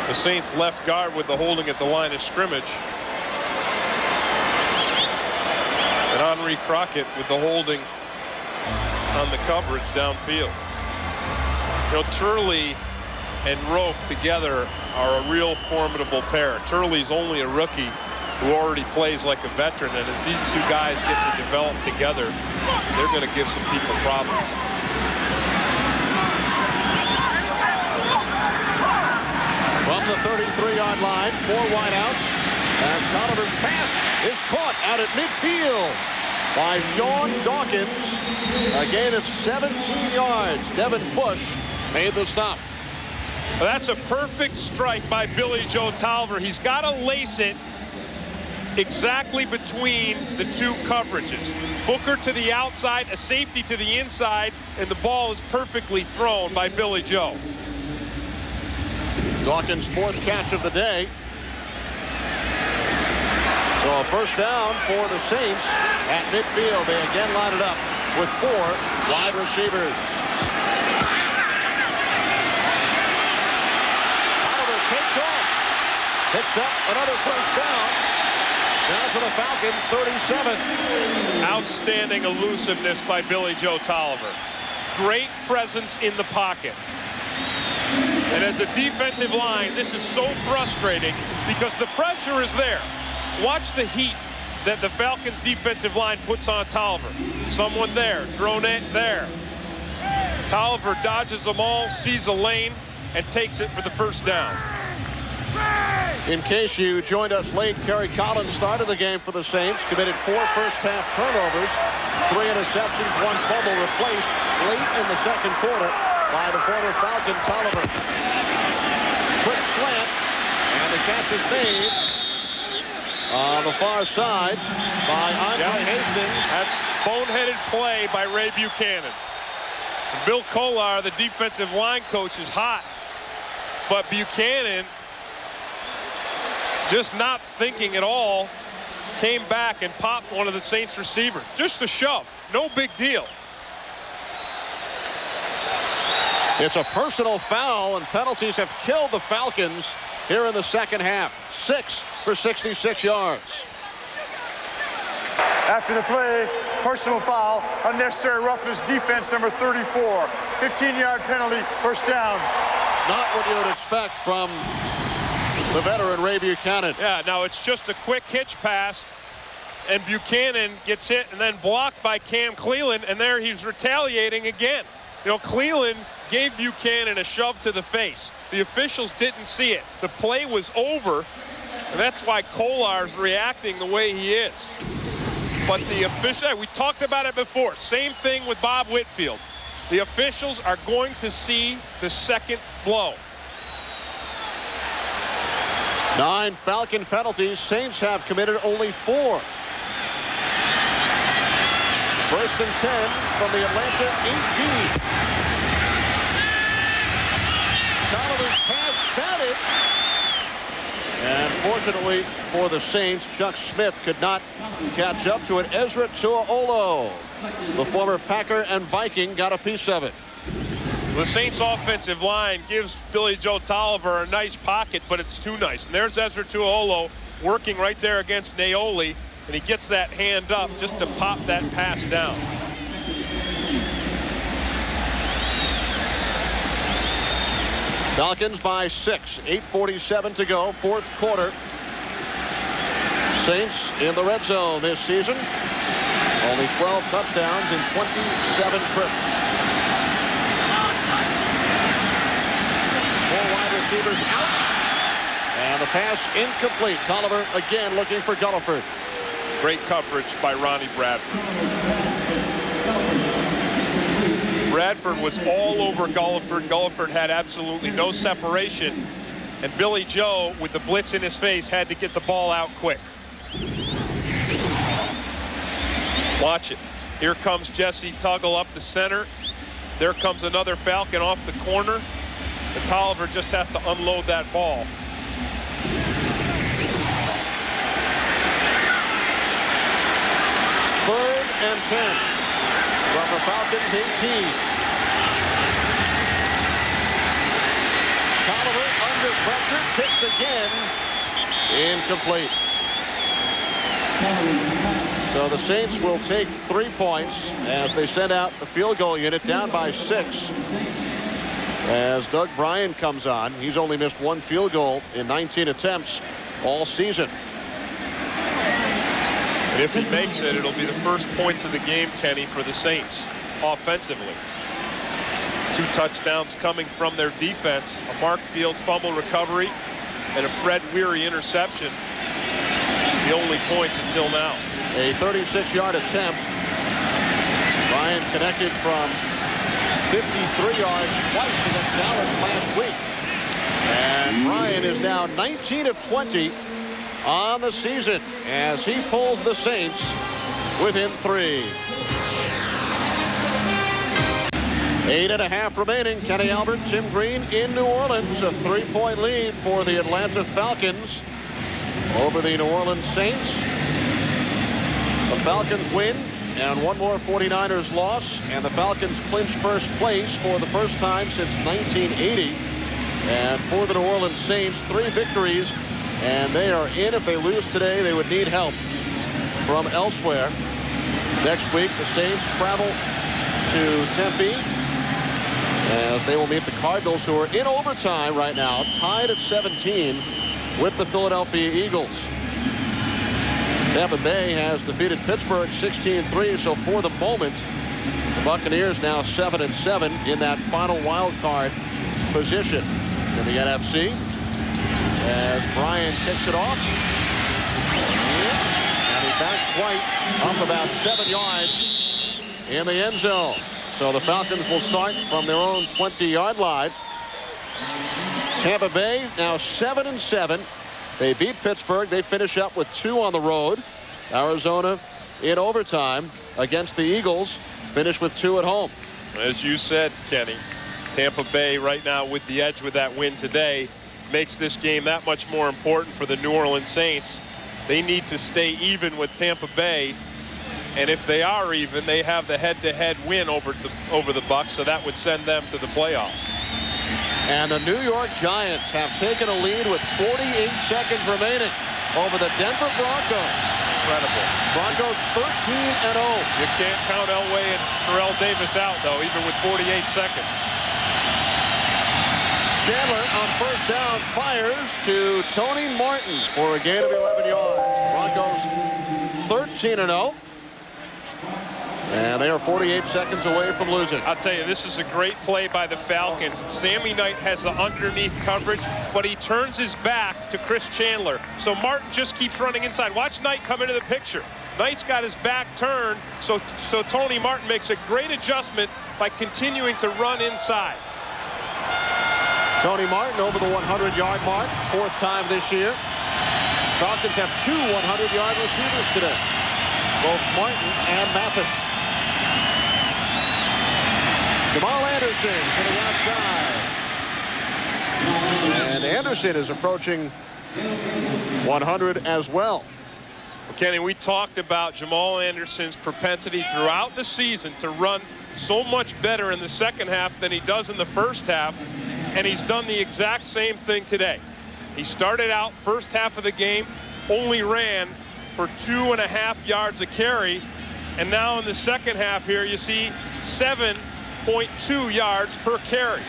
the Saints left guard, with the holding at the line of scrimmage. And Henri Crockett with the holding on the coverage downfield. You know, Turley and Rofe together are a real formidable pair. Turley's only a rookie who already plays like a veteran, and as these 2 guys get to develop together, they're going to give some people problems. From the 33-yard line, 4 wideouts as Tolliver's pass is caught out at midfield. by Sean Dawkins. A gain of 17 yards. Devin Bush made the stop. That's a perfect strike by Billy Joe Tolliver. He's got to lace it exactly between the two coverages. Booker to the outside, a safety to the inside, and the ball is perfectly thrown by Billy Joe. Dawkins' 4th catch of the day. So a first down for the Saints at midfield. They again line it up with 4 wide receivers. Tolliver takes off. Picks up another first down. Down to the Falcons, 37. Outstanding elusiveness by Billy Joe Tolliver. Great presence in the pocket. And as a defensive line, this is so frustrating because the pressure is there. Watch the heat that the Falcons defensive line puts on Tolliver. Someone there, Dronette there. Tolliver dodges them all, sees a lane, and takes it for the first down. In case you joined us late, Kerry Collins started the game for the Saints, committed 4 first-half turnovers, 3 interceptions, 1 fumble replaced late in the second quarter by the former Falcon Tolliver. Quick slant, and the catch is made on the far side by Andre Hastings. That's boneheaded play by Ray Buchanan. And Bill Kolar, the defensive line coach, is hot, but Buchanan, just not thinking at all, came back and popped one of the Saints receivers. Just a shove, no big deal. It's a personal foul, and penalties have killed the Falcons here in the second half. 6 for 66 yards. After the play, personal foul, unnecessary roughness, defense number 34. 15-yard penalty, first down. Not what you would expect from the veteran Ray Buchanan. Yeah, now it's just a quick hitch pass, and Buchanan gets hit and then blocked by Cam Cleland, and there he's retaliating again. You know, Cleland gave Buchanan a shove to the face. The officials didn't see it. The play was over, and that's why Kolar's reacting the way he is. But the official, we talked about it before, same thing with Bob Whitfield. The officials are going to see the second blow. 9 Falcon penalties. Saints have committed only 4. First and 10 from the Atlanta 18. Tolliver's pass batted. And fortunately for the Saints, Chuck Smith could not catch up to it. Ezra Tuaolo, the former Packer and Viking, got a piece of it. The Saints offensive line gives Billy Joe Tolliver a nice pocket, but it's too nice. And there's Ezra Tuaolo working right there against Naoli, and he gets that hand up just to pop that pass down. Falcons by 6, 8:47 to go, 4th quarter. Saints in the red zone this season. Only 12 touchdowns in 27 trips. 4 wide receivers out. And the pass incomplete. Tolliver again looking for Gulliford. Great coverage by Ronnie Bradford. Bradford was all over Gulliford. Gulliford had absolutely no separation. And Billy Joe, with the blitz in his face, had to get the ball out quick. Watch it. Here comes Jesse Tuggle up the center. There comes another Falcon off the corner. And Tolliver just has to unload that ball. Third and 10 from the Falcons 18. Tolliver under pressure, tipped again, incomplete. So the Saints will take 3 points as they send out the field goal unit down by 6. As Doug Bryan comes on, he's only missed 1 field goal in 19 attempts all season. And if he makes it, it'll be the first points of the game, Kenny, for the Saints offensively. 2 touchdowns coming from their defense, a Mark Fields fumble recovery and a Fred Weary interception. The only points until now. A 36-yard attempt. Ryan connected from 53 yards twice against Dallas last week. And Ryan is now 19 of 20 on the season as he pulls the Saints within 3. 8.5 remaining. Kenny Albert, Tim Green in New Orleans. A 3-point lead for the Atlanta Falcons over the New Orleans Saints. The Falcons win and one more 49ers loss, and the Falcons clinch first place for the first time since 1980. And for the New Orleans Saints, 3 victories, and they are in. If they lose today, they would need help from elsewhere. Next week, the Saints travel to Tempe as they will meet the Cardinals, who are in overtime right now, tied at 17 with the Philadelphia Eagles. Tampa Bay has defeated Pittsburgh 16-3, so for the moment, the Buccaneers now 7-7 in that final wild card position in the NFC. As Brian kicks it off, and he backs White up about 7 yards in the end zone. So the Falcons will start from their own 20-yard line. Tampa Bay now 7-7. They beat Pittsburgh. They finish up with 2 on the road. Arizona in overtime against the Eagles, finish with 2 at home. As you said, Kenny, Tampa Bay right now with the edge with that win today makes this game that much more important for the New Orleans Saints. They need to stay even with Tampa Bay, and if they are even, they have the head-to-head win over the Bucs, so that would send them to the playoffs. And the New York Giants have taken a lead with 48 seconds remaining over the Denver Broncos. Incredible. Broncos 13-0. You can't count Elway and Terrell Davis out, though, even with 48 seconds. Chandler on first down fires to Tony Martin for a gain of 11 yards. The Broncos 13-0. And they are 48 seconds away from losing. I'll tell you, this is a great play by the Falcons. Sammy Knight has the underneath coverage, but he turns his back to Chris Chandler. So Martin just keeps running inside. Watch Knight come into the picture. Knight's got his back turned, so Tony Martin makes a great adjustment by continuing to run inside. Tony Martin over the 100-yard mark, 4th time this year. Falcons have 2 100-yard receivers today, both Martin and Mathis. Jamal Anderson to the outside. And Anderson is approaching 100 as well. Kenny, we talked about Jamal Anderson's propensity throughout the season to run so much better in the second half than he does in the first half, and he's done the exact same thing today. He started out first half of the game, only ran for 2.5 yards a carry, and now in the second half here you see 7.2 yards per carry.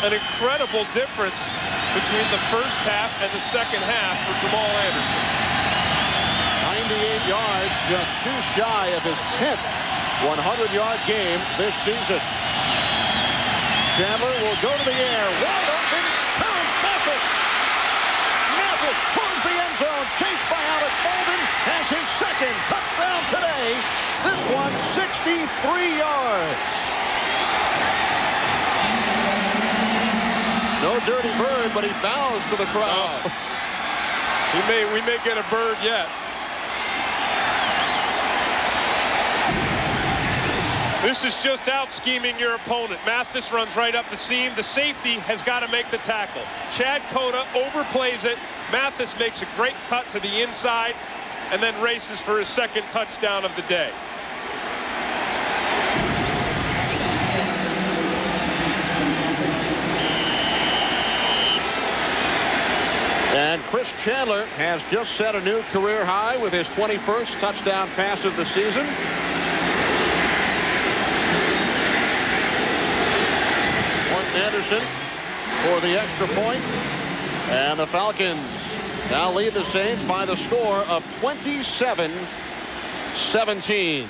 An incredible difference between the first half and the second half for Jamal Anderson. 98 yards, just too shy of his 10th 100-yard game this season. Chandler will go to the air, wide open, Terrence Mathis. Mathis towards the end zone, chased by Alex Bolden, has his second touchdown today. This one 63 yards. No dirty bird, but he bows to the crowd. We may get a bird yet. This is just out scheming your opponent. Mathis runs right up the seam. The safety has got to make the tackle. Chad Cota overplays it. Mathis makes a great cut to the inside and then races for his second touchdown of the day. And Chris Chandler has just set a new career high with his 21st touchdown pass of the season. Anderson for the extra point, and the Falcons now lead the Saints by the score of 27-17.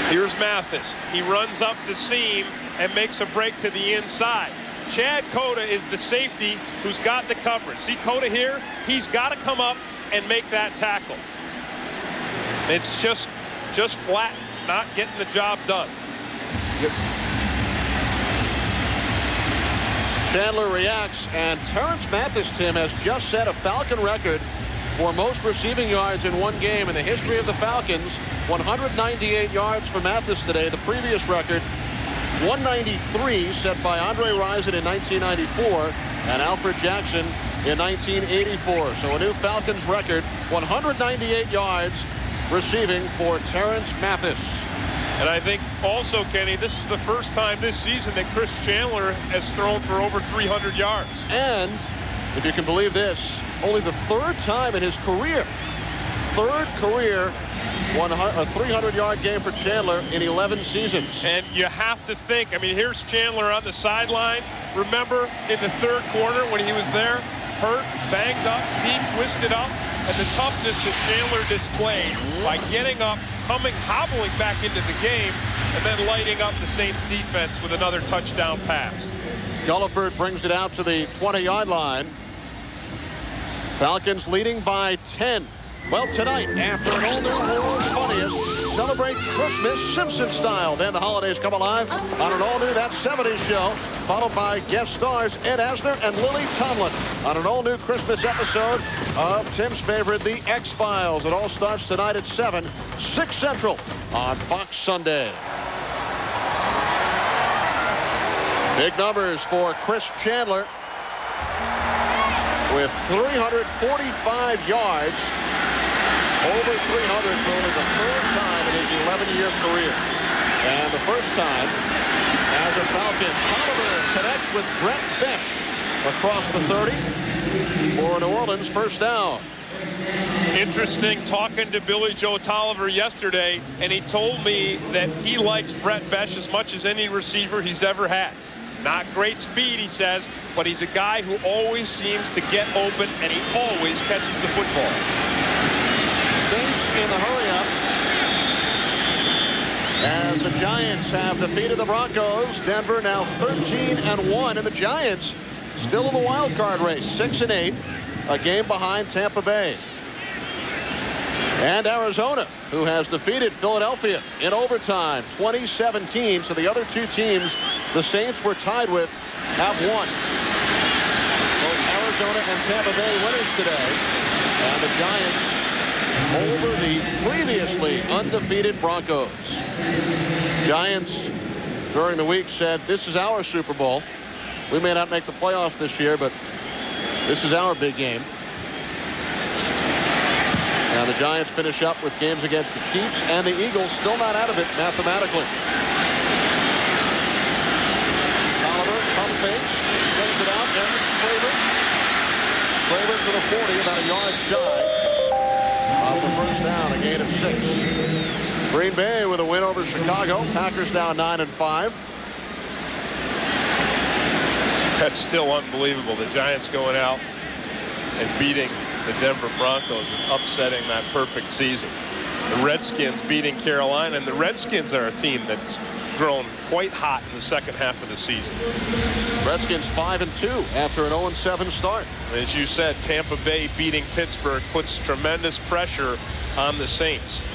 Here's Mathis. He runs up the seam and makes a break to the inside. Chad Cota is the safety who's got the coverage. See Cota here? He's got to come up and make that tackle. It's just flat, not getting the job done. Chandler reacts, and Terrence Mathis, Tim, has just set a Falcon record for most receiving yards in one game in the history of the Falcons. 198 yards for Mathis today. The previous record, 193, set by Andre Rison in 1994 and Alfred Jackson in 1984. So a new Falcons record, 198 yards receiving for Terrence Mathis. And I think also, Kenny, this is the first time this season that Chris Chandler has thrown for over 300 yards. And, if you can believe this, only the third time in his career, a 300-yard game for Chandler in 11 seasons. And you have to think, I mean, here's Chandler on the sideline. Remember in the third quarter when he was there, hurt, banged up, knee twisted up, and the toughness that Chandler displayed by getting up, hobbling back into the game, and then lighting up the Saints defense with another touchdown pass. Gulliford brings it out to the 20-yard line. Falcons leading by 10. Well, tonight, after an all-new World's Funniest, celebrate Christmas Simpson style. Then the holidays come alive on an all-new That 70s Show, followed by guest stars Ed Asner and Lily Tomlin on an all-new Christmas episode of Tim's favorite, The X-Files. It all starts tonight at 7, 6 Central on Fox Sunday. Big numbers for Chris Chandler with 345 yards. Over 300 for only the third time in his 11-year career. And the first time as a Falcon. Tolliver connects with Brett Besh across the 30 for New Orleans first down. Interesting talking to Billy Joe Tolliver yesterday, and he told me that he likes Brett Besh as much as any receiver he's ever had. Not great speed, he says, but he's a guy who always seems to get open, and he always catches the football. Saints in the hurry-up as the Giants have defeated the Broncos. Denver now 13-1, and the Giants still in the wild card race, 6-8, a game behind Tampa Bay. And Arizona, who has defeated Philadelphia in overtime, 20-17. So the other two teams the Saints were tied with have won. Both Arizona and Tampa Bay winners today, and the Giants over the previously undefeated Broncos. Giants during the week said, this is our Super Bowl. We may not make the playoffs this year, but this is our big game. Now the Giants finish up with games against the Chiefs and the Eagles, still not out of it mathematically. Tolliver, pump fakes, swings it out, and Craven to the 40, about a yard shy of the first down, a gain of 6. Green Bay with a win over Chicago. Packers now 9-5. That's still unbelievable. The Giants going out and beating the Denver Broncos and upsetting that perfect season. The Redskins beating Carolina, and the Redskins are a team that's grown quite hot in the second half of the season. Redskins 5-2 after an 0-7 start. As you said, Tampa Bay beating Pittsburgh puts tremendous pressure on the Saints.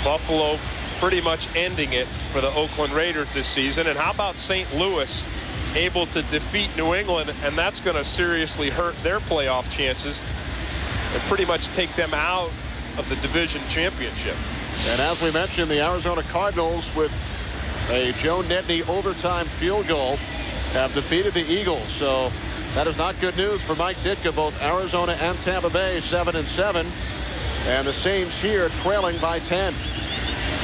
Buffalo pretty much ending it for the Oakland Raiders this season. And how about St. Louis able to defeat New England, and that's going to seriously hurt their playoff chances and pretty much take them out of the division championship. And as we mentioned, the Arizona Cardinals, with a Joe Nedney overtime field goal, have defeated the Eagles. So that is not good news for Mike Ditka. Both Arizona and Tampa Bay 7-7, and the Saints here trailing by 10.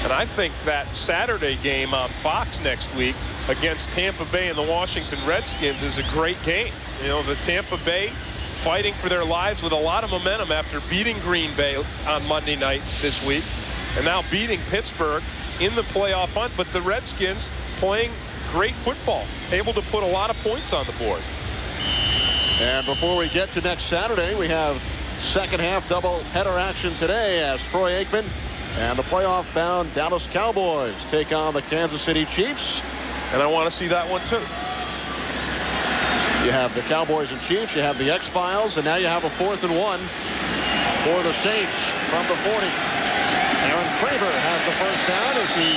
And I think that Saturday game on Fox next week against Tampa Bay and the Washington Redskins is a great game. You know, the Tampa Bay fighting for their lives with a lot of momentum after beating Green Bay on Monday night this week, and now beating Pittsburgh in the playoff hunt. But the Redskins playing great football, able to put a lot of points on the board. And before we get to next Saturday, we have second half double-header action today as Troy Aikman and the playoff-bound Dallas Cowboys take on the Kansas City Chiefs. And I want to see that one too. You have the Cowboys and Chiefs, you have the X-Files, and now you have a 4th and 1 for the Saints from the 40. Aaron Kramer has the first down as he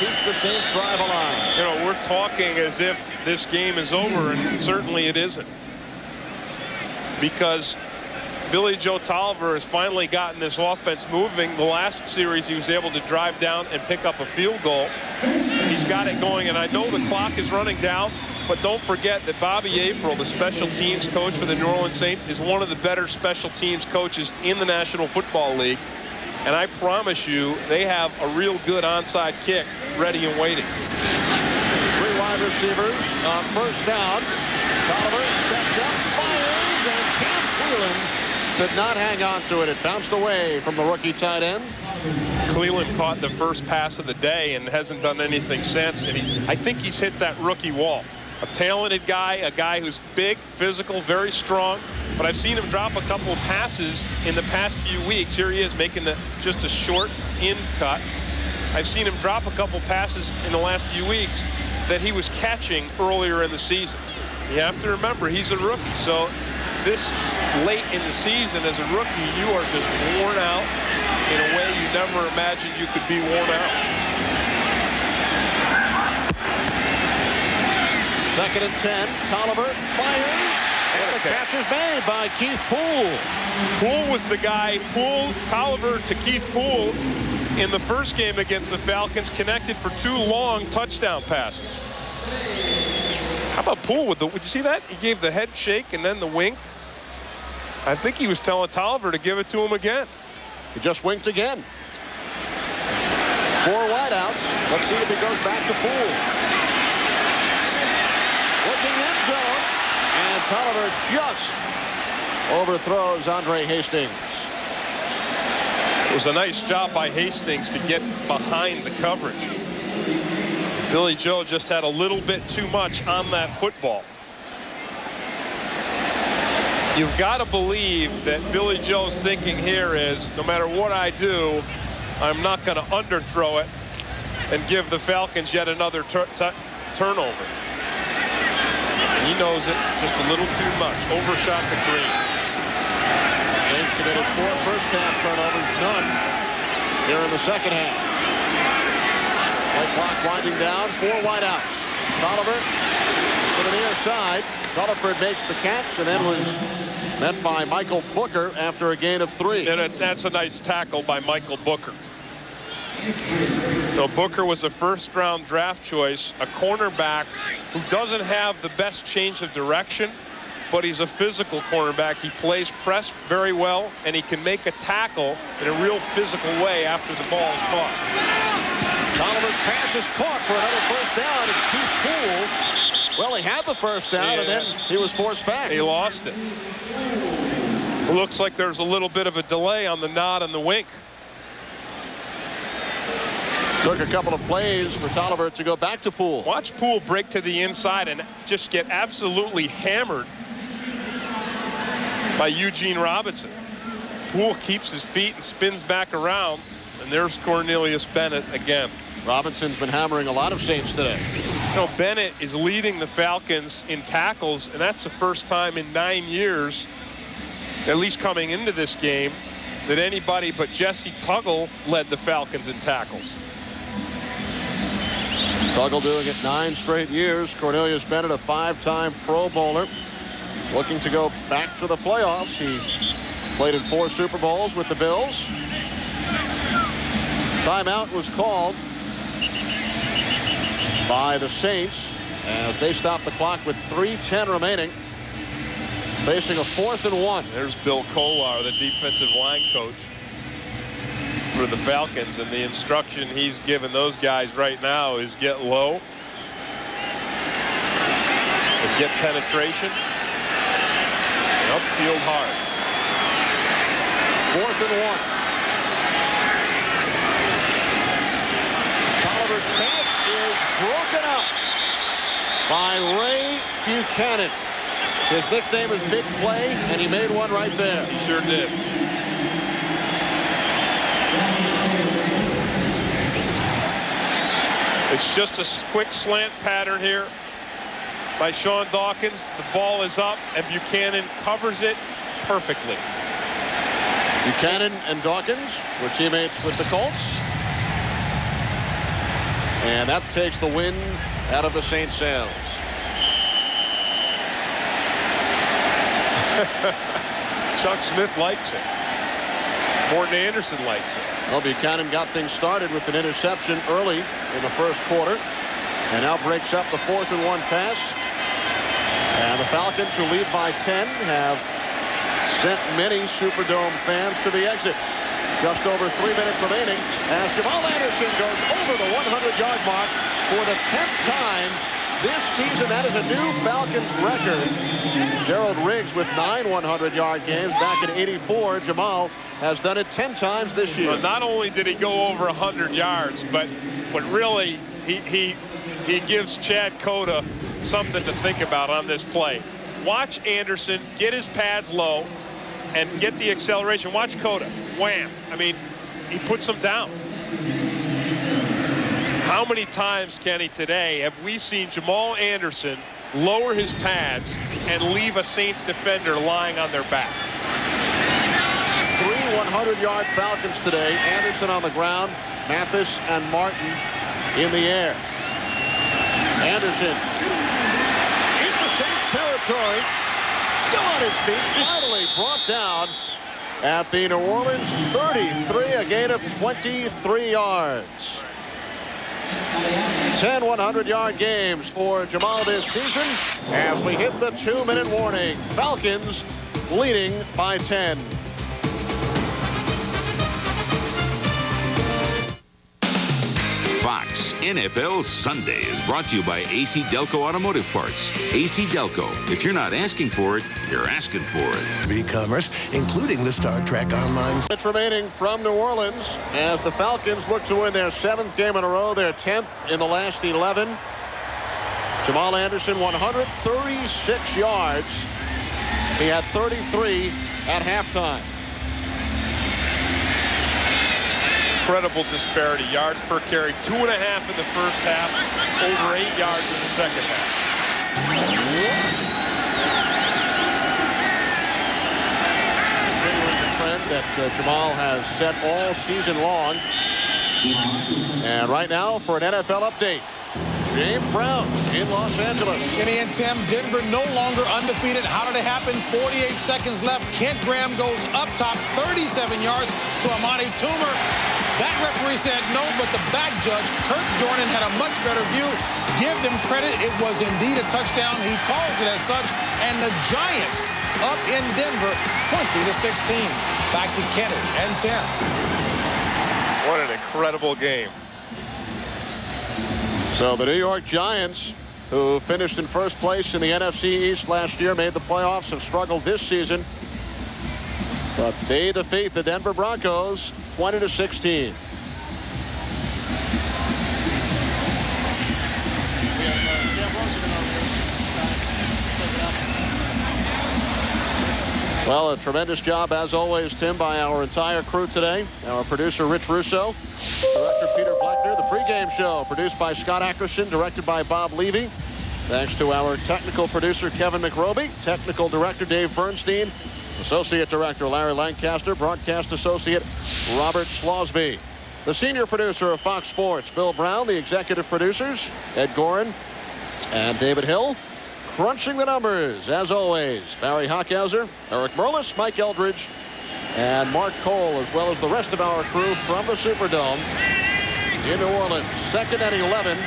keeps the Saints drive alive. You know, we're talking as if this game is over, and certainly it isn't. Because Billy Joe Tolliver has finally gotten this offense moving. The last series he was able to drive down and pick up a field goal. He's got it going, and I know the clock is running down, but don't forget that Bobby April, the special teams coach for the New Orleans Saints, is one of the better special teams coaches in the National Football League. And I promise you, they have a real good onside kick ready and waiting. 3 wide receivers on first down. Tolliver steps up, fires, and Cam Cleveland could not hang on to it. It bounced away from the rookie tight end. Cleveland caught the first pass of the day and hasn't done anything since. And I think he's hit that rookie wall. A talented guy, a guy who's big, physical, very strong. But I've seen him drop a couple of passes in the past few weeks. Here he is making just a short in cut. I've seen him drop a couple passes in the last few weeks that he was catching earlier in the season. You have to remember, he's a rookie. So this late in the season as a rookie, you are just worn out in a way you never imagined you could be worn out. 2nd and 10. Tolliver fires, and the catch is made by Keith Poole. Poole was the guy. Tolliver to Keith Poole in the first game against the Falcons, connected for 2 long touchdown passes. How about Poole with would you see that? He gave the head shake and then the wink. I think he was telling Tolliver to give it to him again. He just winked again. 4 wideouts. Let's see if he goes back to Poole. Looking end zone, and Tolliver just overthrows Andre Hastings. It was a nice job by Hastings to get behind the coverage. Billy Joe just had a little bit too much on that football. You've got to believe that Billy Joe's thinking here is, no matter what I do, I'm not going to underthrow it and give the Falcons yet another turnover. He knows it just a little too much. Overshot the green. Saints committed 4 first-half turnovers, none here in the second half. Play clock winding down, 4 wideouts. Tolliver to the near side. Rutherford makes the catch and then was met by Michael Booker after a gain of 3. And that's a nice tackle by Michael Booker. No, Booker was a first-round draft choice, a cornerback who doesn't have the best change of direction, but he's a physical cornerback. He plays press very well, and he can make a tackle in a real physical way after the ball is caught. Tolliver's pass is caught for another first down. It's Keith Poole. Well, he had the first down, and then he was forced back. He lost it. It looks like there's a little bit of a delay on the nod and the wink. Took a couple of plays for Tolliver to go back to Poole. Watch Poole break to the inside and just get absolutely hammered by Eugene Robinson. Poole keeps his feet and spins back around, and there's Cornelius Bennett again. Robinson's been hammering a lot of Saints today. You know, Bennett is leading the Falcons in tackles, and that's the first time in 9 years, at least coming into this game, that anybody but Jesse Tuggle led the Falcons in tackles. Tuggle doing it 9 straight years. Cornelius Bennett, a 5-time Pro Bowler, looking to go back to the playoffs. He played in 4 Super Bowls with the Bills. Timeout was called by the Saints as they stop the clock with 3:10 remaining, facing a 4th and 1. There's Bill Kolar, the defensive line coach for the Falcons, and the instruction he's given those guys right now is get low and get penetration and upfield hard. 4th and 1. Tolliver's pass is broken up by Ray Buchanan. His nickname is Big Play, and he made one right there. He sure did. It's just a quick slant pattern here. by Sean Dawkins. The ball is up, and Buchanan covers it perfectly. Buchanan and Dawkins were teammates with the Colts. And that takes the wind out of the Saints' sails. Chuck Smith likes it. Morton Anderson likes it. Well, Buchanan got things started with an interception early in the first quarter. And now breaks up the 4th and 1 pass. And the Falcons, who lead by 10, have sent many Superdome fans to the exits. Just over 3 minutes remaining as Jamal Anderson goes over the 100-yard mark for the 10th time this season. That is a new Falcons record. Gerald Riggs with 9 100-yard games back in '84. Jamal has done it 10 times this year. Well, not only did he go over 100 yards, but really he gives Chad Cota something to think about on this play. Watch Anderson get his pads low and get the acceleration. Watch Cota. Wham. I mean, he puts him down. How many times, Kenny, today have we seen Jamal Anderson lower his pads and leave a Saints defender lying on their back? 3 100-yard Falcons today. Anderson on the ground. Mathis and Martin in the air. Anderson into Saints territory. Still on his feet. Finally brought down at the New Orleans 33, a gain of 23 yards. 10 100-yard games for Jamal this season as we hit the 2-minute warning. Falcons leading by 10. Fox NFL Sunday is brought to you by AC Delco Automotive Parts. AC Delco. If you're not asking for it, you're asking for it. E-commerce, including the Star Trek online. It's remaining from New Orleans as the Falcons look to win their 7th game in a row, their 10th in the last 11. Jamal Anderson, 136 yards. He had 33 at halftime. Incredible disparity. Yards per carry, 2.5 in the first half, over 8 yards in the second half. Continuing the trend that Jamal has set all season long. And right now for an NFL update, James Brown in Los Angeles. Kenny and Tim, Denver no longer undefeated. How did it happen? 48 seconds left. Kent Graham goes up top 37 yards to Amani Toomer. That referee said no, but the back judge, Kurt Dornan, had a much better view. Give them credit. It was indeed a touchdown. He calls it as such. And the Giants up in Denver 20-16. Back to Kenny and Tim. What an incredible game. So the New York Giants, who finished in first place in the NFC East last year, made the playoffs, have struggled this season. But they defeat the Denver Broncos 20-16. Well, a tremendous job, as always, Tim, by our entire crew today. Our producer, Rich Russo. Director, Peter Bleckner. The pregame show, produced by Scott Ackerson, directed by Bob Levy. Thanks to our technical producer, Kevin McRoby. Technical director, Dave Bernstein. Associate Director Larry Lancaster, Broadcast Associate Robert Slosby. The senior producer of Fox Sports, Bill Brown. The executive producers, Ed Gorin and David Hill. Crunching the numbers, as always, Barry Hockhauser, Eric Merlis, Mike Eldridge, and Mark Cole, as well as the rest of our crew from the Superdome in New Orleans. 2nd and 11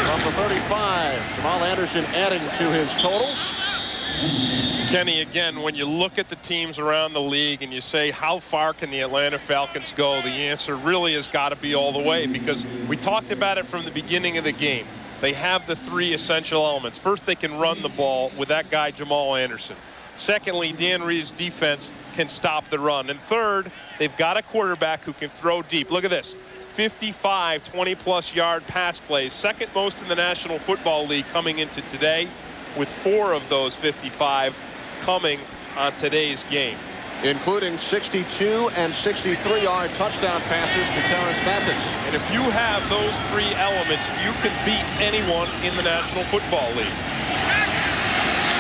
from the 35. Jamal Anderson adding to his totals. Kenny, again, when you look at the teams around the league and you say, how far can the Atlanta Falcons go? The answer really has got to be all the way, because we talked about it from the beginning of the game. They have the 3 essential elements. First, they can run the ball with that guy, Jamal Anderson. Secondly, Dan Reeves' defense can stop the run. And third, they've got a quarterback who can throw deep. Look at this. 55 20-plus yard pass plays, second most in the National Football League coming into today, with 4 of those 55 coming on today's game. including 62 and 63-yard touchdown passes to Terrence Mathis. And if you have those three elements, you can beat anyone in the National Football League.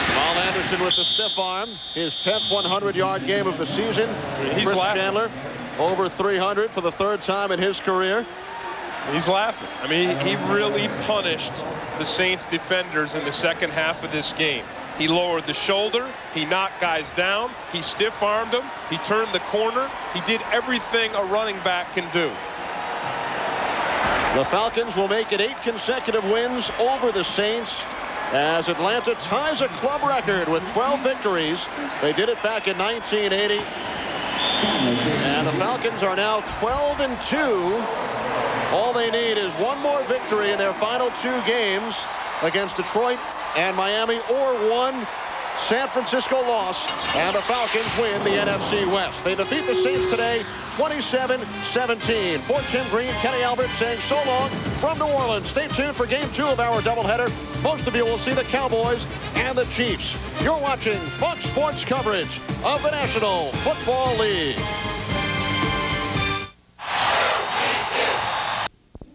Jamal Anderson with the stiff arm, his 10th 100-yard game of the season. He's Chris laughing. Chandler over 300 for the third time in his career. He's laughing. I mean, he really punished the Saints defenders in the second half of this game. He lowered the shoulder, he knocked guys down, he stiff-armed them, he turned the corner, he did everything a running back can do. The Falcons will make it 8 consecutive wins over the Saints as Atlanta ties a club record with 12 victories. They did it back in 1980. And the Falcons are now 12-2. All they need is one more victory in their final 2 games against Detroit and Miami, or one San Francisco loss, and the Falcons win the NFC West. They defeat the Saints today 27-17. For Tim Green, Kenny Albert saying so long from New Orleans. Stay tuned for game 2 of our doubleheader. Most of you will see the Cowboys and the Chiefs. You're watching Fox Sports coverage of the National Football League.